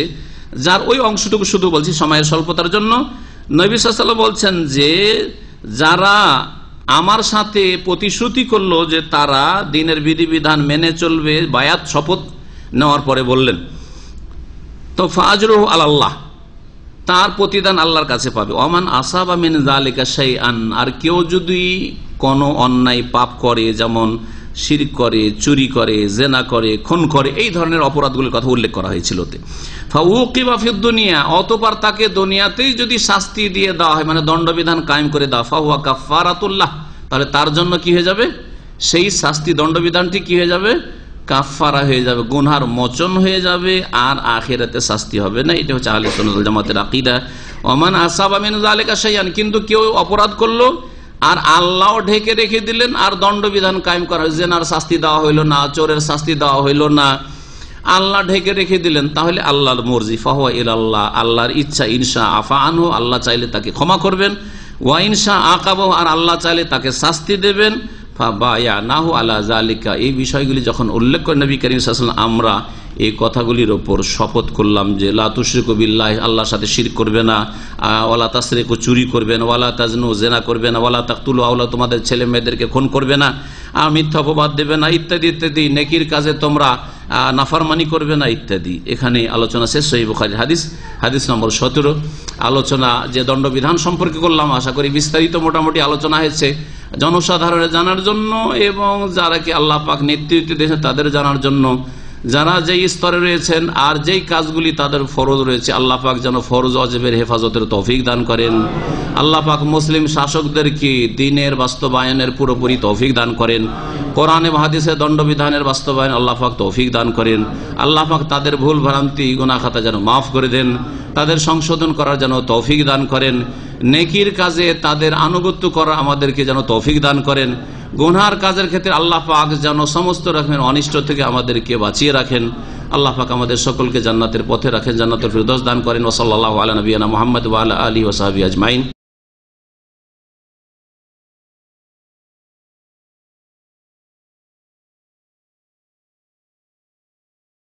যার ওই অংশটুকু শুধু বলছি সময়ের স্বল্পতার জন্য। নবী সাল্লাল্লাহু আলাইহি ওয়াসাল্লাম বলছেন যে যারা আমার সাথে প্রতিশ্রুতি করলো যে তারা দ্বীনের বিধিবিধান মেনে চলবে, বায়াত শপথ নেওয়ার পরে বললেন, তো ফাজরুহু আলাল্লাহ, তার প্রতিদান আল্লাহর কাছে পাবে। ওমান আসাবা মিন যালিকা শাইআন, আর কেউ যদি কোনো অন্যায় পাপ করে, যেমন শিরক করে, চুরি করে, জেনা করে, খুন করে, এই ধরনের অপরাধগুলোর কথা উল্লেখ করা হয়েছিল। ফাউকিবা ফিদ দুনিয়া, অতঃপর তাকে দুনিয়াতেই যদি শাস্তি দিয়ে দেওয়া হয়, মানে দণ্ডবিধান কায়েম করে দেওয়া, ফাহুয়া কাফফারাতুল্লাহ, তাহলে তার জন্য কি হয়ে যাবে, সেই শাস্তি দণ্ডবিধানটি কি হয়ে যাবে, কাফফারা হয়ে যাবে, গুনহার মোচন হয়ে যাবে, আর আখিরাতে শাস্তি হবে না। এটা হচ্ছে আহলে সুন্নাত ওয়াল জামাতের আকীদা। ওমান আসাবা মিন যালিকা শাইআন, কিন্তু কেউ অপরাধ করলো আর আল্লাহ ঢেকে রেখে দিলেন, আর দণ্ডবিধান কায়েম করা, জেনার শাস্তি দেওয়া হইল না, চোরের শাস্তি দেওয়া হইল না, আল্লাহ ঢেকে রেখে দিলেন, তাহলে আল্লাহর মর্জি, ফাহুয়া ইলাল্লাহ, আল্লাহর ইচ্ছা, ইনশা আফা আনহু, আল্লাহ চাইলে তাকে ক্ষমা করবেন, ওয়া ইনশা আকাবাহু, আর আল্লাহ চাইলে তাকে শাস্তি দেবেন। ফাবায়ানাহু আলা যালিকা, এই বিষয়গুলি যখন উল্লেখ করে নবী করিম সাল্লাল্লাহু আলাইহি ওয়াসাল্লাম, আমরা এই কথাগুলির ওপর শপথ করলাম যে লা তুশরিকু বিল্লাহ, আল্লাহর সাথে শিরক করবে না, ওয়ালা তাসরিকু, চুরি করবে না, ওয়ালা তাজনু, জেনা করবে না, ওয়ালা তাকতুলু আওলা, তোমাদের ছেলে মেয়েদেরকে খুন করবে না, মিথ্যা অপবাদ দেবে না, ইত্যাদি ইত্যাদি, নেকির কাজে তোমরা নাফরমানি করবে না, ইত্যাদি। এখানে আলোচনা শেষ। সহিহ বুখারীর হাদিস নম্বর 17। আলোচনা যে দণ্ডবিধান সম্পর্কে করলাম, আশা করি বিস্তারিত মোটামুটি আলোচনা হয়েছে জনসাধারণের জানার জন্য, এবং যারা কি আল্লাহ পাক নেতৃত্ব দিয়েছেন তাদের জানার জন্য, যারা যেই স্তরে রয়েছেন আর যেই কাজগুলি তাদের ফরজ রয়েছে, আল্লাহ পাক যেন ফরজ ওয়াজিবের হেফাজতের তৌফিক দান করেন। আল্লাহ পাক মুসলিম শাসকদেরকে দ্বীনের বাস্তবায়নের পুরোপুরি তৌফিক দান করেন। কোরআন এবং হাদিসের দণ্ডবিধানের বাস্তবায়ন আল্লাহ পাক তৌফিক দান করেন। আল্লাহ পাক তাদের ভুল ভ্রান্তি গুনাহ খাতা যেন মাফ করে দেন, তাদের সংশোধন করার যেন তৌফিক দান করেন, নেকির কাজে তাদের আনুগত্য করা আমাদেরকে যেন তৌফিক দান করেন, গুনহার কাজের ক্ষেত্রে আল্লাহ পাক যেন সমস্ত রকমের অনিষ্ট থেকে আমাদেরকে বাঁচিয়ে রাখেন। আল্লাহ পাক আমাদের সকলকে জান্নাতের পথে রাখেন, জান্নাতুল ফিরদৌস দান করেন। ওয়া সাল্লাল্লাহু আলা নবিয়িনা মুহাম্মদ ওয়া আলা আলিহি ওয়া সাহবিহি আজমাইন।